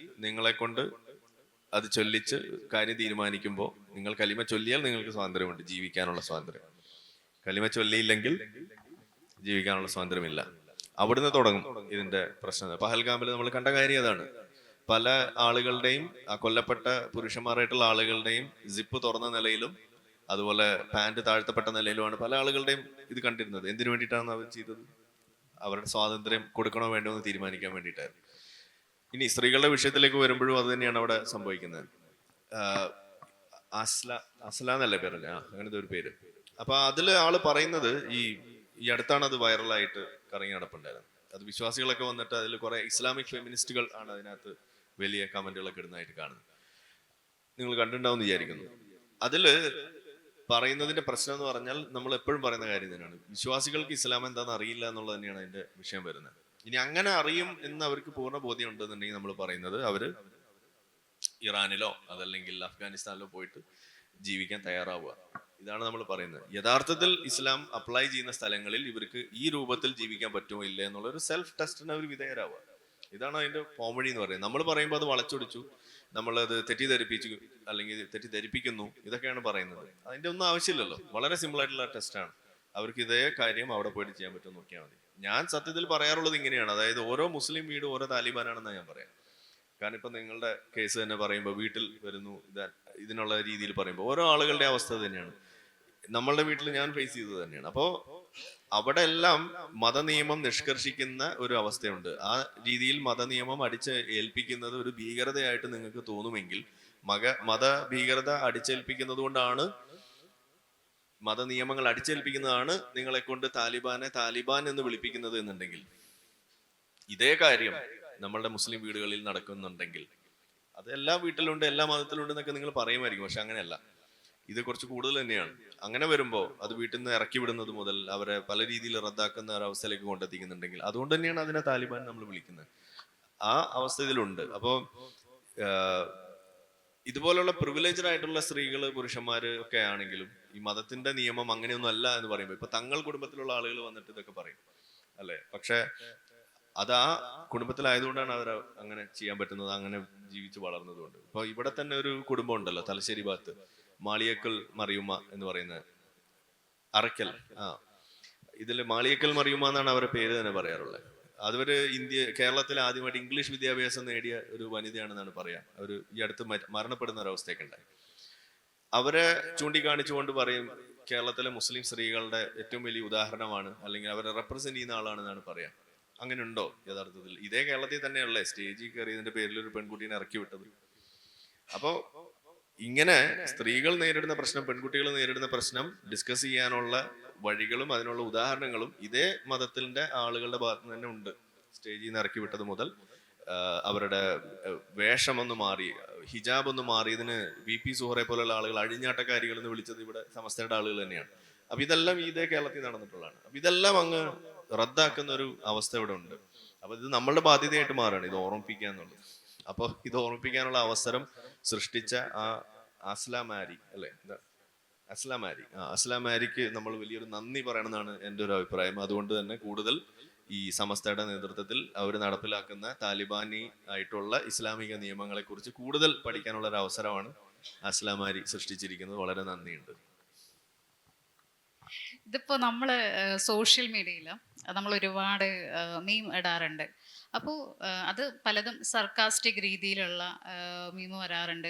[SPEAKER 1] നിങ്ങളെ കൊണ്ട് അത് ചൊല്ലിച്ച് കാര്യം തീരുമാനിക്കുമ്പോൾ, നിങ്ങൾ കലിമ ചൊല്ലിയാൽ നിങ്ങൾക്ക് സ്വാതന്ത്ര്യമുണ്ട്, ജീവിക്കാനുള്ള സ്വാതന്ത്ര്യം. കലിമ ചൊല്ലിയില്ലെങ്കിൽ ജീവിക്കാനുള്ള സ്വാതന്ത്ര്യമില്ല. അവിടുന്ന് തുടങ്ങും ഇതിന്റെ പ്രശ്നം. പഹൽഗാമിൽ നമ്മൾ കണ്ട കാര്യം അതാണ്. പല ആളുകളുടെയും ആ കൊല്ലപ്പെട്ട പുരുഷന്മാരായിട്ടുള്ള ആളുകളുടെയും സിപ്പ് തുറന്ന നിലയിലും അതുപോലെ പാന്റ് താഴ്ത്തപ്പെട്ട നിലയിലുമാണ് പല ആളുകളുടെയും ഇത് കണ്ടിരുന്നത്. എന്തിനു വേണ്ടിയിട്ടാണ് അവർ ചെയ്തത്? അവരുടെ സ്വാതന്ത്ര്യം കൊടുക്കണോ വേണ്ടോ എന്ന് തീരുമാനിക്കാൻ വേണ്ടിയിട്ടായിരുന്നു. ഇനി സ്ത്രീകളുടെ വിഷയത്തിലേക്ക് വരുമ്പോഴും അത് തന്നെയാണ് അവിടെ സംഭവിക്കുന്നത്. അസ്ല എന്നല്ലേ പേരല്ലേ, അങ്ങനത്തെ ഒരു പേര്. അപ്പൊ അതില് ആള് പറയുന്നത് ഈ അടുത്താണ് അത് വൈറലായിട്ട് കറങ്ങി നടപ്പുണ്ടായിരുന്നത്. അത് വിശ്വാസികളൊക്കെ വന്നിട്ട് അതിൽ കുറെ ഇസ്ലാമിക് ഫെമിനിസ്റ്റുകൾ ആണ് അതിനകത്ത് വലിയ കമന്റുകളൊക്കെ ഇടുന്നതായിട്ട് കാണുന്നത്. നിങ്ങൾ കണ്ടിട്ടുണ്ടാവും വിചാരിക്കുന്നു. അതില് പറയുന്നതിന്റെ പ്രശ്നം എന്ന് പറഞ്ഞാൽ നമ്മൾ എപ്പോഴും പറയുന്ന കാര്യം തന്നെയാണ്, വിശ്വാസികൾക്ക് ഇസ്ലാം എന്താണെന്ന് അറിയില്ല എന്നുള്ളത് തന്നെയാണ് അതിന്റെ വിഷയം വരുന്നത്. ഇനി അങ്ങനെ അറിയും എന്ന് അവർക്ക് പൂർണ്ണ ബോധ്യം ഉണ്ടെന്നുണ്ടെങ്കിൽ നമ്മൾ പറയുന്നത് അവര് ഇറാനിലോ അതല്ലെങ്കിൽ അഫ്ഗാനിസ്ഥാനിലോ പോയിട്ട് ജീവിക്കാൻ തയ്യാറാവുക. ഇതാണ് നമ്മൾ പറയുന്നത്. യഥാർത്ഥത്തിൽ ഇസ്ലാം അപ്ലൈ ചെയ്യുന്ന സ്ഥലങ്ങളിൽ ഇവർക്ക് ഈ രൂപത്തിൽ ജീവിക്കാൻ പറ്റുമോ ഇല്ല എന്നുള്ള ഒരു സെൽഫ് ടെസ്റ്റിന് അവർ വിധേയരാവുക. ഇതാണ് അതിന്റെ പോംവഴി എന്ന് പറയുന്നത്. നമ്മൾ പറയുമ്പോൾ അത് വളച്ചൊടിച്ചു, നമ്മളത് തെറ്റിദ്ധരിപ്പിച്ചു അല്ലെങ്കിൽ തെറ്റിദ്ധരിപ്പിക്കുന്നു, ഇതൊക്കെയാണ് പറയുന്നത്. അതിന്റെ ഒന്നും ആവശ്യമില്ലല്ലോ. വളരെ സിമ്പിൾ ആയിട്ടുള്ള ടെസ്റ്റാണ്. അവർക്ക് ഇതേ കാര്യം അവിടെ പോയിട്ട് ചെയ്യാൻ പറ്റുമെന്ന് നോക്കിയാൽ മതി. ഞാൻ സത്യത്തിൽ പറയാറുള്ളത് ഇങ്ങനെയാണ്, അതായത് ഓരോ മുസ്ലിം വീടും ഓരോ താലിബാനാണെന്നാണ് ഞാൻ പറയാം. കാരണം ഇപ്പൊ നിങ്ങളുടെ കേസ് തന്നെ പറയുമ്പോൾ വീട്ടിൽ വരുന്നു ഇതിനുള്ള രീതിയിൽ പറയുമ്പോൾ ഓരോ ആളുകളുടെ അവസ്ഥ തന്നെയാണ്. നമ്മളുടെ വീട്ടിൽ ഞാൻ ഫേസ് ചെയ്തത് തന്നെയാണ്. അപ്പോ അവിടെ എല്ലാം മതനിയമം നിഷ്കർഷിക്കുന്ന ഒരു അവസ്ഥയുണ്ട്. ആ രീതിയിൽ മതനിയമം ഏൽപ്പിക്കുന്നത് ഒരു ഭീകരതയായിട്ട് നിങ്ങൾക്ക് തോന്നുമെങ്കിൽ, മത ഭീകരത അടിച്ചേൽപ്പിക്കുന്നത് കൊണ്ടാണ്, മതനിയമങ്ങൾ അടിച്ചേൽപ്പിക്കുന്നതാണ് നിങ്ങളെ കൊണ്ട് താലിബാൻ എന്ന് വിളിപ്പിക്കുന്നത് എന്നുണ്ടെങ്കിൽ, ഇതേ കാര്യം നമ്മളുടെ മുസ്ലിം വീടുകളിൽ നടക്കുന്നുണ്ടെങ്കിൽ അത് എല്ലാ വീട്ടിലുണ്ട്, എല്ലാ മതത്തിലുണ്ട് എന്നൊക്കെ നിങ്ങൾ പറയുമായിരിക്കും. പക്ഷെ അങ്ങനെയല്ല, ഇത് കുറച്ച് കൂടുതൽ തന്നെയാണ്. അങ്ങനെ വരുമ്പോൾ അത് വീട്ടിൽ നിന്ന് ഇറക്കി വിടുന്നത് മുതൽ അവരെ പല രീതിയിൽ റദ്ദാക്കുന്ന ഒരു അവസ്ഥയിലേക്ക് കൊണ്ടെത്തിക്കുന്നുണ്ടെങ്കിൽ അതുകൊണ്ട് തന്നെയാണ് അതിനെ താലിബാൻ നമ്മൾ വിളിക്കുന്നത്. ആ അവസ്ഥ ഇതിലുണ്ട്. അപ്പോൾ ഇതുപോലുള്ള പ്രിവിലേജ്ഡ് ആയിട്ടുള്ള സ്ത്രീകള് പുരുഷന്മാര് ഒക്കെ ആണെങ്കിലും ഈ മതത്തിന്റെ നിയമം അങ്ങനെയൊന്നും അല്ല എന്ന് പറയുമ്പോൾ ഇപ്പൊ തങ്ങൾ കുടുംബത്തിലുള്ള ആളുകൾ വന്നിട്ട് ഇതൊക്കെ പറയും അല്ലെ. പക്ഷെ അത് ആ കുടുംബത്തിലായതുകൊണ്ടാണ് അവർ അങ്ങനെ ചെയ്യാൻ പറ്റുന്നത്, അങ്ങനെ ജീവിച്ച് വളർന്നതുകൊണ്ട്. ഇപ്പൊ ഇവിടെ തന്നെ ഒരു കുടുംബം ഉണ്ടല്ലോ തലശ്ശേരി ഭാഗത്ത്, മാളിയേക്കൽ മറിയുമ്മ എന്ന് പറയുന്ന അറക്കൽ, ഇതില് മാളിയേക്കൽ മറിയുമ്മ എന്നാണ് അവരുടെ പേര് തന്നെ പറയാറുള്ളത്. അതൊരു കേരളത്തിൽ ആദ്യമായിട്ട് ഇംഗ്ലീഷ് വിദ്യാഭ്യാസം നേടിയ ഒരു വനിതയാണെന്നാണ് പറയാ. അവർ ഈ അടുത്ത് മരണപ്പെടുന്ന ഒരവസ്ഥയൊക്കെ ഉണ്ടായി. അവരെ ചൂണ്ടിക്കാണിച്ചുകൊണ്ട് പറയും കേരളത്തിലെ മുസ്ലിം സ്ത്രീകളുടെ ഏറ്റവും വലിയ ഉദാഹരണമാണ്, അല്ലെങ്കിൽ അവരെ റെപ്രസെന്റ് ചെയ്യുന്ന ആളാണെന്നാണ് പറയാം. അങ്ങനെ ഉണ്ടോ യഥാർത്ഥത്തിൽ? ഇതേ കേരളത്തിൽ തന്നെയല്ലേ സ്റ്റേജിൽ കയറിയതിന്റെ പേരിൽ ഒരു പെൺകുട്ടീനെ ഇറക്കി വിട്ടത്. അപ്പോ ഇങ്ങനെ സ്ത്രീകൾ നേരിടുന്ന പ്രശ്നം, പെൺകുട്ടികൾ നേരിടുന്ന പ്രശ്നം ഡിസ്കസ് ചെയ്യാനുള്ള വഴികളും അതിനുള്ള ഉദാഹരണങ്ങളും ഇതേ മതത്തിന്റെ ആളുകളുടെ ഭാഗത്ത് തന്നെ ഉണ്ട്. സ്റ്റേജിൽ നിന്ന് ഇറക്കി വിട്ടത് മുതൽ അവരുടെ വേഷം ഒന്ന് മാറി, ഹിജാബ് ഒന്ന് മാറി, ഇതിന് VP സുഹറെ പോലുള്ള ആളുകൾ അഴിഞ്ഞാട്ടക്കാരികൾ എന്ന് വിളിച്ചത് ഇവിടെ സമസ്തയുടെ ആളുകൾ തന്നെയാണ്. അപ്പൊ ഇതെല്ലാം ഇതേ കേരളത്തിൽ നടന്നിട്ടുള്ളതാണ്. അപ്പൊ ഇതെല്ലാം അങ്ങ് റദ്ദാക്കുന്ന ഒരു അവസ്ഥ ഇവിടെ ഉണ്ട്. അപ്പൊ ഇത് നമ്മളുടെ ബാധ്യതയായിട്ട് മാറുകയാണ് ഇത് ഓർമ്മിപ്പിക്കുക എന്നുള്ളത്. അപ്പൊ ഇത് ഓർമ്മിപ്പിക്കാനുള്ള അവസരം സൃഷ്ടിച്ച ആ അസ്ലാമാരി അല്ലെ, അസ്ലാമാരിക്ക് നമ്മൾ വലിയൊരു നന്ദി പറയണമെന്നാണ് എൻ്റെ ഒരു അഭിപ്രായം. അതുകൊണ്ട് തന്നെ കൂടുതൽ ഈ സമസ്തയുടെ നേതൃത്വത്തിൽ അവർ നടപ്പിലാക്കുന്ന താലിബാനി ആയിട്ടുള്ള ഇസ്ലാമിക നിയമങ്ങളെ കുറിച്ച് കൂടുതൽ പഠിക്കാനുള്ള ഒരു അവസരമാണ് അസ്ലാമാരി സൃഷ്ടിച്ചിരിക്കുന്നത്. വളരെ നന്ദിയുണ്ട്.
[SPEAKER 2] ഇതിപ്പോ നമ്മള് സോഷ്യൽ മീഡിയയിൽ നമ്മൾ ഒരുപാട് മീം ഇടാറുണ്ട്. അപ്പോൾ അത് പലതും സർക്കാസ്റ്റിക് രീതിയിലുള്ള മീം വരാറുണ്ട്.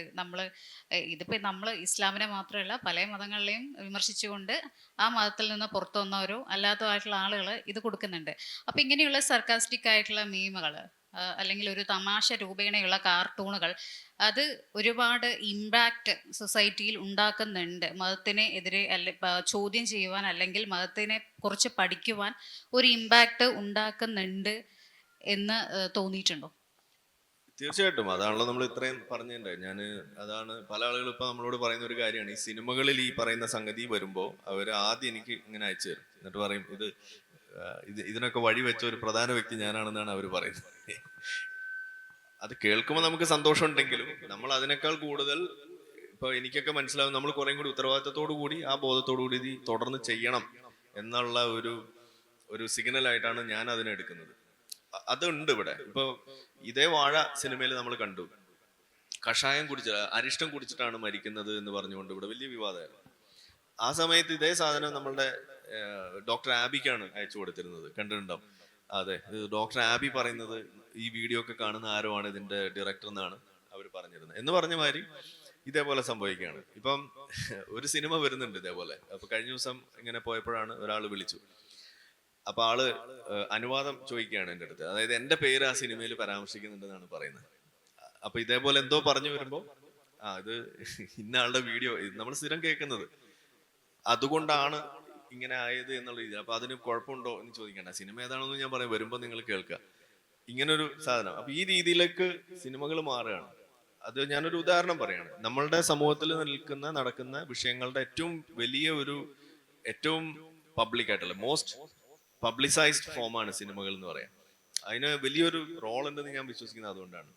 [SPEAKER 2] ഇതിപ്പോൾ നമ്മൾ ഇസ്ലാമിനെ മാത്രമല്ല പല മതങ്ങളെയും വിമർശിച്ചുകൊണ്ട് ആ മതത്തിൽ നിന്ന് പുറത്തു വന്നവരോ അല്ലാത്തതായിട്ടുള്ള ആളുകൾ ഇത് കൊടുക്കുന്നുണ്ട്. അപ്പോൾ ഇങ്ങനെയുള്ള സർക്കാസ്റ്റിക് ആയിട്ടുള്ള മീമുകൾ അല്ലെങ്കിൽ ഒരു തമാശ രൂപേണയുള്ള കാർട്ടൂണുകൾ അത് ഒരുപാട് ഇമ്പാക്റ്റ് സൊസൈറ്റിയിൽ ഉണ്ടാക്കുന്നുണ്ട്. മതത്തിനെ എതിരെ ചോദ്യം ചെയ്യുവാൻ അല്ലെങ്കിൽ മതത്തിനെ കുറിച്ച് പഠിക്കുവാൻ ഒരു ഇമ്പാക്റ്റ് ഉണ്ടാക്കുന്നുണ്ട് എന്ന് തോന്നിയിട്ടുണ്ടോ?
[SPEAKER 1] തീർച്ചയായിട്ടും. അതാണല്ലോ നമ്മൾ ഇത്രയും പറഞ്ഞിട്ടുണ്ടായി. അതാണ് പല ആളുകളും ഇപ്പൊ നമ്മളോട് പറയുന്ന ഒരു കാര്യമാണ്, ഈ സിനിമകളിൽ ഈ പറയുന്ന സംഗതി വരുമ്പോൾ അവർ ആദ്യം എനിക്ക് ഇങ്ങനെ അയച്ചു തരും, എന്നിട്ട് പറയും ഇതിനൊക്കെ വഴി വെച്ച ഒരു പ്രധാന വ്യക്തി ഞാനാണെന്നാണ് അവർ പറയുന്നത്. അത് കേൾക്കുമ്പോൾ നമുക്ക് സന്തോഷം ഉണ്ടെങ്കിലും നമ്മൾ അതിനേക്കാൾ കൂടുതൽ ഇപ്പൊ എനിക്കൊക്കെ മനസ്സിലാവും, നമ്മൾ കുറേ കൂടി ഉത്തരവാദിത്തത്തോടു കൂടി ആ ബോധത്തോടു കൂടി ഇത് തുടർന്ന് ചെയ്യണം എന്നുള്ള ഒരു സിഗ്നലായിട്ടാണ് ഞാൻ അതിനെ എടുക്കുന്നത്. അതുണ്ട് ഇവിടെ. ഇപ്പൊ ഇതേ വാഴ സിനിമയിൽ നമ്മൾ കണ്ടു, കഷായം അരിഷ്ടം കുടിച്ചിട്ടാണ് മരിക്കുന്നത് എന്ന് പറഞ്ഞുകൊണ്ട് ഇവിടെ വലിയ വിവാദമായിരുന്നു. ആ സമയത്ത് ഇതേ സാധനം നമ്മളുടെ ഡോക്ടർ ആബിക്കാണ് അയച്ചു കൊടുത്തിരുന്നത്, കണ്ടിട്ടുണ്ടാവും. അതെ, ഇത് ഡോക്ടർ ആബി പറയുന്നത് ഈ വീഡിയോ ഒക്കെ കാണുന്ന ആരോ ആണ് ഇതിന്റെ ഡയറക്ടർ എന്നാണ് അവർ പറഞ്ഞിരുന്നത് എന്ന് പറഞ്ഞ മാതിരി ഇതേപോലെ സംഭവിക്കുകയാണ്. ഇപ്പം ഒരു സിനിമ വരുന്നുണ്ട് ഇതേപോലെ. അപ്പൊ കഴിഞ്ഞ ദിവസം ഇങ്ങനെ പോയപ്പോഴാണ് ഒരാൾ വിളിച്ചു. അപ്പൊ ആള് അനുവാദം ചോദിക്കുകയാണ് എൻ്റെ അടുത്ത്. അതായത് എന്റെ പേര് ആ സിനിമയിൽ പരാമർശിക്കുന്നുണ്ടെന്നാണ് പറയുന്നത്. അപ്പൊ ഇതേപോലെ എന്തോ പറഞ്ഞു വരുമ്പോ ഇത് ഇന്ന ആളുടെ വീഡിയോ നമ്മൾ സ്ഥിരം കേൾക്കുന്നത്, അതുകൊണ്ടാണ് ഇങ്ങനെ ആയത് എന്നുള്ള രീതി. അപ്പൊ അതിന് കുഴപ്പമുണ്ടോ എന്ന് ചോദിക്കണ്ട, സിനിമ ഏതാണെന്ന് ഞാൻ പറയാം, വരുമ്പോ നിങ്ങൾ കേൾക്കുക, ഇങ്ങനൊരു സാധനം. അപ്പൊ ഈ രീതിയിലേക്ക് സിനിമകൾ മാറുകയാണ്. അത് ഞാനൊരു ഉദാഹരണം പറയാണ്. നമ്മളുടെ സമൂഹത്തിൽ നടക്കുന്ന വിഷയങ്ങളുടെ ഏറ്റവും വലിയ ഏറ്റവും പബ്ലിക് ആയിട്ടുള്ള മോസ്റ്റ് പബ്ലിസൈസ്ഡ് ഫോമാണ് സിനിമകൾ എന്ന് പറയാം. അതിന് വലിയൊരു റോൾ ഉണ്ടെന്ന് ഞാൻ വിശ്വസിക്കുന്നത് അതുകൊണ്ടാണ്.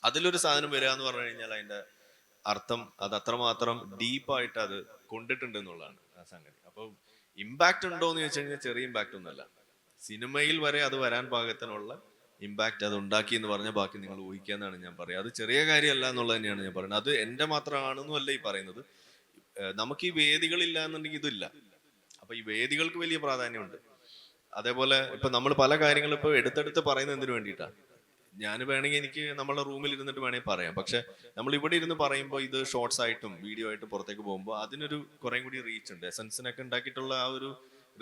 [SPEAKER 1] അതിലൊരു സാധനം വരിക എന്ന് പറഞ്ഞു കഴിഞ്ഞാൽ അതിന്റെ അർത്ഥം അത് അത്രമാത്രം ഡീപ്പായിട്ട് അത് കൊണ്ടിട്ടുണ്ട് എന്നുള്ളതാണ് ആ സംഗതി. അപ്പൊ ഇമ്പാക്ട് ഉണ്ടോ എന്ന് ചോദിച്ചു കഴിഞ്ഞാൽ ചെറിയ ഇമ്പാക്ട് ഒന്നുമല്ല. സിനിമയിൽ വരെ അത് വരാൻ പാകത്തിനുള്ള ഇമ്പാക്ട് അത് ഉണ്ടാക്കി എന്ന് പറഞ്ഞാൽ ബാക്കി നിങ്ങൾ ഊഹിക്കാന്നാണ് ഞാൻ പറയുക. അത് ചെറിയ കാര്യമല്ല എന്നുള്ളത് തന്നെയാണ് ഞാൻ പറയുന്നത്. അത് എന്റെ മാത്രമാണെന്നും അല്ല ഈ പറയുന്നത്. നമുക്ക് ഈ വേദികളില്ല എന്നുണ്ടെങ്കിൽ ഇതില്ല. അപ്പൊ ഈ വേദികൾക്ക് വലിയ പ്രാധാന്യമുണ്ട്. അതേപോലെ ഇപ്പൊ നമ്മൾ പല കാര്യങ്ങളും ഇപ്പൊ എടുത്തെടുത്ത് പറയുന്നത് എന്തിനു വേണ്ടിയിട്ടാണ്? ഞാൻ വേണമെങ്കിൽ എനിക്ക് നമ്മളെ റൂമിൽ ഇരുന്നിട്ട് വേണമെങ്കിൽ പറയാം. പക്ഷെ നമ്മൾ ഇവിടെ ഇരുന്ന് പറയുമ്പോൾ ഇത് ഷോർട്സ് ആയിട്ടും വീഡിയോ ആയിട്ടും പുറത്തേക്ക് പോകുമ്പോൾ അതിനൊരു കുറേ കൂടി റീച്ച് ഉണ്ട്. എസൻസിനൊക്കെ ഉണ്ടാക്കിയിട്ടുള്ള ആ ഒരു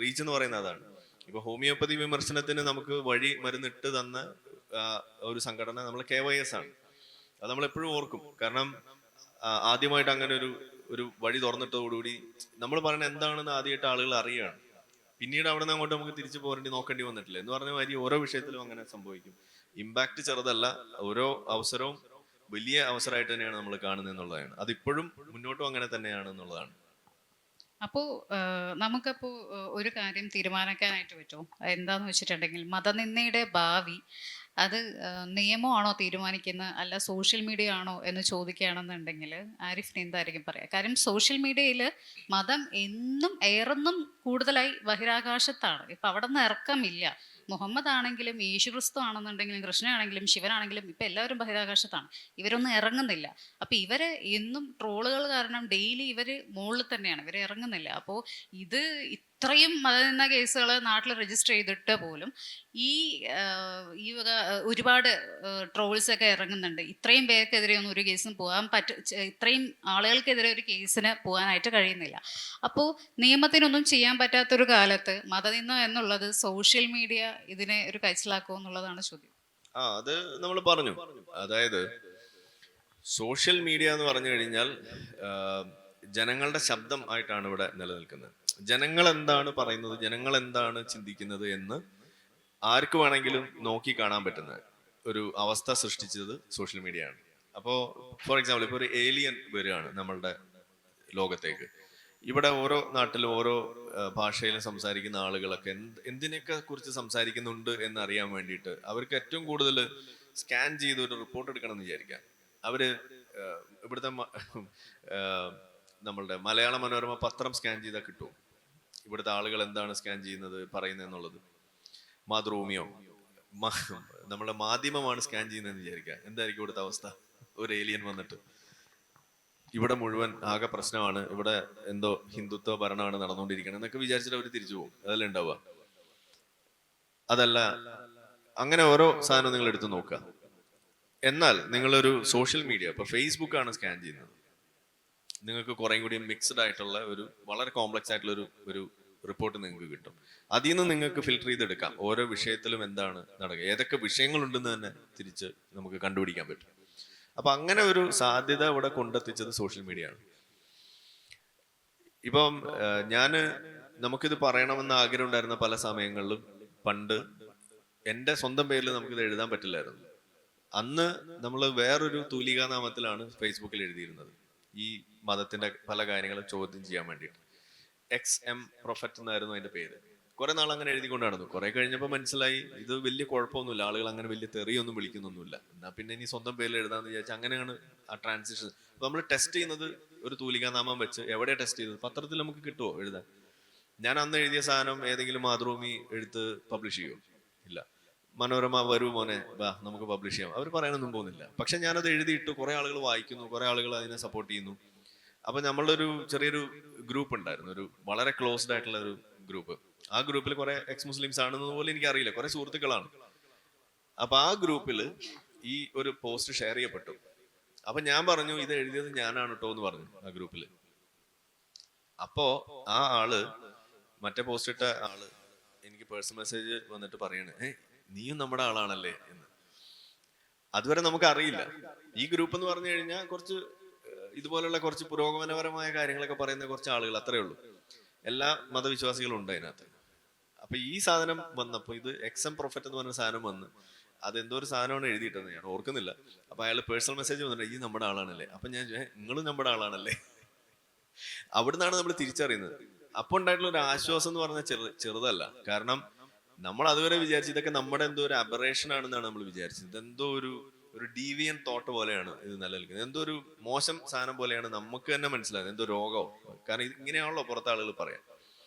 [SPEAKER 1] റീച്ച് എന്ന് പറയുന്നത് അതാണ്. ഇപ്പൊ ഹോമിയോപ്പതി വിമർശനത്തിന് നമുക്ക് വഴി മരുന്നിട്ട് തന്ന ഒരു സംഘടന നമ്മൾ KYS ആണ്. അത് നമ്മൾ എപ്പോഴും ഓർക്കും. കാരണം ആദ്യമായിട്ട് അങ്ങനെ ഒരു വഴി തുറന്നിട്ടതോടുകൂടി നമ്മൾ പറയുന്നത് എന്താണെന്ന് ആദ്യമായിട്ട് ആളുകൾ അറിയുകയാണ്. പിന്നീട് അവിടെ നിന്ന് അങ്ങോട്ട് നമുക്ക് തിരിച്ചു നോക്കേണ്ടി വന്നിട്ടില്ല എന്ന് പറഞ്ഞ മാതിരി ഓരോ വിഷയത്തിലും അങ്ങനെ സംഭവിക്കും. ഇമ്പാക്ട് ചെറുതല്ല, ഓരോ അവസരവും വലിയ അവസരമായിട്ട് തന്നെയാണ് നമ്മൾ കാണുന്നത് എന്നുള്ളതാണ്. അതിപ്പോഴും മുന്നോട്ടും അങ്ങനെ തന്നെയാണ് എന്നുള്ളതാണ്.
[SPEAKER 2] അപ്പോൾ നമുക്കപ്പോൾ ഒരു കാര്യം തീരുമാനിക്കാനായിട്ട് പറ്റുമോ? എന്താന്ന് വെച്ചിട്ടുണ്ടെങ്കിൽ മതനിന്ദയുടെ ഭാവി അത് നിയമമാണോ തീരുമാനിക്കുന്നത്, അല്ല സോഷ്യൽ മീഡിയ ആണോ എന്ന് ചോദിക്കുകയാണെന്നുണ്ടെങ്കിൽ ആരിഫിന് എന്തായിരിക്കും പറയാം? കാര്യം സോഷ്യൽ മീഡിയയിൽ മതം എന്നും ഏറെന്നും കൂടുതലായി ബഹിരാകാശത്താണ്. ഇപ്പം അവിടെ നിന്ന് ഇറക്കമില്ല. മുഹമ്മദ് ആണെങ്കിലും യേശുക്രിസ്തു ആണെന്നുണ്ടെങ്കിലും കൃഷ്ണനാണെങ്കിലും ശിവനാണെങ്കിലും ഇപ്പം എല്ലാവരും ബഹിരാകാശത്താണ്. ഇവരൊന്നും ഇറങ്ങുന്നില്ല. അപ്പം ഇവര് എന്നും ട്രോളുകൾ കാരണം ഡെയിലി ഇവർ മുകളിൽ തന്നെയാണ്, ഇവർ ഇറങ്ങുന്നില്ല. അപ്പോൾ ഇത് ഇത്രയും മതനിന്ന കേസുകൾ നാട്ടിൽ രജിസ്റ്റർ ചെയ്തിട്ട് പോലും ഈ വക ഒരുപാട് ട്രോൾസ് ഒക്കെ ഇറങ്ങുന്നുണ്ട്. ഇത്രയും പേർക്കെതിരെ ഒന്നും ഒരു കേസിന് പോകാൻ ഇത്രയും ആളുകൾക്കെതിരെ ഒരു കേസിന് പോകാനായിട്ട് കഴിയുന്നില്ല. അപ്പോൾ നിയമത്തിനൊന്നും ചെയ്യാൻ പറ്റാത്തൊരു കാലത്ത് മതനിന്ദ എന്നുള്ളത് സോഷ്യൽ മീഡിയ ഇതിനെ ഒരു കൈച്ചലാക്കുമോ എന്നുള്ളതാണ് ചോദ്യം.
[SPEAKER 1] അത് നമ്മൾ പറഞ്ഞു. അതായത് സോഷ്യൽ മീഡിയ എന്ന് പറഞ്ഞു കഴിഞ്ഞാൽ ജനങ്ങളുടെ ശബ്ദം ആയിട്ടാണ് ഇവിടെ നിലനിൽക്കുന്നത്. ജനങ്ങൾ എന്താണ് പറയുന്നത്, ജനങ്ങൾ എന്താണ് ചിന്തിക്കുന്നത് എന്ന് ആർക്ക് വേണമെങ്കിലും നോക്കി കാണാൻ പറ്റുന്ന ഒരു അവസ്ഥ സൃഷ്ടിച്ചത് സോഷ്യൽ മീഡിയ ആണ്. അപ്പോൾ ഫോർ എക്സാമ്പിൾ ഇപ്പോൾ ഒരു ഏലിയൻ വരികയാണ് നമ്മളുടെ ലോകത്തേക്ക്. ഇവിടെ ഓരോ നാട്ടിലും ഓരോ ഭാഷയിലും സംസാരിക്കുന്ന ആളുകളൊക്കെ എന്തിനൊക്കെ കുറിച്ച് സംസാരിക്കുന്നുണ്ട് എന്നറിയാൻ വേണ്ടിയിട്ട് അവർക്ക് ഏറ്റവും കൂടുതൽ സ്കാൻ ചെയ്ത് ഒരു റിപ്പോർട്ട് എടുക്കണം എന്ന് വിചാരിക്കാം. അവര് ഇവിടുത്തെ നമ്മളുടെ മലയാള മനോരമ പത്രം സ്കാൻ ചെയ്താൽ കിട്ടും ഇവിടുത്തെ ആളുകൾ എന്താണ് സ്കാൻ ചെയ്യുന്നത് പറയുന്നത് എന്നുള്ളത്. മാതൃഭൂമിയോ നമ്മളെ മാധ്യമമാണ് സ്കാൻ ചെയ്യുന്നതെന്ന് വിചാരിക്കുക. എന്തായിരിക്കും ഇവിടുത്തെ അവസ്ഥ? ഒരു ഏലിയൻ വന്നിട്ട് ഇവിടെ മുഴുവൻ ആകെ പ്രശ്നമാണ്, ഇവിടെ എന്തോ ഹിന്ദുത്വ ഭരണമാണ് നടന്നുകൊണ്ടിരിക്കുന്നത് എന്നൊക്കെ വിചാരിച്ചിട്ട് അവർ തിരിച്ചു പോകും. അതല്ല ഉണ്ടാവുക. അതല്ല, അങ്ങനെ ഓരോ സാധനം നിങ്ങൾ എടുത്തു നോക്കുക. എന്നാൽ നിങ്ങളൊരു സോഷ്യൽ മീഡിയ ഇപ്പൊ ഫേസ്ബുക്കാണ് സ്കാൻ ചെയ്യുന്നത്, നിങ്ങൾക്ക് കുറേ കൂടി മിക്സ്ഡ് ആയിട്ടുള്ള വളരെ കോംപ്ലക്സ് ആയിട്ടുള്ള ഒരു റിപ്പോർട്ട് നിങ്ങൾക്ക് കിട്ടും. അതിൽ നിന്ന് നിങ്ങൾക്ക് ഫിൽട്ടർ ചെയ്തെടുക്കാം ഓരോ വിഷയത്തിലും എന്താണ് നടക്കുക, ഏതൊക്കെ വിഷയങ്ങളുണ്ടെന്ന് തന്നെ തിരിച്ച് നമുക്ക് കണ്ടുപിടിക്കാൻ പറ്റും. അപ്പൊ അങ്ങനെ ഒരു സാധ്യത ഇവിടെ കൊണ്ടെത്തിച്ചത് സോഷ്യൽ മീഡിയ ആണ്. ഇപ്പം നമുക്കിത് പറയണമെന്ന് ആഗ്രഹം ഉണ്ടായിരുന്ന പല സമയങ്ങളിലും പണ്ട് എൻ്റെ സ്വന്തം പേരിൽ നമുക്കിത് എഴുതാൻ പറ്റില്ലായിരുന്നു. അന്ന് നമ്മൾ വേറൊരു തൂലികാനാമത്തിലാണ് ഫേസ്ബുക്കിൽ എഴുതിയിരുന്നത് ഈ മതത്തിന്റെ പല കാര്യങ്ങളും ചോദ്യം ചെയ്യാൻ വേണ്ടിയിട്ട്. XM പ്രൊഫറ്റ് എന്നായിരുന്നു അതിന്റെ പേര്. കുറെ നാൾ അങ്ങനെ എഴുതിക്കൊണ്ട് നടന്നു. കുറെ കഴിഞ്ഞപ്പോൾ മനസ്സിലായി ഇത് വലിയ കുഴപ്പമൊന്നുമില്ല, ആളുകൾ അങ്ങനെ വലിയ തെറിയൊന്നും വിളിക്കുന്നൊന്നുമില്ല, എന്നാ പിന്നെ ഇനി സ്വന്തം പേരിൽ എഴുതാന്ന് വിചാരിച്ചു. അങ്ങനെയാണ് ആ ട്രാൻസിഷൻ. അപ്പൊ നമ്മൾ ടെസ്റ്റ് ചെയ്യുന്നത് ഒരു തൂലികാനാമം വെച്ച്. എവിടെയാണ് ടെസ്റ്റ് ചെയ്തത്? പത്രത്തിൽ നമുക്ക് കിട്ടുമോ എഴുതാൻ? ഞാൻ അന്ന് എഴുതിയ സാധനം ഏതെങ്കിലും മാതൃഭൂമി എടുത്ത് പബ്ലിഷ് ചെയ്യുമോ? ഇല്ല. മനോരമ വരൂ മോനെ വാ നമുക്ക് പബ്ലിഷ് ചെയ്യാം, അവർ പറയാനൊന്നും പോകുന്നില്ല. പക്ഷെ ഞാനത് എഴുതിയിട്ട് കുറെ ആളുകൾ വായിക്കുന്നു, കുറെ ആളുകൾ അതിനെ സപ്പോർട്ട് ചെയ്യുന്നു. അപ്പൊ നമ്മളുടെ ഒരു ചെറിയൊരു ഗ്രൂപ്പ് ഉണ്ടായിരുന്നു, ഒരു വളരെ ക്ലോസ്ഡ് ആയിട്ടുള്ള ഒരു ഗ്രൂപ്പ്. ആ ഗ്രൂപ്പിൽ കുറെ എക്സ് മുസ്ലിംസ് ആണെന്ന് പോലും എനിക്ക് അറിയില്ല, കുറെ സുഹൃത്തുക്കളാണ്. അപ്പൊ ആ ഗ്രൂപ്പിൽ ഈ ഒരു പോസ്റ്റ് ഷെയർ ചെയ്യപ്പെട്ടു. അപ്പൊ ഞാൻ പറഞ്ഞു ഇത് എഴുതിയത് ഞാനാണ് കേട്ടോ എന്ന് പറഞ്ഞു ആ ഗ്രൂപ്പിൽ. അപ്പോ ആ ആള്, മറ്റേ പോസ്റ്റ് ഇട്ട ആള് എനിക്ക് പേഴ്സണൽ മെസ്സേജ് വന്നിട്ട് പറയണ്, നീയും നമ്മുടെ ആളാണല്ലേ എന്ന്. അതുവരെ നമുക്ക് അറിയില്ല. ഈ ഗ്രൂപ്പ് എന്ന് പറഞ്ഞു കഴിഞ്ഞാൽ കുറച്ച് ഇതുപോലുള്ള കുറച്ച് പുരോഗമനപരമായ കാര്യങ്ങളൊക്കെ പറയുന്ന കുറച്ച് ആളുകൾ, അത്രേ ഉള്ളൂ. എല്ലാ മതവിശ്വാസികളും ഉണ്ട് അതിനകത്ത്. അപ്പൊ ഈ സാധനം വന്നപ്പോ, ഇത് എക്സം പ്രൊഫറ്റ് എന്ന് പറഞ്ഞ സാധനം വന്ന്, അതെന്തോ ഒരു സാധനമാണ് എഴുതിയിട്ടത്, ഞാൻ ഓർക്കുന്നില്ല. അപ്പൊ അയാൾ പേഴ്സണൽ മെസ്സേജ് വന്നിട്ട് ഈ നമ്മുടെ ആളാണല്ലേ. അപ്പൊ ഞാൻ നിങ്ങളും നമ്മുടെ ആളാണല്ലേ. അവിടുന്നാണ് നമ്മൾ തിരിച്ചറിയുന്നത്. അപ്പൊ ഉണ്ടായിട്ടുള്ള ഒരു ആശ്വാസം എന്ന് പറഞ്ഞാൽ ചെറുതല്ല. കാരണം നമ്മൾ അതുവരെ വിചാരിച്ചു ഇതൊക്കെ നമ്മുടെ എന്തോ ഒരു അബറേഷൻ ആണെന്നാണ് നമ്മൾ വിചാരിച്ചത്. ഇതെന്തോ ഒരു ഡീവിയൻ തോട്ട് പോലെയാണ് ഇത് നിലനിൽക്കുന്നത്, എന്തോ ഒരു മോശം സാധനം പോലെയാണ് നമുക്ക് തന്നെ മനസ്സിലായത്, എന്തോ രോഗമോ. കാരണം ഇത് ഇങ്ങനെയാണല്ലോ പുറത്തെ ആളുകൾ പറയാം.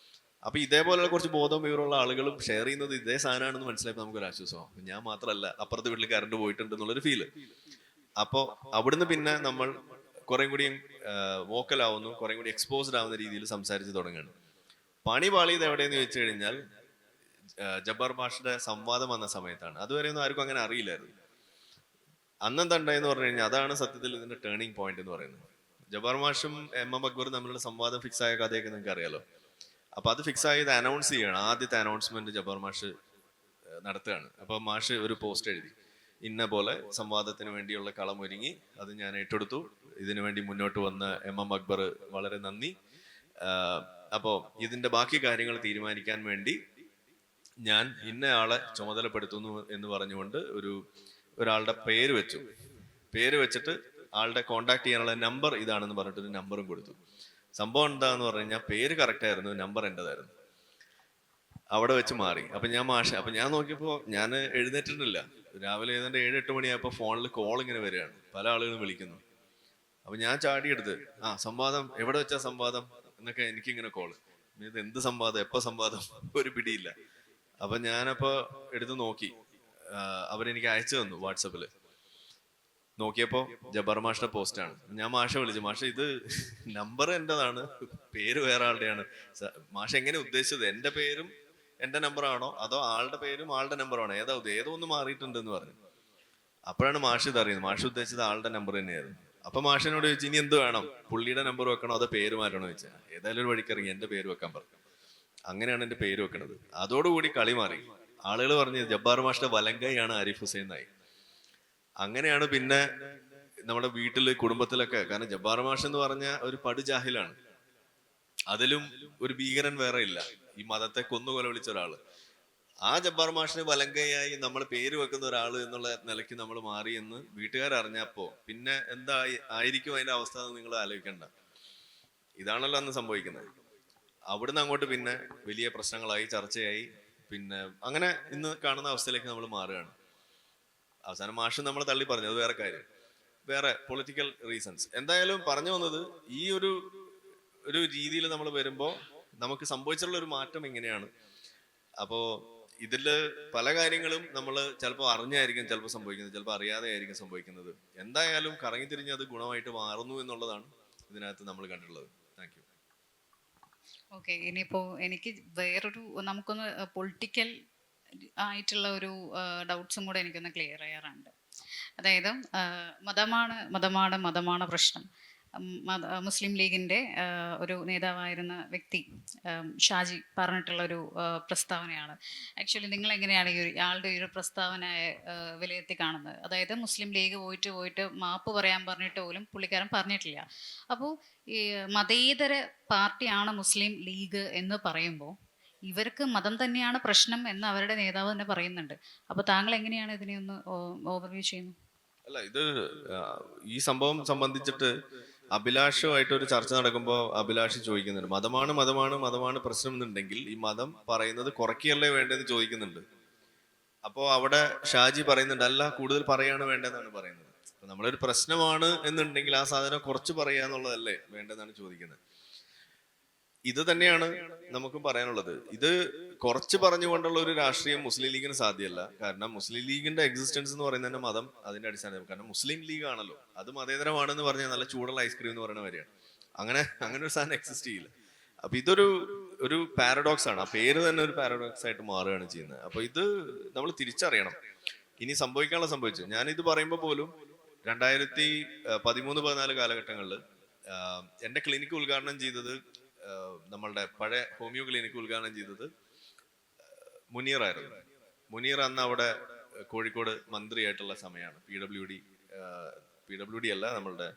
[SPEAKER 1] അപ്പൊ ഇതേപോലെയുള്ള കുറച്ച് ബോധവും വിവരമുള്ള ആളുകളും ഷെയർ ചെയ്യുന്നത് ഇതേ സാധനമാണെന്ന് മനസ്സിലായപ്പോൾ നമുക്കൊരു ആശ്വാസമാവും. ഞാൻ മാത്രമല്ല, അപ്പുറത്തെ വീട്ടിൽ കറണ്ട് പോയിട്ടുണ്ട് എന്നുള്ളൊരു ഫീല്. അപ്പോ അവിടുന്ന് പിന്നെ നമ്മൾ കുറെ കൂടി വോക്കലാവുന്നു, കുറെ കൂടി എക്സ്പോസ്ഡ് ആവുന്ന രീതിയിൽ സംസാരിച്ച് തുടങ്ങുകയാണ്. പണി പാളിയത് എവിടെയെന്ന് ചോദിച്ചു കഴിഞ്ഞാൽ ജബ്ബാർ മാഷിന്റെ സംവാദം വന്ന സമയത്താണ്. അതുവരെയൊന്നും ആർക്കും അങ്ങനെ അറിയില്ലായിരുന്നു. അന്നെന്താ ഉണ്ടായെന്ന് പറഞ്ഞു കഴിഞ്ഞാൽ അതാണ് സത്യത്തിൽ ഇതിന്റെ ടേണിംഗ് പോയിന്റ് എന്ന് പറയുന്നത്. ജബ്ബാർ മാഷും എം എം അക്ബറും തമ്മിലുള്ള സംവാദം ഫിക്സ് ആയ കഥയൊക്കെ നിങ്ങൾക്ക് അറിയാലോ. അപ്പൊ അത് ഫിക്സ് ആയത് അനൗൺസ് ചെയ്യണം. ആദ്യത്തെ അനൗൺസ്മെന്റ് ജബ്ബാർ മാഷ് നടത്തുകയാണ്. അപ്പൊ മാഷ് ഒരു പോസ്റ്റ് എഴുതി, ഇന്ന പോലെ സംവാദത്തിന് വേണ്ടിയുള്ള കളമൊരുങ്ങി, അത് ഞാൻ ഏറ്റെടുത്തു, ഇതിനു വേണ്ടി മുന്നോട്ട് വന്ന എം എം അക്ബർ വളരെ നന്ദി. അപ്പോ ഇതിന്റെ ബാക്കി കാര്യങ്ങൾ തീരുമാനിക്കാൻ വേണ്ടി ഞാൻ ഇന്നയാളെ ചുമതലപ്പെടുത്തുന്നു എന്ന് പറഞ്ഞുകൊണ്ട് ഒരാളുടെ പേര് വെച്ചു. പേര് വെച്ചിട്ട് ആളുടെ കോണ്ടാക്ട് ചെയ്യാനുള്ള നമ്പർ ഇതാണെന്ന് പറഞ്ഞിട്ട് ഒരു നമ്പറും കൊടുത്തു. സംഭവം എന്താന്ന് പറഞ്ഞു കഴിഞ്ഞാൽ പേര് കറക്റ്റ് ആയിരുന്നു, നമ്പർ എന്റേതായിരുന്നു. അവിടെ വെച്ച് മാറി. അപ്പൊ ഞാൻ നോക്കിയപ്പോ ഞാൻ എഴുന്നേറ്റിട്ടില്ല. രാവിലെ ഏതാണ്ട് 7-8 മണിയായപ്പോ ഫോണിൽ കോൾ ഇങ്ങനെ വരികയാണ്, പല ആളുകളും വിളിക്കുന്നു. അപ്പൊ ഞാൻ ചാടിയെടുത്ത്, സംവാദം എവിടെ വെച്ചാ സംവാദം എന്നൊക്കെ എനിക്കിങ്ങനെ കോള്. ഇത് എന്ത് സംവാദം, എപ്പോ സംവാദം, ഒരു പിടിയില്ല. അപ്പൊ ഞാനപ്പോ എടുത്ത് നോക്കി, അവരെനിക്ക് അയച്ചു തന്നു വാട്സപ്പില്. നോക്കിയപ്പോ ജബ്ബാർ മാഷിന്റെ പോസ്റ്റാണ്. ഞാൻ മാഷെ വിളിച്ചു, മാഷെ ഇത് നമ്പർ എന്റേതാണ്, പേര് വേറെ ആളുടെയാണ്. മാഷ് എങ്ങനെ ഉദ്ദേശിച്ചത്, എന്റെ പേരും എന്റെ നമ്പറാണോ അതോ ആളുടെ പേരും ആളുടെ നമ്പറാണോ, ഏതോ ഒന്ന് മാറിയിട്ടുണ്ട് എന്ന് പറഞ്ഞു. അപ്പോഴാണ് മാഷ് ഇത് അറിയുന്നത്. മാഷ് ഉദ്ദേശിച്ചത് ആളുടെ നമ്പർ തന്നെയായിരുന്നു. അപ്പൊ മാഷിനോട് ചോദിച്ചു, ഇനി എന്ത് വേണം, പുള്ളിയുടെ നമ്പർ വെക്കണോ അതോ പേര് മാറ്റണോ ചോദിച്ചാൽ, ഏതായാലും ഒരു വഴിക്കിറങ്ങി എന്റെ പേര് വെക്കാൻ പറഞ്ഞു. അങ്ങനെയാണ് എന്റെ പേര് വെക്കണത്. അതോടുകൂടി കളി മാറി. ആളുകൾ പറഞ്ഞു ജബ്ബാർ മാഷിന്റെ വലങ്കൈയാണ് ആരിഫ് ഹുസൈൻ നായി. അങ്ങനെയാണ് പിന്നെ നമ്മുടെ വീട്ടില് കുടുംബത്തിലൊക്കെ, കാരണം ജബ്ബാർ മാഷ് എന്ന് പറഞ്ഞ ഒരു പടുജാഹിലാണ്. അതിലും ഒരു ഭീകരൻ വേറെ ഇല്ല, ഈ മതത്തെ കൊന്നുകൊല വിളിച്ച ഒരാള്. ആ ജബ്ബാർ മാഷിന് വലങ്കയായി നമ്മൾ പേര് വെക്കുന്ന ഒരാള് എന്നുള്ള നിലയ്ക്ക് നമ്മൾ മാറി എന്ന് വീട്ടുകാരറിഞ്ഞപ്പോ പിന്നെ ആയിരിക്കും അതിന്റെ അവസ്ഥ എന്ന് നിങ്ങൾ ആലോചിക്കണ്ട. ഇതാണല്ലോ അന്ന് സംഭവിക്കുന്നത്. അവിടുന്ന് അങ്ങോട്ട് പിന്നെ വലിയ പ്രശ്നങ്ങളായി, ചർച്ചയായി. പിന്നെ അങ്ങനെ ഇന്ന് കാണുന്ന അവസ്ഥയിലേക്ക് നമ്മൾ മാറുകയാണ്. അവസാനം മാഷ് നമ്മൾ തള്ളി പറഞ്ഞു, അത് വേറെ കാര്യം, വേറെ പൊളിറ്റിക്കൽ റീസൺസ്. എന്തായാലും പറഞ്ഞു വന്നത്, ഈ ഒരു രീതിയിൽ നമ്മൾ വരുമ്പോ നമുക്ക് സംഭവിച്ചിട്ടുള്ള ഒരു മാറ്റം ഇങ്ങനെയാണ്. അപ്പോ ഇതില് പല കാര്യങ്ങളും നമ്മൾ ചിലപ്പോൾ അറിഞ്ഞായിരിക്കും ചിലപ്പോൾ സംഭവിക്കുന്നത്, ചിലപ്പോൾ അറിയാതെ ആയിരിക്കും സംഭവിക്കുന്നത്. എന്തായാലും കറങ്ങി തിരിഞ്ഞ് അത് ഗുണമായിട്ട് മാറുന്നു എന്നുള്ളതാണ് ഇതിനകത്ത് നമ്മൾ കണ്ടിട്ടുള്ളത്. Thank you.
[SPEAKER 2] ഓക്കെ, ഇനിയിപ്പോ എനിക്ക് വേറൊരു, നമുക്കൊന്ന് പൊളിറ്റിക്കൽ ആയിട്ടുള്ള ഒരു ഡൗട്ട്സും കൂടെ എനിക്കൊന്ന് ക്ലിയർ ചെയ്യാറുണ്ട്. അതായത് മതമാണ് പ്രശ്നം. മുസ്ലിം ലീഗിൻ്റെ ഒരു നേതാവായിരുന്ന വ്യക്തി ഷാജി പറഞ്ഞിട്ടുള്ളൊരു പ്രസ്താവനയാണ്. ആക്ച്വലി നിങ്ങൾ എങ്ങനെയാണ് ആളുടെ ഒരു പ്രസ്താവനയെ വിലയിരുത്തി കാണുന്നത്? അതായത് മുസ്ലിം ലീഗ് പോയിട്ട് മാപ്പ് പറയാൻ പറഞ്ഞിട്ട് പോലും പുള്ളിക്കാരൻ പറഞ്ഞിട്ടില്ല. അപ്പോൾ ഈ മതേതര പാർട്ടിയാണ് മുസ്ലിം ലീഗ് എന്ന് പറയുമ്പോൾ ഇവർക്ക് മതം തന്നെയാണ് പ്രശ്നം എന്ന് അവരുടെ നേതാവ് തന്നെ പറയുന്നുണ്ട്. അപ്പോൾ താങ്കൾ എങ്ങനെയാണ് ഇതിനെ ഒന്ന് ഓവർവ്യൂ ചെയ്യുന്നത്?
[SPEAKER 1] അല്ല, ഇത് ഈ സംഭവം സംബന്ധിച്ചിട്ട് അഭിലാഷുമായിട്ട് ഒരു ചർച്ച നടക്കുമ്പോൾ അഭിലാഷ് ചോദിക്കുന്നുണ്ട്, മതമാണ് പ്രശ്നം എന്നുണ്ടെങ്കിൽ ഈ മതം പറയുന്നത് കുറയ്ക്കല്ലേ വേണ്ടതെന്ന് ചോദിക്കുന്നുണ്ട്. അപ്പോ അവിടെ ഷാജി പറയുന്നുണ്ട്, അല്ല കൂടുതൽ പറയാണ് വേണ്ടതെന്നാണ് പറയുന്നത്. അപ്പൊ നമ്മളൊരു പ്രശ്നമാണ് എന്നുണ്ടെങ്കിൽ ആ സാധനം കുറച്ച് പറയുക എന്നുള്ളതല്ലേ വേണ്ടതെന്നാണ് ചോദിക്കുന്നത്. ഇത് തന്നെയാണ് നമുക്കും പറയാനുള്ളത്. ഇത് കുറച്ച് പറഞ്ഞുകൊണ്ടുള്ള ഒരു രാഷ്ട്രീയം മുസ്ലിം ലീഗിന് സാധ്യമല്ല. കാരണം മുസ്ലിം ലീഗിന്റെ എക്സിസ്റ്റൻസ് എന്ന് പറയുന്നത് തന്നെ മതം അതിന്റെ അടിസ്ഥാനം. കാരണം മുസ്ലിം ലീഗ് ആണല്ലോ, അത് മതേതരമാണെന്ന് പറഞ്ഞാൽ നല്ല ചൂടുള്ള ഐസ്ക്രീം എന്ന് പറയുന്ന വരെയാണ്. അങ്ങനെ ഒരു സാധനം എക്സിസ്റ്റ് ചെയ്യില്ല. അപ്പൊ ഇതൊരു ഒരു പാരഡോക്സ് ആണ്. ആ പേര് തന്നെ ഒരു പാരഡോക്സ് ആയിട്ട് മാറുകയാണ് ചെയ്യുന്നത്. അപ്പൊ ഇത് നമ്മൾ തിരിച്ചറിയണം. ഇനി സംഭവിക്കാനുള്ള സംഭവിച്ചു. ഞാൻ ഇത് പറയുമ്പോൾ പോലും 2013-14 കാലഘട്ടങ്ങളിൽ എന്റെ ക്ലിനിക്ക് ഉദ്ഘാടനം ചെയ്തത്, നമ്മളുടെ പഴയ ഹോമിയോ ക്ലിനിക്ക് ഉദ്ഘാടനം ചെയ്തത് മുനീർ ആയിരുന്നു. മുനീർ അന്ന് അവിടെ കോഴിക്കോട് മന്ത്രിയായിട്ടുള്ള സമയമാണ്. PWD അല്ല, നമ്മളുടെ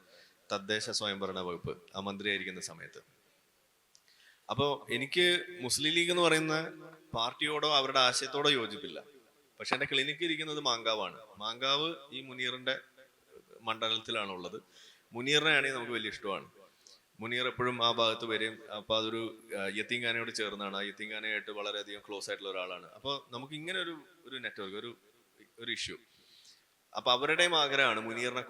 [SPEAKER 1] തദ്ദേശ സ്വയംഭരണ വകുപ്പ് ആ മന്ത്രിയായിരിക്കുന്ന സമയത്ത്. അപ്പോൾ എനിക്ക് മുസ്ലിം ലീഗ് എന്ന് പറയുന്ന പാർട്ടിയോടോ അവരുടെ ആശയത്തോടോ യോജിപ്പില്ല. പക്ഷെ എന്റെ ക്ലിനിക്ക് ഇരിക്കുന്നത് മാങ്കാവാണ്. മാങ്കാവ് ഈ മുനീറിന്റെ മണ്ഡലത്തിലാണ് ഉള്ളത്. മുനീറിനെയാണെങ്കിൽ നമുക്ക് വലിയ ഇഷ്ടമാണ്. മുനീർ എപ്പോഴും ആ ഭാഗത്ത് വരും. അപ്പൊ അതൊരു യത്തീംഖാനയോട് ചേർന്നാണ്. ആ യത്തീംഖാനയായിട്ട് വളരെയധികം ക്ലോസ് ആയിട്ടുള്ള ഒരാളാണ്. അപ്പോൾ നമുക്ക് ഇങ്ങനെ ഒരു നെറ്റ്വർക്ക്, ഒരു ഇഷ്യൂ. അപ്പൊ അവരുടെയും ആഗ്രഹമാണ് മുനീറിനെ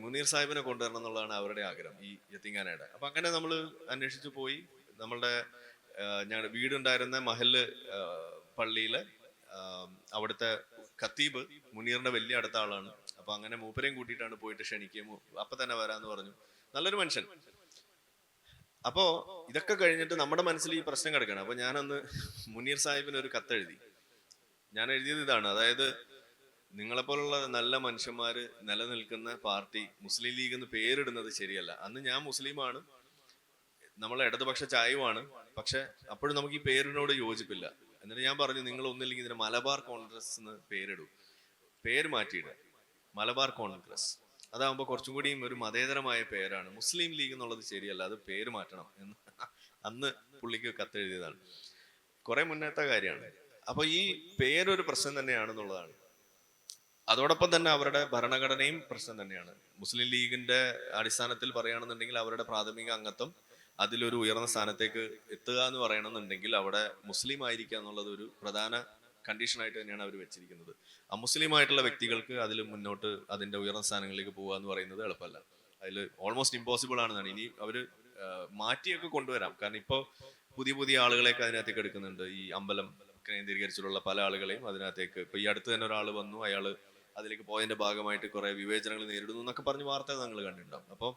[SPEAKER 1] മുനീർ സാഹിബിനെ കൊണ്ടുവരണം എന്നുള്ളതാണ് അവരുടെ ആഗ്രഹം, ഈ യത്തീംഖാനയുടെ. അപ്പൊ അങ്ങനെ നമ്മൾ അന്വേഷിച്ചു പോയി. നമ്മളുടെ ഞങ്ങളുടെ വീടുണ്ടായിരുന്ന മഹല്ല് പള്ളിയിലെ അവിടുത്തെ ഖത്തീബ് മുനീറിന്റെ വലിയ അടുത്ത ആളാണ്. അപ്പൊ അങ്ങനെ മൂപ്പരെയും കൂട്ടിയിട്ടാണ് പോയിട്ട് ക്ഷണിക്കുകയും അപ്പൊ തന്നെ വരാന്ന് പറഞ്ഞു. നല്ലൊരു മനുഷ്യൻ. അപ്പോ ഇതൊക്കെ കഴിഞ്ഞിട്ട് നമ്മുടെ മനസ്സിൽ ഈ പ്രശ്നം കിടക്കണം. അപ്പൊ ഞാനന്ന് മുനീർ സാഹിബിന് ഒരു കത്തെഴുതി. ഞാൻ എഴുതിയത് ഇതാണ്: അതായത് നിങ്ങളെപ്പോലുള്ള നല്ല മനുഷ്യന്മാര് നിലനിൽക്കുന്ന പാർട്ടി മുസ്ലിം ലീഗ് എന്ന് പേരിടുന്നത് ശരിയല്ല. അന്ന് ഞാൻ മുസ്ലിമാണ്, നമ്മൾ ഇടതുപക്ഷ ചായവുമാണ്. പക്ഷെ അപ്പോഴും നമുക്ക് ഈ പേരിനോട് യോജിപ്പില്ല. എന്നിട്ട് ഞാൻ പറഞ്ഞു, നിങ്ങൾ ഒന്നില്ലെങ്കിൽ ഇതിന് മലബാർ കോൺഗ്രസ് എന്ന് പേരിടൂ, പേര് മാറ്റിയിടുക, മലബാർ കോൺഗ്രസ്. അതാകുമ്പോൾ കുറച്ചും കൂടിയും ഒരു മതേതരമായ പേരാണ്. മുസ്ലിം ലീഗ് എന്നുള്ളത് ശരിയല്ല, അത് പേര് മാറ്റണം എന്ന് അന്ന് പുള്ളിക്ക് കത്തെഴുതിയതാണ്. കുറെ മുന്നേറ്റ കാര്യമാണ്. അപ്പൊ ഈ പേരൊരു പ്രശ്നം തന്നെയാണെന്നുള്ളതാണ്. അതോടൊപ്പം തന്നെ അവരുടെ ഭരണഘടനയും പ്രശ്നം തന്നെയാണ്. മുസ്ലിം ലീഗിന്റെ അടിസ്ഥാനത്തിൽ പറയുകയാണെന്നുണ്ടെങ്കിൽ അവരുടെ പ്രാഥമിക അംഗത്വം അതിലൊരു ഉയർന്ന സ്ഥാനത്തേക്ക് എത്തുക എന്ന് പറയണമെന്നുണ്ടെങ്കിൽ അവിടെ മുസ്ലിം ആയിരിക്കുക എന്നുള്ളത് ഒരു പ്രധാന കണ്ടീഷനായിട്ട് തന്നെയാണ് അവർ വെച്ചിരിക്കുന്നത്. അമുസ്ലിം ആയിട്ടുള്ള വ്യക്തികൾക്ക് അതിൽ മുന്നോട്ട് അതിന്റെ ഉയർന്ന സ്ഥാനങ്ങളിലേക്ക് പോകുക എന്ന് പറയുന്നത് എളുപ്പമല്ല. അതിൽ ഓൾമോസ്റ്റ് ഇമ്പോസിബിൾ ആണെന്നാണ്. ഇനി അവര് മാറ്റിയൊക്കെ കൊണ്ടുവരാം. കാരണം ഇപ്പോൾ പുതിയ പുതിയ ആളുകളെയൊക്കെ അതിനകത്തേക്ക് എടുക്കുന്നുണ്ട്. ഈ അമ്പലം കേന്ദ്രീകരിച്ചിട്ടുള്ള പല ആളുകളെയും അതിനകത്തേക്ക്. ഇപ്പൊ ഈ അടുത്ത് തന്നെ ഒരാൾ വന്നു, അയാള് അതിലേക്ക് പോയതിന്റെ ഭാഗമായിട്ട് കുറെ വിവേചനങ്ങൾ നേരിടുന്നു എന്നൊക്കെ പറഞ്ഞ് വാർത്ത നിങ്ങൾ കണ്ടിട്ടുണ്ടാവും. അപ്പോൾ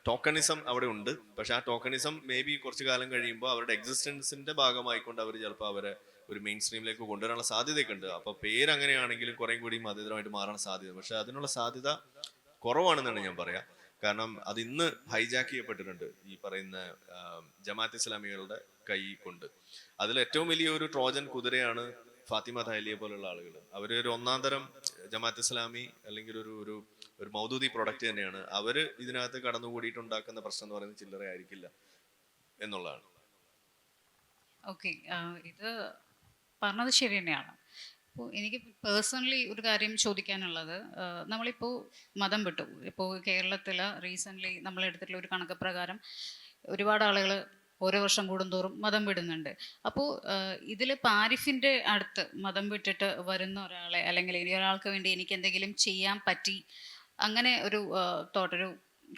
[SPEAKER 1] ടോക്കണിസം അവിടെ ഉണ്ട്. പക്ഷെ ആ ടോക്കണിസം മേ ബി കുറച്ചു കാലം കഴിയുമ്പോൾ അവരുടെ എക്സിസ്റ്റൻസിന്റെ ഭാഗമായിക്കൊണ്ട് അവർ ചിലപ്പോൾ അവരെ ഒരു മെയിൻ സ്ട്രീമിലേക്ക് കൊണ്ടുവരാനുള്ള സാധ്യതയൊക്കെ ഉണ്ട്. അപ്പൊ പേര് അങ്ങനെയാണെങ്കിലും കുറേ കൂടി മതേതരമായിട്ട് മാറാൻ സാധ്യത, പക്ഷെ അതിനുള്ള സാധ്യത കുറവാണെന്നാണ് ഞാൻ പറയാ. കാരണം അത് ഇന്ന് ഹൈജാക്ക് ചെയ്യപ്പെട്ടിട്ടുണ്ട് ഈ പറയുന്ന ജമാഅത്ത് ഇസ്ലാമികളുടെ കൈ കൊണ്ട്. അതിൽ ഏറ്റവും വലിയ ഒരു ട്രോജൻ കുതിരയാണ് ഫാത്തിമ താലിയെ പോലുള്ള ആളുകൾ. അവര് ഒരു ഒന്നാം തരം ജമാഅത്ത് ഇസ്ലാമി അല്ലെങ്കിൽ ഒരു മൗദൂദി പ്രൊഡക്റ്റ് തന്നെയാണ്. അവര് ഇതിനകത്ത് കടന്നുകൂടിയിട്ടുണ്ടാക്കുന്ന പ്രശ്നം എന്ന് പറയുന്നത് ചില്ലറ ആയിരിക്കില്ല എന്നുള്ളതാണ്.
[SPEAKER 2] ഓക്കെ, ഇത് പറഞ്ഞത് ശരി തന്നെയാണ്. അപ്പോൾ എനിക്ക് പേഴ്സണലി ഒരു കാര്യം ചോദിക്കാനുള്ളത്, നമ്മളിപ്പോൾ മതം വിട്ടു. ഇപ്പോൾ കേരളത്തിൽ റീസെൻ്റ്ലി നമ്മൾ എടുത്തിട്ടുള്ള ഒരു കണക്ക് പ്രകാരം ഒരുപാട് ആളുകൾ ഓരോ വർഷം കൂടുന്തോറും മതം വിടുന്നുണ്ട്. അപ്പോൾ ഇതിൽ പാരിഫിൻ്റെ അടുത്ത് മതം വിട്ടിട്ട് വരുന്ന ഒരാളെ, അല്ലെങ്കിൽ ഇനി ഒരാൾക്ക് വേണ്ടി എനിക്ക് എന്തെങ്കിലും ചെയ്യാൻ പറ്റി, അങ്ങനെ ഒരു തോട്ടൊരു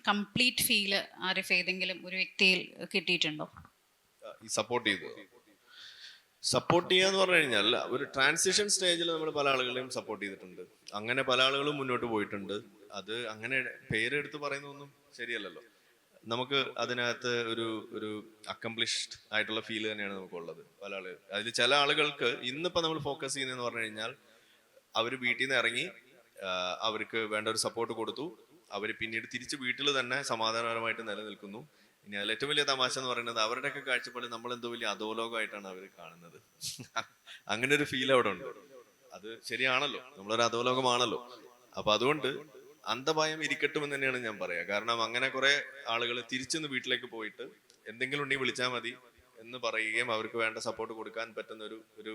[SPEAKER 2] കംപ്ലീറ്റ് ഫീല് ആരിഫ് ഏതെങ്കിലും ഒരു വ്യക്തിയിൽ കിട്ടിയിട്ടുണ്ടോ?
[SPEAKER 1] ഈ സപ്പോർട്ട് ചെയ്യുക എന്ന് പറഞ്ഞു കഴിഞ്ഞാൽ ഒരു ട്രാൻസിഷൻ സ്റ്റേജിൽ നമ്മൾ പല ആളുകളെയും സപ്പോർട്ട് ചെയ്തിട്ടുണ്ട്. അങ്ങനെ പല ആളുകളും മുന്നോട്ട് പോയിട്ടുണ്ട്. അത് അങ്ങനെ പേരെടുത്ത് പറയുന്നതൊന്നും ശരിയല്ലല്ലോ. നമുക്ക് അതിനകത്ത് ഒരു അക്കംപ്ലിഷ്ഡ് ആയിട്ടുള്ള ഫീൽ തന്നെയാണ് നമുക്കുള്ളത്. പല ആളുകൾ അതിൽ ചില ആളുകൾക്ക് ഇന്നിപ്പോ നമ്മൾ ഫോക്കസ് ചെയ്യുന്നതെന്ന് പറഞ്ഞു കഴിഞ്ഞാൽ അവർ വീട്ടിൽ നിന്ന് ഇറങ്ങി അവർക്ക് വേണ്ട ഒരു സപ്പോർട്ട് കൊടുത്തു. അവർ പിന്നീട് തിരിച്ച് വീട്ടിൽ തന്നെ സമാധാനപരമായിട്ട് നിലനിൽക്കുന്നു. ഇനി അതിൽ ഏറ്റവും വലിയ തമാശ എന്ന് പറയുന്നത് അവരുടെയൊക്കെ കാഴ്ചപ്പാട് നമ്മൾ എന്തോ വലിയ അധോലോകമായിട്ടാണ് അവർ കാണുന്നത്. അങ്ങനെ ഒരു ഫീൽ അവിടെ ഉണ്ട്. അത് ശരിയാണല്ലോ, നമ്മളൊരു അധോലോകമാണല്ലോ. അപ്പൊ അതുകൊണ്ട് അന്ധഭയം ഇരിക്കട്ടുമെന്ന് തന്നെയാണ് ഞാൻ പറയാ. കാരണം അങ്ങനെ കുറെ ആളുകൾ തിരിച്ചൊന്ന് വീട്ടിലേക്ക് പോയിട്ട് എന്തെങ്കിലും ഉണ്ടെങ്കിൽ വിളിച്ചാൽ മതി എന്ന് പറയുകയും അവർക്ക് വേണ്ട സപ്പോർട്ട് കൊടുക്കാൻ പറ്റുന്ന ഒരു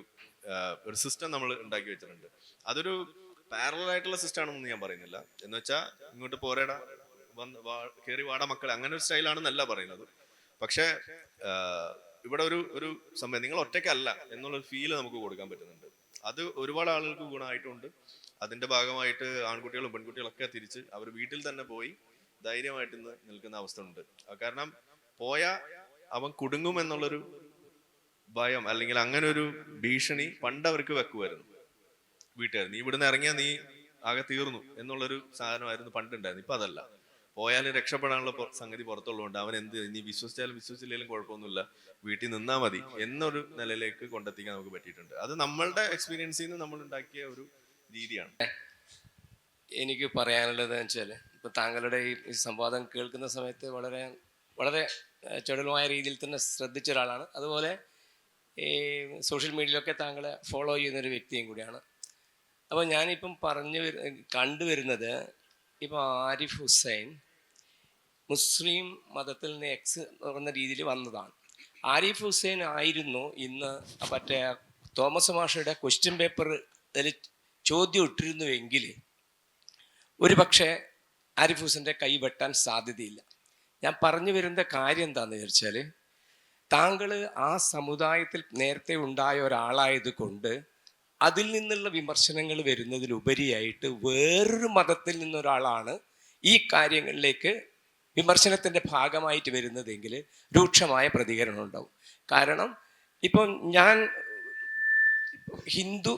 [SPEAKER 1] സിസ്റ്റം നമ്മൾ ഉണ്ടാക്കി വെച്ചിട്ടുണ്ട്. അതൊരു പാരലൽ ആയിട്ടുള്ള സിസ്റ്റം ആണെന്ന് ഞാൻ പറയുന്നില്ല. എന്ന് വെച്ചാൽ ഇങ്ങോട്ട് പോരേടാ, കയറി വാട മക്കളെ, അങ്ങനെ ഒരു സ്റ്റൈലാണെന്നല്ല പറയുന്നത്. പക്ഷെ ഇവിടെ ഒരു സമയം നിങ്ങൾ ഒറ്റയ്ക്കല്ല എന്നുള്ളൊരു ഫീല് നമുക്ക് കൊടുക്കാൻ പറ്റുന്നുണ്ട്. അത് ഒരുപാട് ആളുകൾക്ക് ഗുണമായിട്ടുണ്ട്. അതിന്റെ ഭാഗമായിട്ട് ആൺകുട്ടികളും പെൺകുട്ടികളൊക്കെ തിരിച്ച് അവർ വീട്ടിൽ തന്നെ പോയി ധൈര്യമായിട്ട് ഇന്ന് നിൽക്കുന്ന അവസ്ഥ ഉണ്ട്. കാരണം അവൻ കുടുങ്ങും എന്നുള്ളൊരു ഭയം അല്ലെങ്കിൽ അങ്ങനെ ഒരു ഭീഷണി പണ്ട് അവർക്ക് വെക്കുമായിരുന്നു വീട്ടുകാർ. നീ ഇവിടുന്ന് ഇറങ്ങിയാൽ നീ ആകെ തീർന്നു എന്നുള്ളൊരു സാധനമായിരുന്നു പണ്ടുണ്ടായിരുന്നു. ഇപ്പൊ അതല്ല. പോയാലും രക്ഷപ്പെടാനുള്ള സംഗതി പുറത്തുള്ളതുകൊണ്ട് അവൻ എന്ത് ഇനി വിശ്വസിച്ചാലും വിശ്വസിച്ചില്ലെങ്കിലും കുഴപ്പമൊന്നുമില്ല, വീട്ടിൽ നിന്നാ മതി എന്നൊരു നിലയിലേക്ക് കൊണ്ടെത്തിക്കാൻ നമുക്ക് പറ്റിയിട്ടുണ്ട്. അത് നമ്മളുടെ എക്സ്പീരിയൻസിൽ നിന്ന് നമ്മൾ ഉണ്ടാക്കിയ ഒരു രീതിയാണ്.
[SPEAKER 3] എനിക്ക് പറയാനുള്ളത് വെച്ചാൽ, ഇപ്പം താങ്കളുടെ ഈ സംവാദം കേൾക്കുന്ന സമയത്ത് വളരെ വളരെ ചടുലമായ രീതിയിൽ തന്നെ ശ്രദ്ധിച്ച ഒരാളാണ്. അതുപോലെ ഈ സോഷ്യൽ മീഡിയയിലൊക്കെ താങ്കളെ ഫോളോ ചെയ്യുന്നൊരു വ്യക്തിയും കൂടിയാണ്. അപ്പോൾ ഞാനിപ്പം കണ്ടുവരുന്നത്, ഇപ്പോൾ ആരിഫ് ഹുസൈൻ മുസ്ലിം മതത്തിൽ നിന്ന് എക്സ് എന്ന രീതിയിൽ വന്നതാണ്. ആരിഫ് ഹുസൈൻ ആയിരുന്നു ഇന്ന് മറ്റേ തോമസ് മാഷയുടെ ക്വസ്റ്റ്യൻ പേപ്പർ അതിൽ ചോദ്യം ഇട്ടിരുന്നുവെങ്കിൽ ഒരു പക്ഷേ ആരിഫ് ഹുസൈൻ്റെ കൈ വെട്ടാൻ സാധ്യതയില്ല. ഞാൻ പറഞ്ഞു വരുന്ന കാര്യം എന്താണെന്ന് വിചാരിച്ചാൽ, താങ്കൾ ആ സമുദായത്തിൽ നേരത്തെ ഉണ്ടായ ഒരാളായത് കൊണ്ട് അതിൽ നിന്നുള്ള വിമർശനങ്ങൾ വരുന്നതിലുപരിയായിട്ട് വേറൊരു മതത്തിൽ നിന്നൊരാളാണ് ഈ കാര്യങ്ങളിലേക്ക് വിമർശനത്തിൻ്റെ ഭാഗമായിട്ട് വരുന്നതെങ്കിൽ രൂക്ഷമായ പ്രതികരണം ഉണ്ടാവും. കാരണം ഇപ്പം ഞാൻ ഹിന്ദു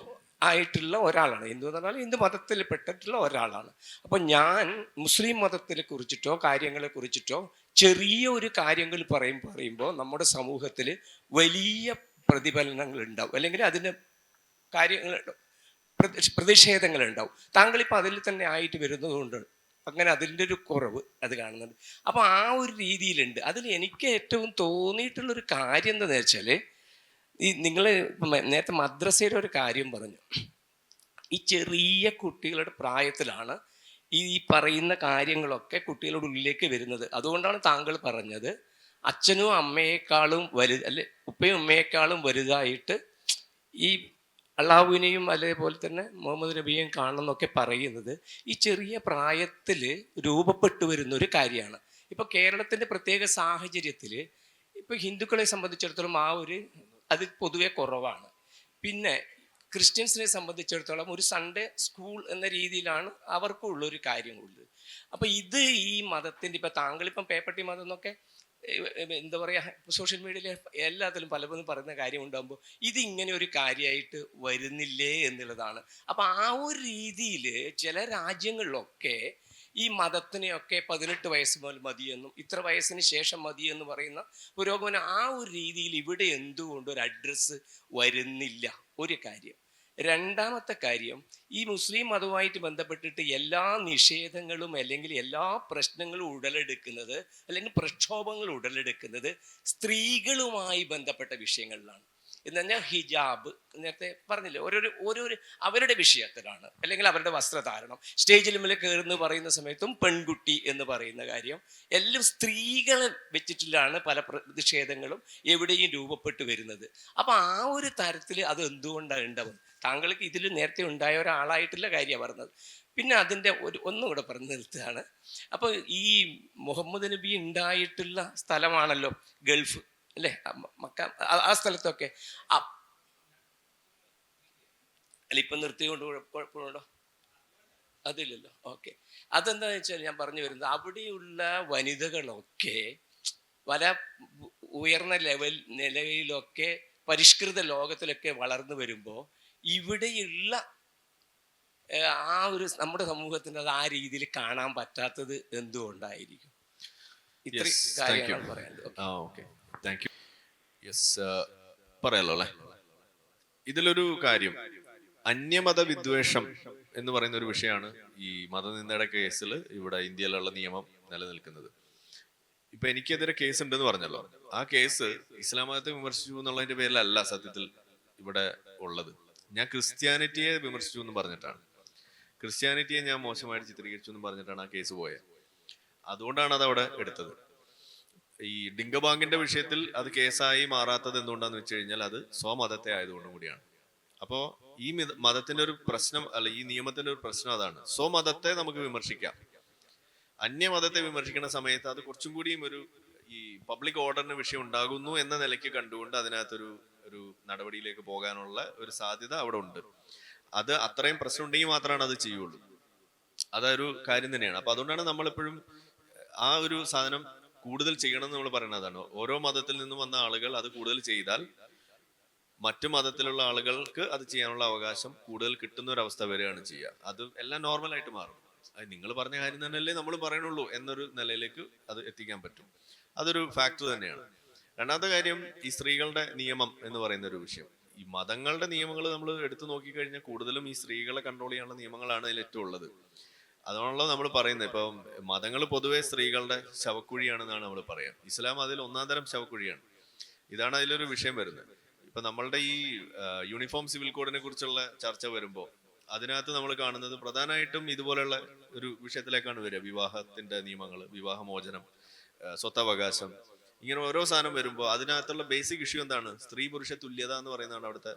[SPEAKER 3] ആയിട്ടുള്ള ഒരാളാണ്, ഹിന്ദു എന്ന് പറഞ്ഞാൽ ഹിന്ദു മതത്തിൽ പെട്ടിട്ടുള്ള ഒരാളാണ്. അപ്പം ഞാൻ മുസ്ലിം മതത്തിനെ കുറിച്ചിട്ടോ കാര്യങ്ങളെ കുറിച്ചിട്ടോ ചെറിയ ഒരു കാര്യങ്ങൾ പറയുമ്പോൾ നമ്മുടെ സമൂഹത്തിൽ വലിയ പ്രതിഫലനങ്ങൾ ഉണ്ടാവും, അല്ലെങ്കിൽ അതിന് കാര്യങ്ങൾ പ്രതിഷേധങ്ങൾ ഉണ്ടാവും. താങ്കളിപ്പോൾ അതിൽ തന്നെ ആയിട്ട് വരുന്നതുകൊണ്ട് അങ്ങനെ അതിൻ്റെ ഒരു കുറവ് അത് കാണുന്നുണ്ട്. അപ്പോൾ ആ ഒരു രീതിയിലുണ്ട്. അതിൽ എനിക്ക് ഏറ്റവും തോന്നിയിട്ടുള്ളൊരു കാര്യം എന്താണെന്ന് വെച്ചാൽ, ഈ നിങ്ങൾ നേരത്തെ മദ്രസയുടെ ഒരു കാര്യം പറഞ്ഞു. ഈ ചെറിയ കുട്ടികളുടെ പ്രായത്തിലാണ് ഈ പറയുന്ന കാര്യങ്ങളൊക്കെ കുട്ടികളുടെ ഉള്ളിലേക്ക് വരുന്നത്. അതുകൊണ്ടാണ് താങ്കൾ പറഞ്ഞത് അച്ഛനും അമ്മയെക്കാളും അല്ലെ ഉപ്പയും ഉമ്മയെക്കാളും വലുതായിട്ട് ഈ അള്ളാഹുവിനെയും അതേപോലെ തന്നെ മുഹമ്മദ് നബിയെയും കാണണമെന്നൊക്കെ പറയുന്നത് ഈ ചെറിയ പ്രായത്തിൽ രൂപപ്പെട്ടു വരുന്ന ഒരു കാര്യമാണ്. ഇപ്പോൾ കേരളത്തിൻ്റെ പ്രത്യേക സാഹചര്യത്തിൽ ഇപ്പോൾ ഹിന്ദുക്കളെ സംബന്ധിച്ചിടത്തോളം അത് പൊതുവെ കുറവാണ്. പിന്നെ ക്രിസ്ത്യൻസിനെ സംബന്ധിച്ചിടത്തോളം ഒരു സൺഡേ സ്കൂൾ എന്ന രീതിയിലാണ് അവർക്കുള്ളൊരു കാര്യമുള്ളത്. അപ്പോൾ ഇത് ഈ മതത്തിൻ്റെ, ഇപ്പം താങ്കളിപ്പം പേപ്പട്ടി മതം എന്നൊക്കെ എന്താ പറയുക, സോഷ്യൽ മീഡിയയിൽ എല്ലാത്തിലും പലപ്പോഴും പറയുന്ന കാര്യം ഉണ്ടാകുമ്പോൾ ഇതിങ്ങനെ ഒരു കാര്യമായിട്ട് വരുന്നില്ലേ എന്നുള്ളതാണ്. അപ്പം ആ ഒരു രീതിയിൽ ചില രാജ്യങ്ങളിലൊക്കെ ഈ മതത്തിനെയൊക്കെ 18 വയസ്സ് മുതൽ മതിയെന്നും ഇത്ര വയസ്സിന് ശേഷം മതിയെന്ന് പറയുന്ന പുരോഗമനം, ആ ഒരു രീതിയിൽ ഇവിടെ എന്തുകൊണ്ട് ഒരു അഡ്രസ്സ് വരുന്നില്ല? ഒരു കാര്യം. രണ്ടാമത്തെ കാര്യം, ഈ മുസ്ലിം മതവുമായിട്ട് ബന്ധപ്പെട്ടിട്ട് എല്ലാ നിഷേധങ്ങളും അല്ലെങ്കിൽ എല്ലാ പ്രശ്നങ്ങളും ഉടലെടുക്കുന്നത് അല്ലെങ്കിൽ പ്രക്ഷോഭങ്ങൾ ഉടലെടുക്കുന്നത് സ്ത്രീകളുമായി ബന്ധപ്പെട്ട വിഷയങ്ങളിലാണ്. എന്ന് പറഞ്ഞാൽ ഹിജാബ്, നേരത്തെ പറഞ്ഞില്ലേ, ഓരോരോ അവരുടെ വിഷയത്തിലാണ്, അല്ലെങ്കിൽ അവരുടെ വസ്ത്രധാരണം. സ്റ്റേജിൽ മേലെ കയറുന്നു പറയുന്ന സമയത്തും പെൺകുട്ടി എന്ന് പറയുന്ന കാര്യം എല്ലാം സ്ത്രീകളെ വെച്ചിട്ടുള്ളതാണ് പല പ്രതിഷേധങ്ങളും എവിടെയും രൂപപ്പെട്ടു വരുന്നത്. അപ്പം ആ ഒരു തരത്തിൽ അത് എന്തുകൊണ്ടാണ് ഉണ്ടാവുന്നത്? താങ്കൾക്ക് ഇതിൽ നേരത്തെ ഉണ്ടായ ഒരാളായിട്ടുള്ള കാര്യമാണ് പറഞ്ഞത്. പിന്നെ അതിൻ്റെ ഒന്നും കൂടെ പറഞ്ഞു നിർത്തുകയാണ്. അപ്പോൾ ഈ മുഹമ്മദ് നബി ഉണ്ടായിട്ടുള്ള സ്ഥലമാണല്ലോ ഗൾഫ്, അല്ലേ, മക്ക, ആ സ്ഥലത്തൊക്കെ അല്ല ഇപ്പം നിർത്തിക്കൊണ്ട് കുഴപ്പമുണ്ടോ? അതില്ലല്ലോ. ഓക്കെ. അതെന്താണെന്ന് വെച്ചാൽ ഞാൻ പറഞ്ഞു വരുന്നത്, അവിടെയുള്ള വനിതകളൊക്കെ പല ഉയർന്ന നിലയിലൊക്കെ പരിഷ്കൃത ലോകത്തിലൊക്കെ വളർന്നു വരുമ്പോൾ ഇവിടെയുള്ള ആ ഒരു നമ്മുടെ സമൂഹത്തിന് അത് ആ രീതിയിൽ കാണാൻ പറ്റാത്തത് എന്തുകൊണ്ടായിരിക്കും? ഇത്രയും കാര്യങ്ങളാണ് പറയാനുള്ളത്.
[SPEAKER 1] പറയാലോ അല്ലെ. ഇതിലൊരു കാര്യം, അന്യമത വിദ്വേഷം എന്ന് പറയുന്ന ഒരു വിഷയമാണ് ഈ മതനിന്ദയുടെ കേസിൽ ഇവിടെ ഇന്ത്യയിലുള്ള നിയമം നിലനിൽക്കുന്നത്. ഇപ്പൊ എനിക്കെതിരെ കേസ് ഉണ്ടെന്ന് പറഞ്ഞല്ലോ, ആ കേസ് ഇസ്ലാം മതത്തെ വിമർശിച്ചു എന്നുള്ളതിന്റെ പേരിലല്ല സത്യത്തിൽ ഇവിടെ ഉള്ളത്. ഞാൻ ക്രിസ്ത്യാനിറ്റിയെ വിമർശിച്ചു എന്ന് പറഞ്ഞിട്ടാണ്, ക്രിസ്ത്യാനിറ്റിയെ ഞാൻ മോശമായിട്ട് ചിത്രീകരിച്ചു എന്ന് പറഞ്ഞിട്ടാണ് ആ കേസ് പോയത്. അതുകൊണ്ടാണ് അത് അവിടെ എടുത്തത്. ഈ ഡിങ്കബാങ്കിന്റെ വിഷയത്തിൽ അത് കേസായി മാറാത്തത് എന്തുകൊണ്ടാന്ന് വെച്ച് കഴിഞ്ഞാൽ അത് സ്വമതത്തെ ആയതുകൊണ്ടും കൂടിയാണ്. അപ്പോ ഈ മതത്തിന്റെ ഒരു പ്രശ്നം, അല്ല ഈ നിയമത്തിന്റെ ഒരു പ്രശ്നം അതാണ്. സ്വമതത്തെ നമുക്ക് വിമർശിക്കാം, അന്യമതത്തെ വിമർശിക്കുന്ന സമയത്ത് അത് കുറച്ചും കൂടിയും ഈ പബ്ലിക് ഓർഡറിന് വിഷയം ഉണ്ടാകുന്നു എന്ന നിലയ്ക്ക് കണ്ടുകൊണ്ട് അതിനകത്തൊരു നടപടിയിലേക്ക് പോകാനുള്ള ഒരു സാധ്യത അവിടെ ഉണ്ട്. അത് അത്രയും പ്രശ്നം ഉണ്ടെങ്കിൽ മാത്രമാണ് അത് ചെയ്യുള്ളൂ. അതൊരു കാര്യം തന്നെയാണ്. അപ്പൊ അതുകൊണ്ടാണ് നമ്മളെപ്പോഴും ആ ഒരു സാധനം കൂടുതൽ ചെയ്യണം എന്ന് നമ്മൾ പറയുന്നതാണ്. ഓരോ മതത്തിൽ നിന്നും വന്ന ആളുകൾ അത് കൂടുതൽ ചെയ്താൽ മറ്റു മതത്തിലുള്ള ആളുകൾക്ക് അത് ചെയ്യാനുള്ള അവകാശം കൂടുതൽ കിട്ടുന്ന ഒരു അവസ്ഥ വരികയാണ് ചെയ്യുക. അത് എല്ലാം നോർമലായിട്ട് മാറും. നിങ്ങൾ പറഞ്ഞ കാര്യം തന്നെയല്ലേ നമ്മൾ പറയണുള്ളൂ എന്നൊരു നിലയിലേക്ക് അത് എത്തിക്കാൻ പറ്റും. അതൊരു ഫാക്ടർ തന്നെയാണ്. രണ്ടാമത്തെ കാര്യം, ഈ സ്ത്രീകളുടെ നിയമം എന്ന് പറയുന്ന ഒരു വിഷയം. ഈ മതങ്ങളുടെ നിയമങ്ങൾ നമ്മൾ എടുത്തു നോക്കിക്കഴിഞ്ഞാൽ കൂടുതലും ഈ സ്ത്രീകളെ കൺട്രോൾ ചെയ്യാനുള്ള നിയമങ്ങളാണ് അതിൽ ഏറ്റവും ഉള്ളത്. അതാണല്ലോ നമ്മൾ പറയുന്നത്. ഇപ്പം മതങ്ങൾ പൊതുവെ സ്ത്രീകളുടെ ശവക്കുഴിയാണെന്നാണ് നമ്മൾ പറയാം. ഇസ്ലാം അതിൽ ഒന്നാം തരം ശവക്കുഴിയാണ്. ഇതാണ് അതിലൊരു വിഷയം വരുന്നത്. ഇപ്പൊ നമ്മളുടെ ഈ യൂണിഫോം സിവിൽ കോഡിനെ കുറിച്ചുള്ള ചർച്ച വരുമ്പോൾ അതിനകത്ത് നമ്മൾ കാണുന്നത് പ്രധാനമായിട്ടും ഇതുപോലുള്ള ഒരു വിഷയത്തിലേക്കാണ് വരിക. വിവാഹത്തിന്റെ നിയമങ്ങൾ, വിവാഹമോചനം, സ്വത്തവകാശം, ഇങ്ങനെ ഓരോ സാധനം വരുമ്പോൾ അതിനകത്തുള്ള ബേസിക് ഇഷ്യൂ എന്താണ്? സ്ത്രീ പുരുഷ തുല്യത എന്ന് പറയുന്നതാണ് അവിടുത്തെ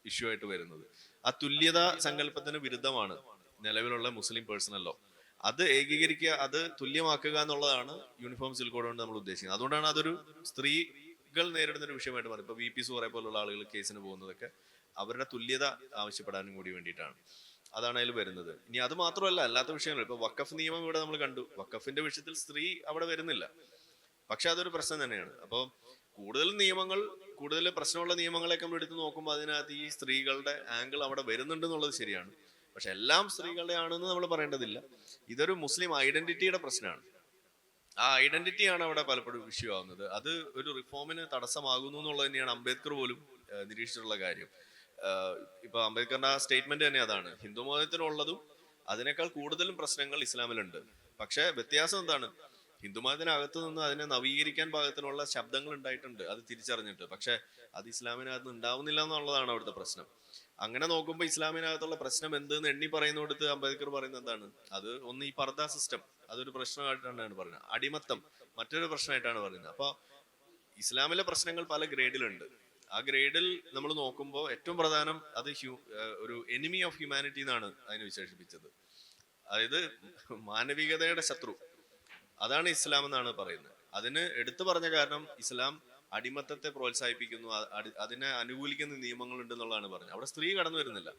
[SPEAKER 1] ഇഷ്യൂ ആയിട്ട് വരുന്നത്. ആ തുല്യത സങ്കല്പത്തിന് വിരുദ്ധമാണ് നിലവിലുള്ള മുസ്ലിം പേഴ്സണൽ ലോ. അത് ഏകീകരിക്കുക, അത് തുല്യമാക്കുക എന്നുള്ളതാണ് യൂണിഫോം സിവിൽ കോഡ് കൊണ്ട് നമ്മൾ ഉദ്ദേശിക്കുന്നത്. അതുകൊണ്ടാണ് അതൊരു സ്ത്രീകൾ നേരിടുന്ന ഒരു വിഷയമായിട്ട് മാറി. ഇപ്പൊ VP സൂറെ പോലുള്ള ആളുകൾ കേസിന് പോകുന്നതൊക്കെ അവരുടെ തുല്യത ആവശ്യപ്പെടാനും കൂടി വേണ്ടിയിട്ടാണ്. അതാണ് അതിൽ വരുന്നത്. ഇനി അത് മാത്രമല്ല, അല്ലാത്ത വിഷയങ്ങൾ, ഇപ്പൊ വഖഫ് നിയമം ഇവിടെ നമ്മൾ കണ്ടു. വഖഫിന്റെ വിഷയത്തിൽ സ്ത്രീ അവിടെ വരുന്നില്ല, പക്ഷെ അതൊരു പ്രശ്നം തന്നെയാണ്. അപ്പോൾ കൂടുതൽ നിയമങ്ങൾ, കൂടുതൽ പ്രശ്നമുള്ള നിയമങ്ങളൊക്കെ നമ്മൾ എടുത്ത് നോക്കുമ്പോൾ അതിനകത്ത് ഈ സ്ത്രീകളുടെ ആംഗിൾ അവിടെ വരുന്നുണ്ട് എന്നുള്ളത് ശരിയാണ്. പക്ഷെ എല്ലാം സ്ത്രീകളുടെ ആണെന്ന് നമ്മൾ പറയേണ്ടതില്ല. ഇതൊരു മുസ്ലിം ഐഡന്റിറ്റിയുടെ പ്രശ്നമാണ്. ആ ഐഡന്റിറ്റിയാണ് അവിടെ പലപ്പോഴും ഇഷ്യൂ ആവുന്നത്. അത് ഒരു റിഫോമിന് തടസ്സമാകുന്നു എന്നുള്ളത് തന്നെയാണ് അംബേദ്കർ പോലും നിരീക്ഷിച്ചിട്ടുള്ള കാര്യം. ഇപ്പൊ അംബേദ്കറിന്റെ ആ സ്റ്റേറ്റ്മെന്റ് തന്നെ അതാണ്. ഹിന്ദു മതത്തിനുള്ളതും അതിനേക്കാൾ കൂടുതലും പ്രശ്നങ്ങൾ ഇസ്ലാമിലുണ്ട്. പക്ഷെ വ്യത്യാസം എന്താണ്? ഹിന്ദുമതത്തിനകത്ത് നിന്ന് അതിനെ നവീകരിക്കാൻ പാകത്തിനുള്ള ശബ്ദങ്ങൾ ഉണ്ടായിട്ടുണ്ട്, അത് തിരിച്ചറിഞ്ഞിട്ട്. പക്ഷെ അത് ഇസ്ലാമിനകത്ത് ഉണ്ടാവുന്നില്ല എന്നുള്ളതാണ് അവിടുത്തെ പ്രശ്നം. അങ്ങനെ നോക്കുമ്പോൾ ഇസ്ലാമിനകത്തുള്ള പ്രശ്നം എന്തെന്ന് എണ്ണി പറയുന്നിടത്ത് അംബേദ്കർ പറയുന്നത് എന്താണ്? അത് ഒന്ന് ഈ പർദ സിസ്റ്റം, അതൊരു പ്രശ്നമായിട്ടാണ് പറയുന്നത്. അടിമത്തം മറ്റൊരു പ്രശ്നമായിട്ടാണ് പറയുന്നത്. അപ്പൊ ഇസ്ലാമിലെ പ്രശ്നങ്ങൾ പല ഗ്രേഡിലുണ്ട്. ആ ഗ്രേഡിൽ നമ്മൾ നോക്കുമ്പോൾ ഏറ്റവും പ്രധാനം അത് ഒരു എനിമി ഓഫ് ഹ്യൂമാനിറ്റി എന്നാണ് അതിനെ വിശേഷിപ്പിച്ചത്. അതായത് മാനവികതയുടെ ശത്രു, അതാണ് ഇസ്ലാം എന്നാണ് പറയുന്നത്. അതിന് എടുത്തു പറഞ്ഞ കാരണം ഇസ്ലാം അടിമത്തത്തെ പ്രോത്സാഹിപ്പിക്കുന്നു, അതിനെ അനുകൂലിക്കുന്ന നിയമങ്ങൾ ഉണ്ട് എന്നുള്ളതാണ് പറഞ്ഞത്. അവിടെ സ്ത്രീ കടന്നു വരുന്നില്ല.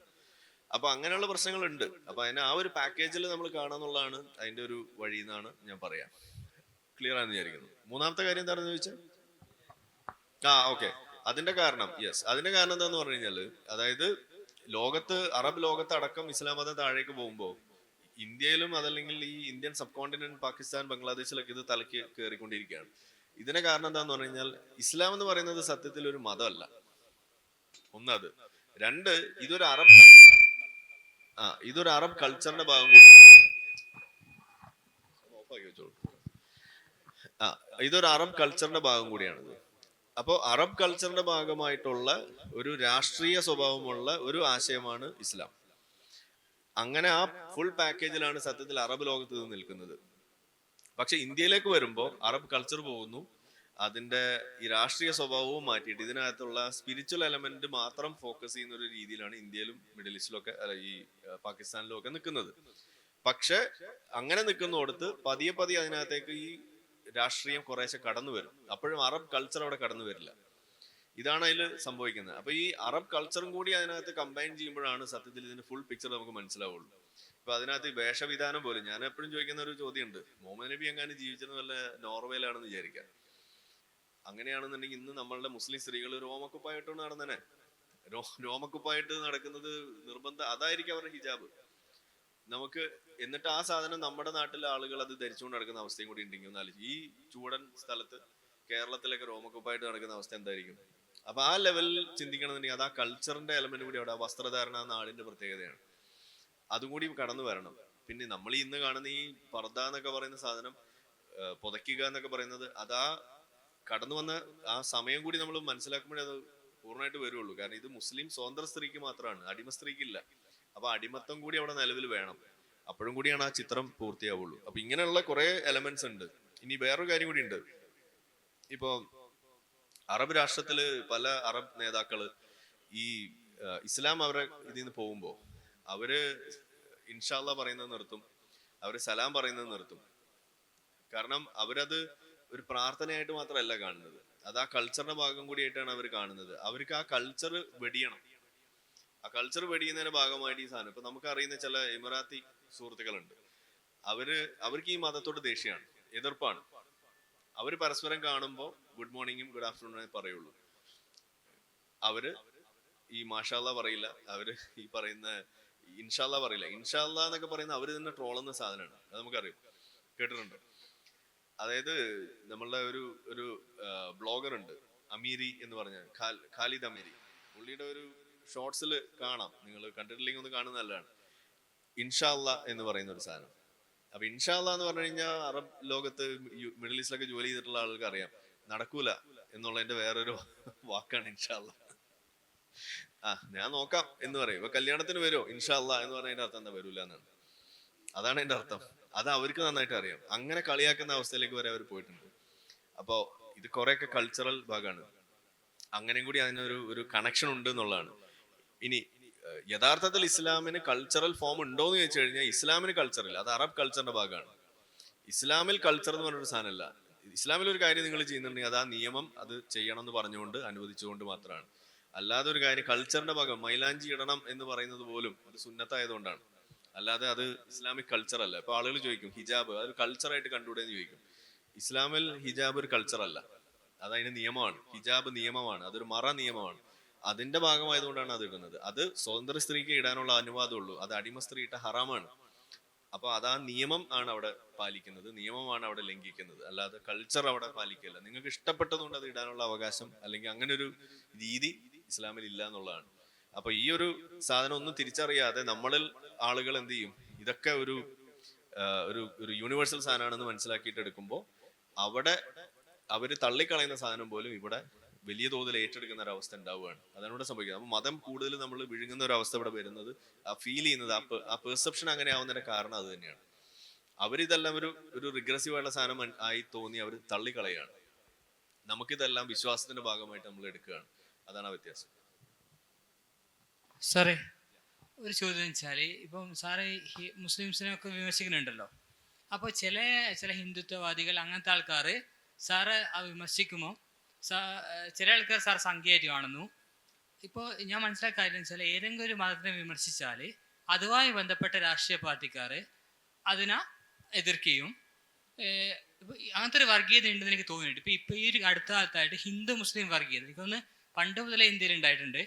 [SPEAKER 1] അപ്പൊ അങ്ങനെയുള്ള പ്രശ്നങ്ങളുണ്ട്. അപ്പൊ അതിനെ ആ ഒരു പാക്കേജിൽ നമ്മൾ കാണാന്നുള്ളതാണ് അതിന്റെ ഒരു വഴി എന്നാണ് ഞാൻ പറയാം. ക്ലിയർ ആണെന്ന് വിചാരിക്കുന്നു. മൂന്നാമത്തെ കാര്യം എന്താണെന്ന് ചോദിച്ചാൽ, ഓക്കെ, അതിന്റെ കാരണം, യെസ്, അതിന്റെ കാരണം എന്താന്ന് പറഞ്ഞു കഴിഞ്ഞാല്, അതായത് ലോകത്ത്, അറബ് ലോകത്ത് അടക്കം ഇസ്ലാം മതം താഴേക്ക് പോകുമ്പോൾ ഇന്ത്യയിലും അതല്ലെങ്കിൽ ഈ ഇന്ത്യൻ സബ് കോണ്ടിനെന്റ്, പാകിസ്ഥാൻ, ബംഗ്ലാദേശിലൊക്കെ ഇത് തലയ്ക്ക് കയറിക്കൊണ്ടിരിക്കുകയാണ്. ഇതിന്റെ കാരണം എന്താന്ന് പറഞ്ഞു കഴിഞ്ഞാൽ, ഇസ്ലാം എന്ന് പറയുന്നത് സത്യത്തിൽ ഒരു മതമല്ല. ഒന്നത്. രണ്ട്, ഇതൊരു അറബ് കൾച്ചറിന്റെ ഭാഗം കൂടിയാണ്. ഇതൊരു അറബ് കൾച്ചറിന്റെ ഭാഗം കൂടിയാണിത്. അപ്പോൾ അറബ് കൾച്ചറിന്റെ ഭാഗമായിട്ടുള്ള ഒരു രാഷ്ട്രീയ സ്വഭാവമുള്ള ഒരു ആശയമാണ് ഇസ്ലാം. അങ്ങനെ ആ ഫുൾ പാക്കേജിലാണ് സത്യത്തിൽ അറബ് ലോകത്ത് നിന്ന് നിൽക്കുന്നത്. പക്ഷെ ഇന്ത്യയിലേക്ക് വരുമ്പോൾ അറബ് കൾച്ചർ പോകുന്നു, അതിന്റെ ഈ രാഷ്ട്രീയ സ്വഭാവവും മാറ്റിയിട്ട് ഇതിനകത്തുള്ള സ്പിരിച്വൽ എലമെന്റ് മാത്രം ഫോക്കസ് ചെയ്യുന്ന ഒരു രീതിയിലാണ് ഇന്ത്യയിലും മിഡിൽ ഈസ്റ്റിലും ഒക്കെ, ഈ പാകിസ്ഥാനിലും ഒക്കെ നിൽക്കുന്നത്. പക്ഷെ അങ്ങനെ നിൽക്കുന്നിടത്ത് പതിയെ പതിയെ അതിനകത്തേക്ക് ഈ രാഷ്ട്രീയം കുറേശ്ശെ കടന്നു വരും. അപ്പോഴും അറബ് കൾച്ചർ അവിടെ കടന്നു വരില്ല. ഇതാണ് അതിൽ സംഭവിക്കുന്നത്. അപ്പൊ ഈ അറബ് കൾച്ചറും കൂടി അതിനകത്ത് കമ്പൈൻ ചെയ്യുമ്പോഴാണ് സത്യത്തിൽ ഇതിന്റെ ഫുൾ പിക്ചർ നമുക്ക് മനസ്സിലാവുള്ളൂ. ഇപ്പൊ അതിനകത്ത് വേഷവിധാനം പോലും, ഞാൻ എപ്പോഴും ചോദിക്കുന്ന ഒരു ചോദ്യമുണ്ട്, മുഹമ്മദ് നബി എങ്ങാനും ജീവിച്ചത് വല്ല നോർവേയിലാണെന്ന് വിചാരിക്കാം. അങ്ങനെയാണെന്നുണ്ടെങ്കിൽ ഇന്ന് നമ്മളുടെ മുസ്ലിം സ്ത്രീകൾ രോമക്കുപ്പായിട്ട് നടന്നനെ, രോമക്കുപ്പായിട്ട് നടക്കുന്നത് നിർബന്ധം, അതായിരിക്കും അവരുടെ ഹിജാബ് നമുക്ക്. എന്നിട്ട് ആ സാധനം നമ്മുടെ നാട്ടിലെ ആളുകൾ അത് ധരിച്ചുകൊണ്ട് നടക്കുന്ന അവസ്ഥയും കൂടി ഉണ്ടെങ്കിൽ എന്നാൽ ഈ ചൂടൻ സ്ഥലത്ത് കേരളത്തിലൊക്കെ രോമക്കുപ്പായിട്ട് നടക്കുന്ന അവസ്ഥ എന്തായിരിക്കും? അപ്പൊ ആ ലെവലിൽ ചിന്തിക്കണമെന്നുണ്ടെങ്കിൽ അത് ആ കൾച്ചറിന്റെ എലമെന്റ് കൂടി അവിടെ, വസ്ത്രധാരണ നാടിന്റെ പ്രത്യേകതയാണ്, അതും കൂടി കടന്നു വരണം. പിന്നെ നമ്മൾ ഇന്ന് കാണുന്ന ഈ പർദ്ദ എന്നൊക്കെ പറയുന്ന സാധനം, പുതയ്ക്കുക എന്നൊക്കെ പറയുന്നത്, അതാ കടന്നു വന്ന ആ സമയം കൂടി നമ്മൾ മനസ്സിലാക്കുമ്പോഴേ അത് പൂർണ്ണമായിട്ട് വരുള്ളൂ. കാരണം ഇത് മുസ്ലിം സ്വതന്ത്ര സ്ത്രീക്ക് മാത്രമാണ്, അടിമ സ്ത്രീക്കില്ല. അപ്പൊ അടിമത്തം കൂടി അവിടെ നിലവിൽ വേണം, അപ്പോഴും കൂടിയാണ് ആ ചിത്രം പൂർത്തിയാവുള്ളൂ. അപ്പൊ ഇങ്ങനെയുള്ള കുറെ എലമെന്റ്സ് ഉണ്ട്. ഇനി വേറൊരു കാര്യം കൂടി ഉണ്ട്. ഇപ്പോ അറബ് രാഷ്ട്രത്തില് പല അറബ് നേതാക്കള് ഈ ഇസ്ലാം അവരെ ഇതിൽ നിന്ന് പോകുമ്പോ അവര് ഇൻഷാല്ലാ പറയുന്നത് നിർത്തും, അവര് സലാം പറയുന്നത് നിർത്തും. കാരണം അവരത് ഒരു പ്രാർത്ഥനയായിട്ട് മാത്രമല്ല കാണുന്നത്, അത് ആ കൾച്ചറിന്റെ ഭാഗം കൂടിയായിട്ടാണ് അവർ കാണുന്നത്. അവർക്ക് ആ കൾച്ചർ വെടിയണം. ആ കൾച്ചർ വെടിയുന്നതിന്റെ ഭാഗമായിട്ട് ഈ സാധനം, ഇപ്പൊ നമുക്ക് അറിയുന്ന ചില എമിറാത്തി സുഹൃത്തുക്കളുണ്ട്, അവർക്ക് ഈ മതത്തോട് ദേഷ്യമാണ്, എതിർപ്പാണ്. അവര് പരസ്പരം കാണുമ്പോൾ ഗുഡ് മോർണിംഗും ഗുഡ് ആഫ്റ്റർനൂണേ പറയുള്ളൂ. അവര് ഈ മാഷാല്ലാ പറയില്ല, അവര് ഈ പറയുന്ന ഇൻഷാല്ലാ പറയില്ല. ഇൻഷാല്ലാ എന്നൊക്കെ പറയുന്ന അവര് തന്നെ ട്രോളുന്ന സാധനമാണ്. അത് നമുക്കറിയാം, കേട്ടിട്ടുണ്ട്. അതായത് നമ്മളുടെ ഒരു ഒരു ബ്ലോഗർ ഉണ്ട്, അമീരി എന്ന് പറഞ്ഞ ഖാലിദ് അമീരി. പുള്ളിയുടെ ഒരു ഷോർട്സിൽ കാണാം, നിങ്ങൾ കണ്ടിട്ടില്ലെങ്കിൽ ഒന്ന് കാണുന്നത് നല്ലതാണ്. ഇൻഷാ അല്ലാ എന്ന് പറയുന്ന ഒരു സാധനം. അപ്പൊ ഇൻഷാ അല്ലാ എന്ന് പറഞ്ഞു കഴിഞ്ഞാൽ അറബ് ലോകത്ത് മിഡിൽ ഈസ്റ്റിലൊക്കെ ജോലി ചെയ്തിട്ടുള്ള ആളുകൾക്ക് അറിയാം, നടക്കൂല എന്നുള്ളതിന്റെ വേറൊരു വാക്കാണ് ഇൻഷാ അല്ലാ. ഞാൻ നോക്കാം എന്ന് പറയും. ഇപ്പൊ കല്യാണത്തിന് വരുമോ ഇൻഷാ അല്ലാ എന്ന് പറഞ്ഞതിന്റെ അർത്ഥം എന്താ? വരൂല എന്നാണ്. അതാണ് എന്റെ അർത്ഥം. അത് അവർക്ക് നന്നായിട്ട് അറിയാം. അങ്ങനെ കളിയാക്കുന്ന അവസ്ഥയിലേക്ക് വരെ അവർ പോയിട്ടുണ്ട്. അപ്പോ ഇത് കുറെയൊക്കെ കൾച്ചറൽ ഭാഗമാണ്. അങ്ങനെയും കൂടി അതിനൊരു ഒരു കണക്ഷൻ ഉണ്ട് എന്നുള്ളതാണ്. ഇനി യഥാർത്ഥത്തിൽ ഇസ്ലാമിന് കൾച്ചറൽ ഫോം ഉണ്ടോ എന്ന് ചോദിച്ചു കഴിഞ്ഞാൽ ഇസ്ലാമിന് കൾച്ചർ ഇല്ല, അത് അറബ് കൾച്ചറിന്റെ ഭാഗമാണ്. ഇസ്ലാമിൽ കൾച്ചർ എന്ന് പറഞ്ഞൊരു സാധനമല്ല. ഇസ്ലാമിൽ ഒരു കാര്യം നിങ്ങൾ ചെയ്യുന്നുണ്ടെങ്കിൽ അത് ആ നിയമം അത് ചെയ്യണം എന്ന് പറഞ്ഞുകൊണ്ട് അനുവദിച്ചുകൊണ്ട് മാത്രമാണ്. അല്ലാതെ ഒരു കാര്യം കൾച്ചറിന്റെ ഭാഗം, മൈലാഞ്ചി ഇടണം എന്ന് പറയുന്നത് പോലും അത് സുന്നത്തായതുകൊണ്ടാണ്. അല്ലാതെ അത് ഇസ്ലാമിക് കൾച്ചർ അല്ല. ഇപ്പൊ ആളുകൾ ചോദിക്കും ഹിജാബ് അതൊരു കൾച്ചറായിട്ട് കണ്ടുകൂടെ എന്ന് ചോദിക്കും. ഇസ്ലാമിൽ ഹിജാബ് ഒരു കൾച്ചർ അല്ല, അതതിന്റെ നിയമമാണ്. ഹിജാബ് നിയമമാണ്, അതൊരു മറ നിയമമാണ്. അതിന്റെ ഭാഗമായതുകൊണ്ടാണ് അത് ഇടുന്നത്. അത് സ്വതന്ത്ര സ്ത്രീക്ക് ഇടാനുള്ള അനുവാദമുള്ളൂ, അത് അടിമ സ്ത്രീ ഇട്ട ഹറാമാണ്. അപ്പൊ അത് ആ നിയമം ആണ് അവിടെ പാലിക്കുന്നത്, നിയമമാണ് അവിടെ ലംഘിക്കുന്നത്, അല്ലാതെ കൾച്ചർ അവിടെ പാലിക്കില്ല. നിങ്ങൾക്ക് ഇഷ്ടപ്പെട്ടതുകൊണ്ട് അത് ഇടാനുള്ള അവകാശം അല്ലെങ്കിൽ അങ്ങനെ ഒരു രീതി ഇസ്ലാമിൽ ഇല്ല എന്നുള്ളതാണ്. അപ്പൊ ഈ ഒരു സാധനം ഒന്നും തിരിച്ചറിയാതെ നമ്മളിൽ ആളുകൾ എന്ത് ചെയ്യും, ഇതൊക്കെ ഒരു ഒരു യൂണിവേഴ്സൽ സാധനമാണെന്ന് മനസ്സിലാക്കിയിട്ട് എടുക്കുമ്പോൾ അവിടെ അവര് തള്ളിക്കളയുന്ന സാധനം പോലും ഇവിടെ വലിയ തോതിൽ ഏറ്റെടുക്കുന്ന ഒരു അവസ്ഥ ഉണ്ടാവുകയാണ്. അതാണ് ഇവിടെ സംഭവിക്കുന്നത്. അപ്പൊ മതം കൂടുതൽ നമ്മൾ വിഴുങ്ങുന്ന ഒരു അവസ്ഥ ഇവിടെ വരുന്നത്, ആ ഫീൽ ചെയ്യുന്നത്, ആ പെർസെപ്ഷൻ അങ്ങനെ ആവുന്നതിന്റെ കാരണം അത് തന്നെയാണ്. അവരിതെല്ലാം ഒരു റിഗ്രസീവ് ആയിട്ടുള്ള സാധനം ആയി തോന്നി അവർ തള്ളിക്കളയാണ്. നമുക്കിതെല്ലാം വിശ്വാസത്തിന്റെ ഭാഗമായിട്ട് നമ്മൾ എടുക്കുകയാണ്. അതാണ് ആ വ്യത്യാസം.
[SPEAKER 4] സാറേ, ഒരു ചോദ്യം വെച്ചാൽ ഇപ്പം സാറ് മുസ്ലിംസിനൊക്കെ വിമർശിക്കുന്നുണ്ടല്ലോ. അപ്പോൾ ചില ഹിന്ദുത്വവാദികൾ അങ്ങനത്തെ ആൾക്കാർ സാറ് ആ വിമർശിക്കുമ്പോൾ ചില ആൾക്കാർ സാർ സംഖ്യയായിട്ട് കാണുന്നു. ഇപ്പോൾ ഞാൻ മനസ്സിലാക്കിയ കാര്യം വെച്ചാൽ ഏതെങ്കിലും ഒരു മതത്തിനെ വിമർശിച്ചാൽ അതുമായി ബന്ധപ്പെട്ട രാഷ്ട്രീയ പാർട്ടിക്കാർ അതിനെ എതിർക്കുകയും അങ്ങനത്തെ ഒരു വർഗീയത ഉണ്ടെന്ന് എനിക്ക് തോന്നിയിട്ടുണ്ട്. ഇപ്പോൾ ഈ ഒരു അടുത്ത കാലത്തായിട്ട് ഹിന്ദു മുസ്ലിം വർഗീയത എനിക്കൊന്ന് പണ്ട് മുതലേ ഇന്ത്യയിൽ ഉണ്ടായിട്ടുണ്ട്.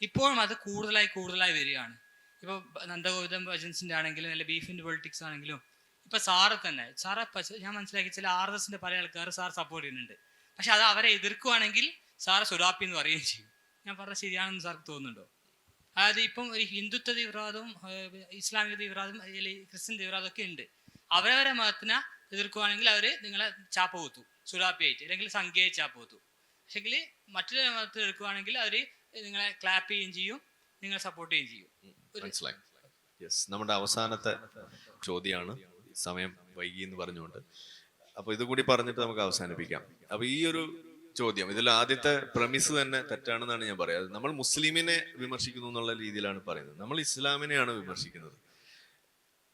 [SPEAKER 4] ഇപ്പോഴും അത് കൂടുതലായി വരികയാണ്. ഇപ്പോൾ നന്ദഗോവിന്ദം ഭജൻസിൻ്റെ ആണെങ്കിലും അല്ലെങ്കിൽ ബീഫിൻ്റെ പൊളിറ്റിക്സ് ആണെങ്കിലും ഇപ്പോൾ സാറ് ഞാൻ മനസ്സിലാക്കി ചില RSSന്റെ പല ആൾക്കാർ സാർ സപ്പോർട്ട് ചെയ്യുന്നുണ്ട്. പക്ഷെ അത് അവരെ എതിർക്കുവാണെങ്കിൽ സാറ് സുഡാപ്പി എന്ന് പറയുകയും ചെയ്യും. ഞാൻ പറഞ്ഞത് ശരിയാണെന്ന് സാർക്ക് തോന്നുന്നുണ്ടോ? അതായത് ഇപ്പം ഒരു ഹിന്ദുത്വ തീവ്രവാദവും ഇസ്ലാമിക തീവ്രവാദം അല്ലെങ്കിൽ ക്രിസ്ത്യൻ തീവ്രവാദം ഒക്കെ ഉണ്ട്. അവരവരെ മതത്തിനെ എതിർക്കുവാണെങ്കിൽ അവർ നിങ്ങളെ ചാപ്പ കുത്തു സുഡാപ്പി ആയിട്ട്, അല്ലെങ്കിൽ സംഖ്യയായി ചാപ്പ കുത്തു. പക്ഷെങ്കിൽ മറ്റൊരു മതത്തിൽ എടുക്കുവാണെങ്കിൽ അവർ നിങ്ങളെ ക്ലാപ്പ് ചെയ്യുകയും ചെയ്യും, നിങ്ങളെ സപ്പോർട്ട് ചെയ്യുകയും ചെയ്യും.
[SPEAKER 1] മനസ്സിലായി. യെസ്, നമ്മുടെ അവസാനത്തെ ചോദ്യമാണ്, സമയം വൈകി എന്ന് പറഞ്ഞുകൊണ്ട്. അപ്പൊ ഇതുകൂടി പറഞ്ഞിട്ട് നമുക്ക് അവസാനിപ്പിക്കാം. അപ്പൊ ഈ ഒരു ചോദ്യം, ഇതിൽ ആദ്യത്തെ പ്രമിസ് തന്നെ തെറ്റാണെന്നാണ് ഞാൻ പറയാം. നമ്മൾ മുസ്ലിമിനെ വിമർശിക്കുന്നു എന്നുള്ള രീതിയിലാണ് പറയുന്നത്. നമ്മൾ ഇസ്ലാമിനെയാണ് വിമർശിക്കുന്നത്.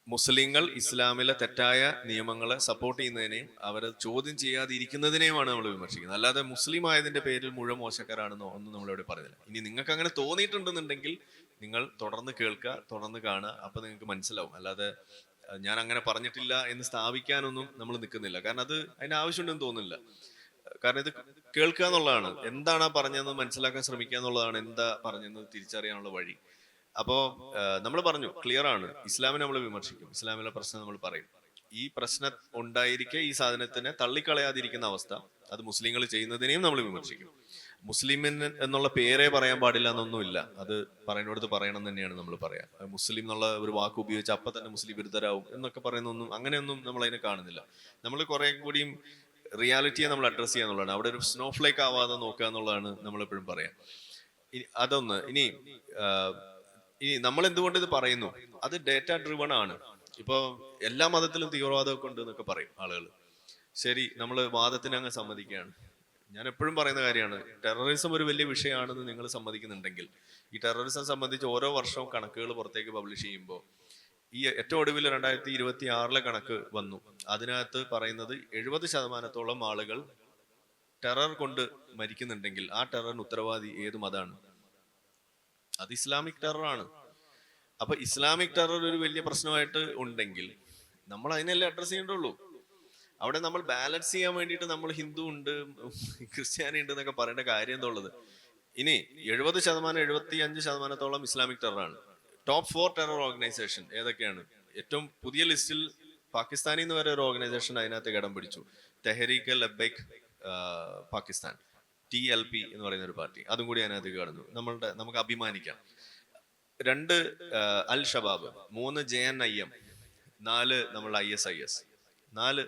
[SPEAKER 1] മുസ്ലിങ്ങൾ ഇസ്ലാമിലെ തെറ്റായ നിയമങ്ങളെ സപ്പോർട്ട് ചെയ്യുന്നതിനെയും അവരെ ചോദ്യം ചെയ്യാതിരിക്കുന്നതിനെയുമാണ് നമ്മൾ വിമർശിക്കുന്നത്. അല്ലാതെ മുസ്ലിം ആയതിന്റെ പേരിൽ മുഴുവൻ മോശക്കാരാണെന്നോ ഒന്നും നമ്മളിവിടെ പറയുന്നില്ല. ഇനി നിങ്ങൾക്ക് അങ്ങനെ തോന്നിയിട്ടുണ്ടെന്നുണ്ടെങ്കിൽ നിങ്ങൾ തുടർന്ന് കേൾക്കുക, തുടർന്ന് കാണുക, അപ്പൊ നിങ്ങൾക്ക് മനസ്സിലാവും. അല്ലാതെ ഞാൻ അങ്ങനെ പറഞ്ഞിട്ടില്ല എന്ന് സ്ഥാപിക്കാനൊന്നും നമ്മൾ നിൽക്കുന്നില്ല. കാരണം അത് അതിന്റെ ആവശ്യമുണ്ടെന്ന് തോന്നുന്നില്ല. കാരണം ഇത് കേൾക്കുക എന്നുള്ളതാണ്, എന്താണ് ആ പറഞ്ഞതെന്ന് മനസ്സിലാക്കാൻ ശ്രമിക്കുക എന്നുള്ളതാണ് എന്താ പറഞ്ഞതെന്ന് തിരിച്ചറിയാനുള്ള വഴി. അപ്പോ നമ്മൾ പറഞ്ഞു, ക്ലിയർ ആണ്, ഇസ്ലാമിനെ നമ്മൾ വിമർശിക്കും, ഇസ്ലാമിലെ പ്രശ്നം നമ്മൾ പറയും. ഈ പ്രശ്നം ഉണ്ടായിരിക്കെ ഈ സാധനത്തിനെ തള്ളിക്കളയാതിരിക്കുന്ന അവസ്ഥ, അത് മുസ്ലിങ്ങൾ ചെയ്യുന്നതിനെയും നമ്മൾ വിമർശിക്കും. മുസ്ലിമിന് എന്നുള്ള പേരേ പറയാൻ പാടില്ല എന്നൊന്നുമില്ല, അത് പറയുന്നിടത്ത് പറയണം തന്നെയാണ് നമ്മൾ പറയാ. മുസ്ലിം എന്നുള്ള ഒരു വാക്ക് ഉപയോഗിച്ച് അപ്പൊ തന്നെ മുസ്ലിം വിരുദ്ധരാവും എന്നൊക്കെ പറയുന്നൊന്നും അങ്ങനെയൊന്നും നമ്മൾ അതിനെ കാണുന്നില്ല. നമ്മൾ കുറെ കൂടിയും റിയാലിറ്റിയെ നമ്മൾ അഡ്രസ് ചെയ്യുക എന്നുള്ളതാണ്. അവിടെ ഒരു സ്നോഫ്ലേക്ക് ആവാതെ നോക്കുക എന്നുള്ളതാണ് നമ്മൾ എപ്പോഴും പറയാം. അതൊന്ന്. ഇനി നമ്മൾ എന്തുകൊണ്ട് ഇത് പറയുന്നു, അത് ഡേറ്റ ഡ്രിവൺ ആണ്. ഇപ്പൊ എല്ലാ മതത്തിലും തീവ്രവാദമൊക്കെ ഉണ്ട് എന്നൊക്കെ പറയും ആളുകൾ. ശരി, നമ്മൾ വാദത്തിന് അങ്ങ് സമ്മതിക്കുകയാണ്. ഞാൻ എപ്പോഴും പറയുന്ന കാര്യമാണ്, ടെററിസം ഒരു വലിയ വിഷയമാണെന്ന് നിങ്ങൾ സമ്മതിക്കുന്നുണ്ടെങ്കിൽ, ഈ ടെററിസം സംബന്ധിച്ച് ഓരോ വർഷവും കണക്കുകൾ പുറത്തേക്ക് പബ്ലിഷ് ചെയ്യുമ്പോൾ, ഈ ഏറ്റവും ഒടുവിൽ 2026 കണക്ക് വന്നു. അതിനകത്ത് പറയുന്നത് 70% ആളുകൾ ടെറർ കൊണ്ട് മരിക്കുന്നുണ്ടെങ്കിൽ ആ ടെററിന് ഉത്തരവാദി ഏത് മതമാണ്? അത് ഇസ്ലാമിക് ടെററാണ്. അപ്പൊ ഇസ്ലാമിക് ടെറർ ഒരു വലിയ പ്രശ്നമായിട്ട് ഉണ്ടെങ്കിൽ നമ്മൾ അതിനല്ലേ അഡ്രസ് ചെയ്യേണ്ടുള്ളൂ. അവിടെ നമ്മൾ ബാലൻസ് ചെയ്യാൻ വേണ്ടിയിട്ട് നമ്മൾ ഹിന്ദു ഉണ്ട് ക്രിസ്ത്യാനി ഉണ്ട് എന്നൊക്കെ പറയേണ്ട കാര്യം എന്തുള്ളത്? ഇനി 70%, 75% ഇസ്ലാമിക് ടെററാണ്. ടോപ്പ് 4 ടെറർ ഓർഗനൈസേഷൻ ഏതൊക്കെയാണ്? ഏറ്റവും പുതിയ ലിസ്റ്റിൽ പാകിസ്ഥാനിൽ നിന്ന് വരെ ഒരു ഓർഗനൈസേഷൻ അതിനകത്ത് ഇടം പിടിച്ചു. തെഹരീക്ക് ലബൈക്ക് പാകിസ്ഥാൻ, TLP എന്ന് പറയുന്ന ഒരു പാർട്ടി, അതും കൂടി അതിനകത്ത് കടന്നു. നമുക്ക് അഭിമാനിക്കാം. 2 അൽ ഷബാബ്, 3 JNIM, 4 നമ്മളുടെ ISIS, 4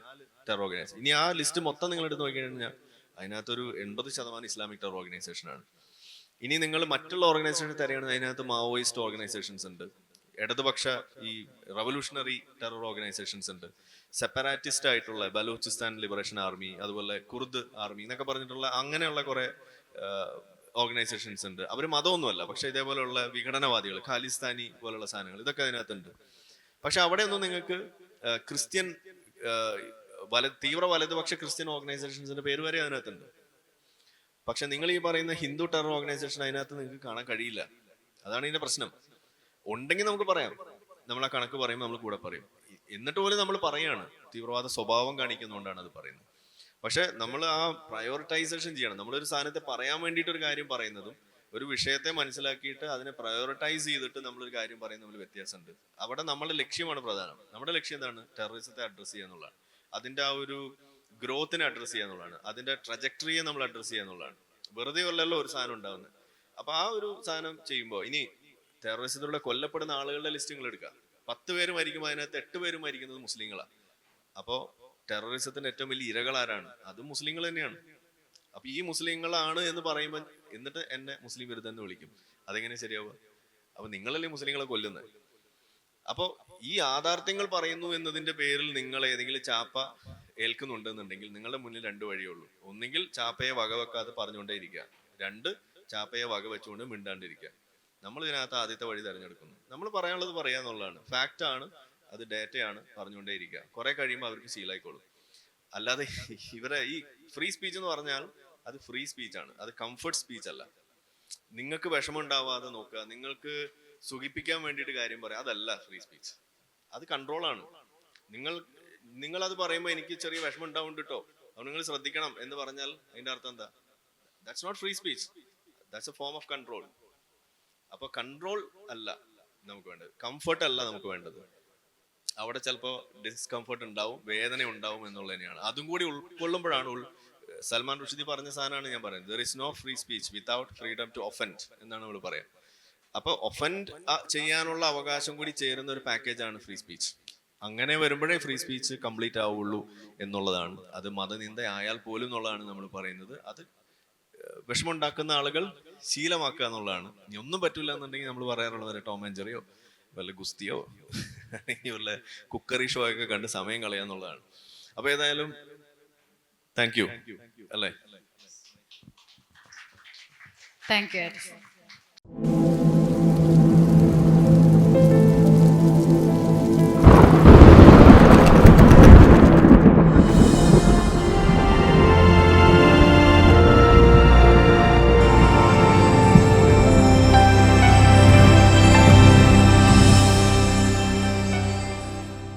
[SPEAKER 1] ടെറർ ഓർഗനൈസേഷൻ. ഇനി ആ ലിസ്റ്റ് മൊത്തം നിങ്ങൾ എടുത്ത് നോക്കിക്കഴിഞ്ഞാൽ അതിനകത്തൊരു 80% ഇസ്ലാമിക് ടെറർ ഓർഗനൈസേഷൻ ആണ്. ഇനി നിങ്ങൾ മറ്റുള്ള ഓർഗനൈസേഷൻ തരയാണ്, അതിനകത്ത് മാവോയിസ്റ്റ് ഓർഗനൈസേഷൻസ് ഉണ്ട്, ഇടതുപക്ഷ ഈ റവല്യൂഷണറി ടെറർ ഓർഗനൈസേഷൻസ് ഉണ്ട്, സെപ്പറാറ്റിസ്റ്റ് ആയിട്ടുള്ള ബലൂചിസ്ഥാൻ ലിബറേഷൻ ആർമി, അതുപോലെ കുർദ് ആർമി എന്നൊക്കെ പറഞ്ഞിട്ടുള്ള അങ്ങനെയുള്ള കുറെ ഓർഗനൈസേഷൻസ് ഉണ്ട്. അവർ മതമൊന്നുമല്ല, പക്ഷെ ഇതേപോലെയുള്ള വിഘടനവാദികൾ, ഖാലിസ്ഥാനി പോലുള്ള സാധനങ്ങൾ, ഇതൊക്കെ അതിനകത്തുണ്ട്. പക്ഷെ അവിടെയൊന്നും നിങ്ങൾക്ക് ക്രിസ്ത്യൻ തീവ്ര വലതുപക്ഷ ക്രിസ്ത്യൻ ഓർഗനൈസേഷൻസിന്റെ പേര് വരെ അതിനകത്തുണ്ട്. പക്ഷെ നിങ്ങൾ ഈ പറയുന്ന ഹിന്ദു ടെറർ ഓർഗനൈസേഷൻ അതിനകത്ത് നിങ്ങൾക്ക് കാണാൻ കഴിയില്ല. അതാണ് ഇതിന്റെ പ്രശ്നം. ഉണ്ടെങ്കിൽ നമുക്ക് പറയാം, നമ്മൾ ആ കണക്ക് പറയുമ്പോൾ നമ്മൾ കൂടെ പറയും. എന്നിട്ട് പോലും നമ്മൾ പറയാണ്, തീവ്രവാദ സ്വഭാവം കാണിക്കുന്നതുകൊണ്ടാണ് അത് പറയുന്നത്. പക്ഷെ നമ്മൾ ആ പ്രയോറിറ്റൈസേഷൻ ചെയ്യണം. നമ്മളൊരു സാധനത്തെ പറയാൻ വേണ്ടിയിട്ട് ഒരു കാര്യം പറയുന്നതും ഒരു വിഷയത്തെ മനസ്സിലാക്കിയിട്ട് അതിനെ പ്രയോറിറ്റൈസ് ചെയ്തിട്ട് നമ്മളൊരു കാര്യം പറയുന്ന തമ്മിൽ വ്യത്യാസമുണ്ട്. അവിടെ നമ്മുടെ ലക്ഷ്യമാണ് പ്രധാനം. നമ്മുടെ ലക്ഷ്യം എന്താണ്? ടെററിസത്തെ അഡ്രസ് ചെയ്യുക എന്നുള്ളതാണ്. അതിന്റെ ആ ഒരു ഗ്രോത്തിനെ അഡ്രസ് ചെയ്യുക എന്നുള്ളതാണ്. അതിന്റെ ട്രജക്ടറിയെ നമ്മൾ അഡ്രസ് ചെയ്യുക എന്നുള്ളതാണ്. വെറുതെ അല്ലല്ലോ ഒരു സാധനം ഉണ്ടാവുന്നത്. അപ്പൊ ആ ഒരു സാധനം ചെയ്യുമ്പോൾ ഇനി ടെററിസത്തിലൂടെ കൊല്ലപ്പെടുന്ന ആളുകളുടെ ലിസ്റ്റ് നിങ്ങൾ എടുക്കുക. 10 പേര് മരിക്കുമ്പോൾ അതിനകത്ത് 8 പേര് മരിക്കുന്നത് മുസ്ലിങ്ങളാണ്. അപ്പോ ടെററിസത്തിന്റെ ഏറ്റവും വലിയ ഇരകൾ ആരാണ്? അത് മുസ്ലിങ്ങൾ തന്നെയാണ്. അപ്പൊ ഈ മുസ്ലിങ്ങളാണ് എന്ന് പറയുമ്പോൾ എന്നിട്ട് എന്നെ മുസ്ലിം വിരുദ്ധൻ എന്ന് വിളിക്കും. അതെങ്ങനെ ശരിയാവുക? അപ്പൊ നിങ്ങളല്ലേ മുസ്ലിങ്ങളെ കൊല്ലുന്നത്? അപ്പോ ഈ യാഥാർത്ഥ്യങ്ങൾ പറയുന്നു എന്നതിന്റെ പേരിൽ നിങ്ങൾ ഏതെങ്കിലും ചാപ്പ ഏൽക്കുന്നുണ്ടെന്നുണ്ടെങ്കിൽ നിങ്ങളുടെ മുന്നിൽ 2 വഴിയേ ഉള്ളൂ. ഒന്നെങ്കിൽ ചാപ്പയെ വകവെക്കാതെ പറഞ്ഞുകൊണ്ടേ ഇരിക്കുക, 2 ചാപ്പയെ വകവെച്ചുകൊണ്ട് മിണ്ടാണ്ടിരിക്കുക. നമ്മൾ ഇതിനകത്ത് ആദ്യത്തെ വഴി തിരഞ്ഞെടുക്കുന്നു. നമ്മൾ പറയാനുള്ളത് പറയാന്നുള്ളതാണ്. ഫാക്റ്റ് ആണ്, അത് ഡേറ്റയാണ്, പറഞ്ഞുകൊണ്ടേ ഇരിക്കുക. കുറെ കഴിയുമ്പോൾ അവർക്ക് ശീലായിക്കോളും. അല്ലാതെ ഇവരെ ഈ ഫ്രീ സ്പീച്ച് എന്ന് പറഞ്ഞാൽ അത് ഫ്രീ സ്പീച്ച് ആണ്, അത് കംഫർട്ട് സ്പീച്ച് അല്ല. നിങ്ങൾക്ക് വിഷമം ഉണ്ടാവാതെ നോക്കുക, നിങ്ങൾക്ക് സുഖിപ്പിക്കാൻ വേണ്ടിയിട്ട് കാര്യം പറയാം, അതല്ല ഫ്രീ സ്പീച്ച്. അത് കൺട്രോളാണ്. നിങ്ങൾ അത് പറയുമ്പോൾ എനിക്ക് ചെറിയ വിഷമം ഉണ്ടാവുന്നുണ്ട് കേട്ടോ, അത് നിങ്ങൾ ശ്രദ്ധിക്കണം എന്ന് പറഞ്ഞാൽ അതിന്റെ അർത്ഥം എന്താ? That's not free speech, that's a form of control. അപ്പൊ കൺട്രോൾ അല്ല നമുക്ക് വേണ്ടത്, കംഫർട്ട് അല്ല നമുക്ക് വേണ്ടത്. അവിടെ ചിലപ്പോൾ ഡിസ്കംഫർട്ട് ഉണ്ടാവും, വേദന ഉണ്ടാവും എന്നുള്ളത് തന്നെയാണ്. അതും കൂടി ഉൾക്കൊള്ളുമ്പോഴാണ് സൽമാൻ റുഷ്ദി പറഞ്ഞ സാധനമാണ് ഞാൻ പറയുന്നത്. There is no free speech without freedom to offend എന്നാണ് നമ്മൾ പറയാം. അപ്പൊ ഒഫൻഡ് ചെയ്യാനുള്ള അവകാശം കൂടി ചേരുന്ന ഒരു പാക്കേജാണ് ഫ്രീ സ്പീച്ച്. അങ്ങനെ വരുമ്പോഴേ ഫ്രീ സ്പീച്ച് കംപ്ലീറ്റ് ആവുള്ളൂ എന്നുള്ളതാണ്. അത് മതനിന്ദ ആയാൽ പോലും എന്നുള്ളതാണ് നമ്മൾ പറയുന്നത്. അത് വിഷമമുണ്ടാക്കുന്ന ആളുകൾ ശീലമാക്കുക എന്നുള്ളതാണ്. ഇനി ഒന്നും പറ്റില്ല എന്നുണ്ടെങ്കിൽ നമ്മൾ പറയാറുള്ളത് ടോം ആൻഡ് ജെറിയോ വല്ല ഗുസ്തിയോ അല്ലെങ്കിൽ വല്ല കുക്കറി ഷോ ഒക്കെ കണ്ട് സമയം കളയാന്നുള്ളതാണ്. അപ്പൊ ഏതായാലും താങ്ക് യു അല്ലേ.
[SPEAKER 2] Thank you.